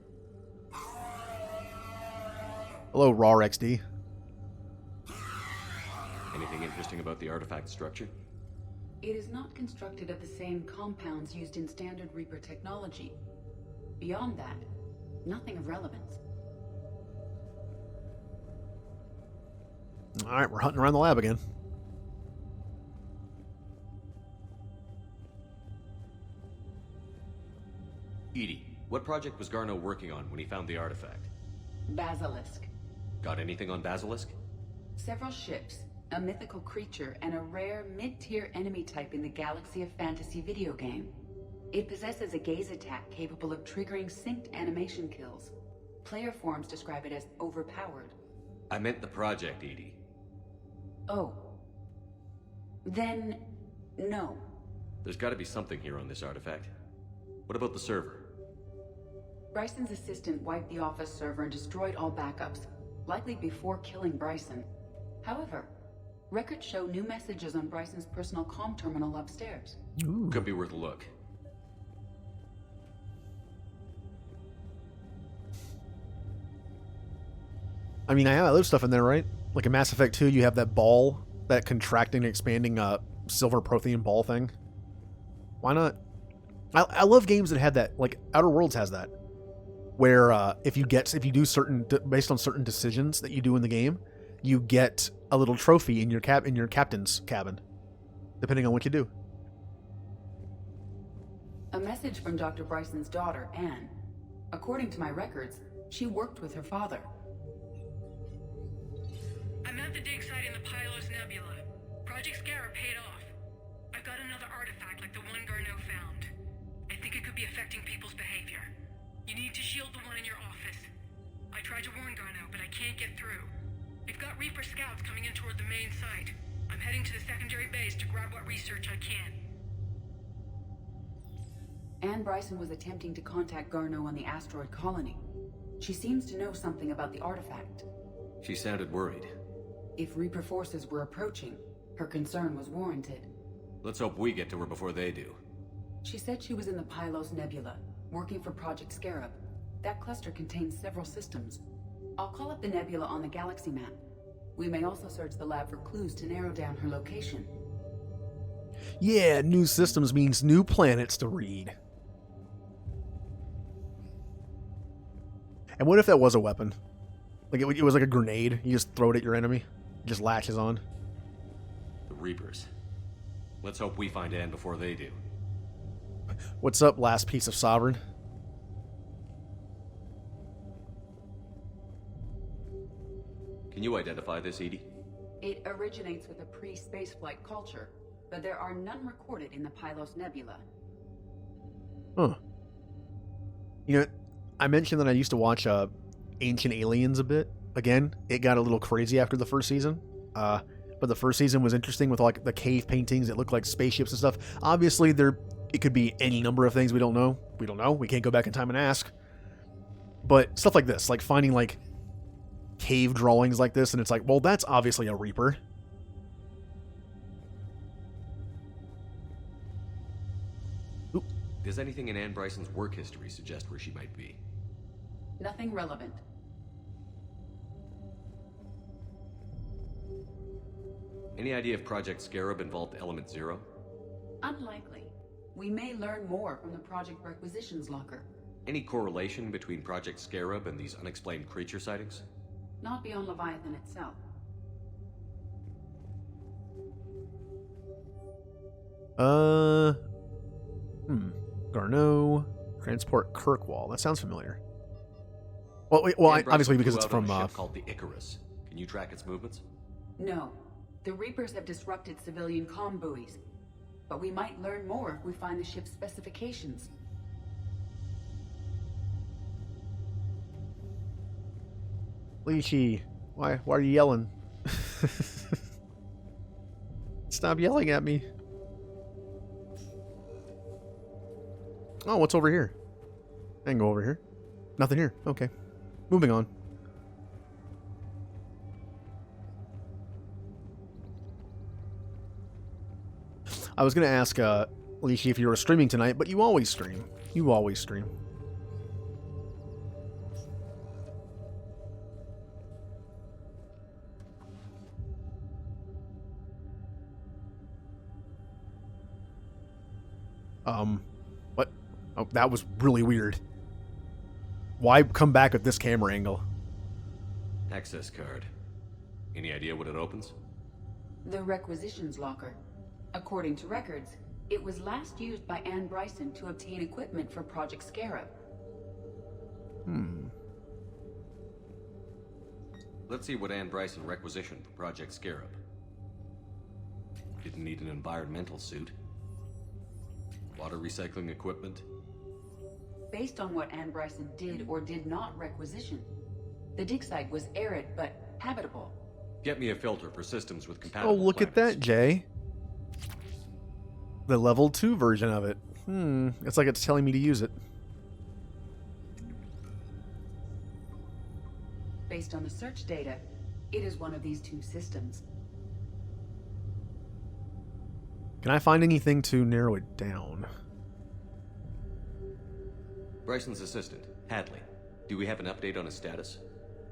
Hello, Raw XD. Anything interesting about the artifact structure? It is not constructed of the same compounds used in standard Reaper technology. Beyond that, nothing of relevance. Alright, we're hunting around the lab again. Edie, what project was Garneau working on when he found the artifact? Basilisk. Got anything on Basilisk? Several ships, a mythical creature, and a rare mid-tier enemy type in the Galaxy of Fantasy video game. It possesses a gaze attack capable of triggering synced animation kills. Player forums describe it as overpowered. I meant the project, Edie. Oh. Then, no. There's got to be something here on this artifact. What about the server? Bryson's assistant wiped the office server and destroyed all backups, likely before killing Bryson. However, records show new messages on Bryson's personal comm terminal upstairs. Ooh. Could be worth a look. I mean, I have other stuff in there, right? Like in Mass Effect 2, you have that ball, that contracting, expanding silver Prothean ball thing. Why not? I love games that have that. Like Outer Worlds has that, where if you do certain based on certain decisions that you do in the game, you get a little trophy in your captain's cabin, depending on what you do. A message from Dr. Bryson's daughter, Anne. According to my records, she worked with her father. I'm at the dig site in the Pylos Nebula. Project Scarab paid off. I've got another artifact like the one Garneau found. I think it could be affecting people's behavior. You need to shield the one in your office. I tried to warn Garneau, but I can't get through. We've got Reaper scouts coming in toward the main site. I'm heading to the secondary base to grab what research I can. Anne Bryson was attempting to contact Garneau on the asteroid colony. She seems to know something about the artifact. She sounded worried. If Reaper forces were approaching, her concern was warranted. Let's hope we get to her before they do. She said she was in the Pylos Nebula, working for Project Scarab. That cluster contains several systems. I'll call up the nebula on the galaxy map. We may also search the lab for clues to narrow down her location. Yeah, new systems means new planets to read. And what if that was a weapon? Like it was like a grenade. You just throw it at your enemy. It just latches on. The Reapers. Let's hope we find Anne before they do. What's up, last piece of Sovereign? Can you identify this, Edie? It originates with a pre-spaceflight culture, but there are none recorded in the Pylos Nebula. Huh. You know, I mentioned that I used to watch Ancient Aliens a bit. Again, it got a little crazy after the first season. But the first season was interesting with like the cave paintings that look like spaceships and stuff. Obviously, it could be any number of things we don't know. We don't know. We can't go back in time and ask. But stuff like this, like finding like cave drawings like this, and it's like, well, that's obviously a Reaper. Oop. Does anything in Anne Bryson's work history suggest where she might be? Nothing relevant. Any idea if Project Scarab involved Element Zero? Unlikely. We may learn more from the Project Requisitions Locker. Any correlation between Project Scarab and these unexplained creature sightings? Not beyond Leviathan itself. Garneau, transport Kirkwall. That sounds familiar. Well, obviously because it's from a ship called the Icarus. Can you track its movements? No. The Reapers have disrupted civilian comm buoys. But we might learn more if we find the ship's specifications. Lychee, why are you yelling? Stop yelling at me. Oh, what's over here? I can go over here. Nothing here. Okay. Moving on. I was going to ask Alicia if you were streaming tonight, but you always stream. You always stream. What? Oh, that was really weird. Why come back at this camera angle? Access card. Any idea what it opens? The requisitions locker. According to records, it was last used by Anne Bryson to obtain equipment for Project Scarab. Let's see what Anne Bryson requisitioned for Project Scarab. Didn't need an environmental suit. Water recycling equipment. Based on what Anne Bryson did or did not requisition, the dig site was arid but habitable. Get me a filter for systems with compatible Oh, look at that, Jay. The level 2 version of it. It's like it's telling me to use it. Based on the search data, it is one of these two systems. Can I find anything to narrow it down? Bryson's assistant, Hadley. Do we have an update on his status?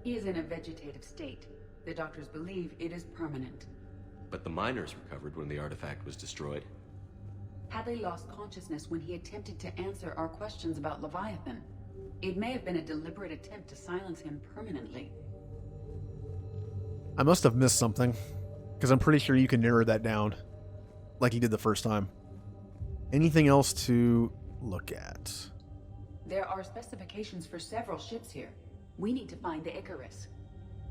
He is in a vegetative state. The doctors believe it is permanent. But the miners recovered when the artifact was destroyed. Hadley lost consciousness when he attempted to answer our questions about Leviathan. It may have been a deliberate attempt to silence him permanently. I must have missed something, because I'm pretty sure you can narrow that down, like you did the first time. Anything else to look at? There are specifications for several ships here. We need to find the Icarus.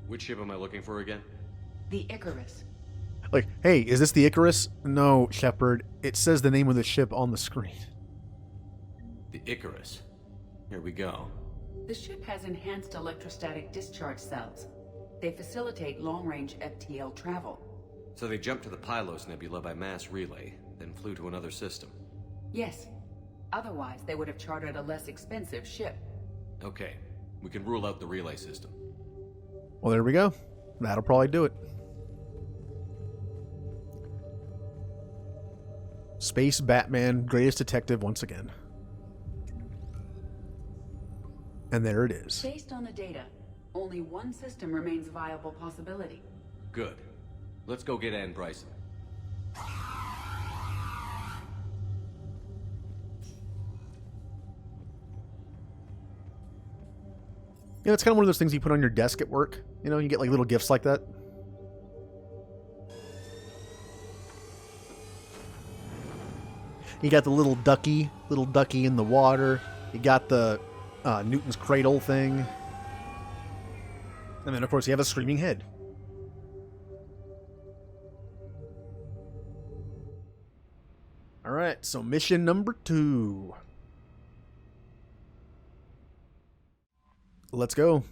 Which ship am I looking for again? The Icarus. Like, hey, is this the Icarus? No, Shepard. It says the name of the ship on the screen. The Icarus. Here we go. The ship has enhanced electrostatic discharge cells. They facilitate long-range FTL travel. So they jumped to the Pylos Nebula by mass relay, then flew to another system. Yes. Otherwise, they would have chartered a less expensive ship. Okay. We can rule out the relay system. Well, there we go. That'll probably do it. Space Batman, greatest detective once again. And there it is. Based on the data, only one system remains a viable possibility. Good. Let's go get Anne Bryson. You know, it's kind of one of those things you put on your desk at work. You know, you get like little gifts like that. You got the little ducky in the water. You got the Newton's cradle thing. And then, of course, you have a screaming head. All right, so mission number 2. Let's go.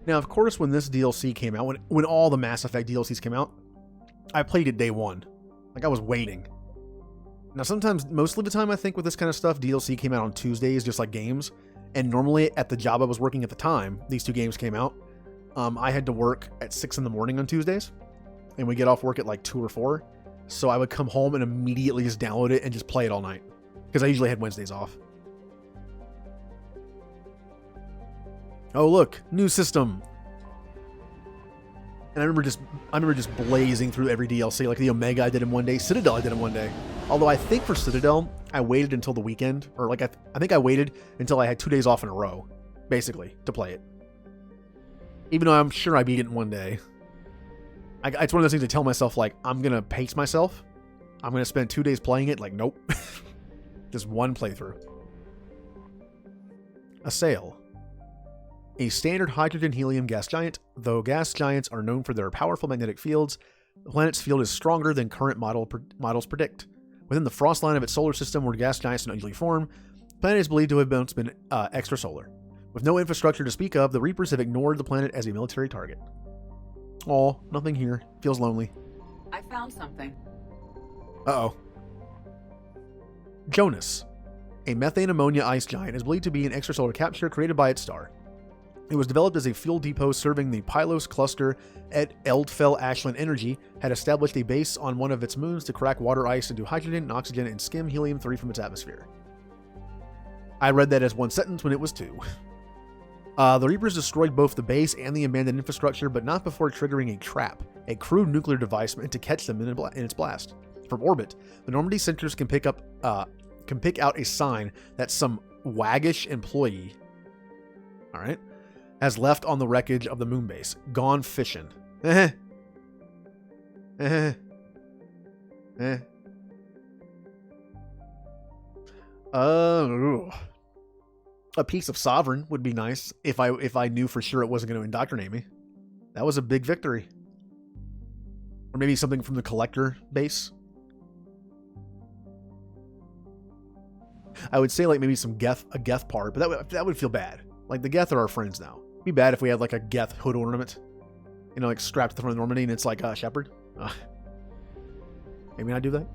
Now, of course, when this DLC came out, when all the Mass Effect DLCs came out, I played it day one. Like, I was waiting. Now, sometimes, most of the time, I think with this kind of stuff, DLC came out on Tuesdays, just like games. And normally, at the job I was working at the time, these two games came out. I had to work at 6 in the morning on Tuesdays. And we get off work at like 2 or 4. So I would come home and immediately just download it and just play it all night. Because I usually had Wednesdays off. Oh, look, new system. And I remember just blazing through every DLC. Like the Omega I did in one day. Citadel I did in one day. Although I think for Citadel, I waited until the weekend. Or like I think I waited until I had 2 days off in a row. Basically, to play it. Even though I'm sure I beat it in one day. It's one of those things to tell myself, like, I'm going to pace myself. I'm going to spend 2 days playing it. Like, nope. Just one playthrough. A sail. A standard hydrogen-helium gas giant. Though gas giants are known for their powerful magnetic fields, the planet's field is stronger than current models predict. Within the frost line of its solar system, where gas giants don't usually form, the planet is believed to have once been extrasolar. With no infrastructure to speak of, the Reapers have ignored the planet as a military target. Aw, nothing here. Feels lonely. I found something. Uh-oh. Jonas. A methane ammonia ice giant is believed to be an extrasolar capture created by its star. It was developed as a fuel depot serving the Pylos cluster at Eldfell Ashland Energy, had established a base on one of its moons to crack water ice into hydrogen and oxygen and skim helium-3 from its atmosphere. I read that as one sentence when it was two. The Reapers destroyed both the base and the abandoned infrastructure, but not before triggering a trap, a crude nuclear device meant to catch them in its blast. From orbit, the Normandy sensors can pick out a sign that some waggish employee, all right, has left on the wreckage of the moon base. Gone fishing. A piece of Sovereign would be nice if I knew for sure it wasn't going to indoctrinate me. That was a big victory. Or maybe something from the Collector base. I would say like maybe a Geth part, but that would feel bad. Like the Geth are our friends now. It'd be bad if we had like a Geth hood ornament, you know, like strapped to the front of Normandy, and it's like Shepard. Maybe not do that.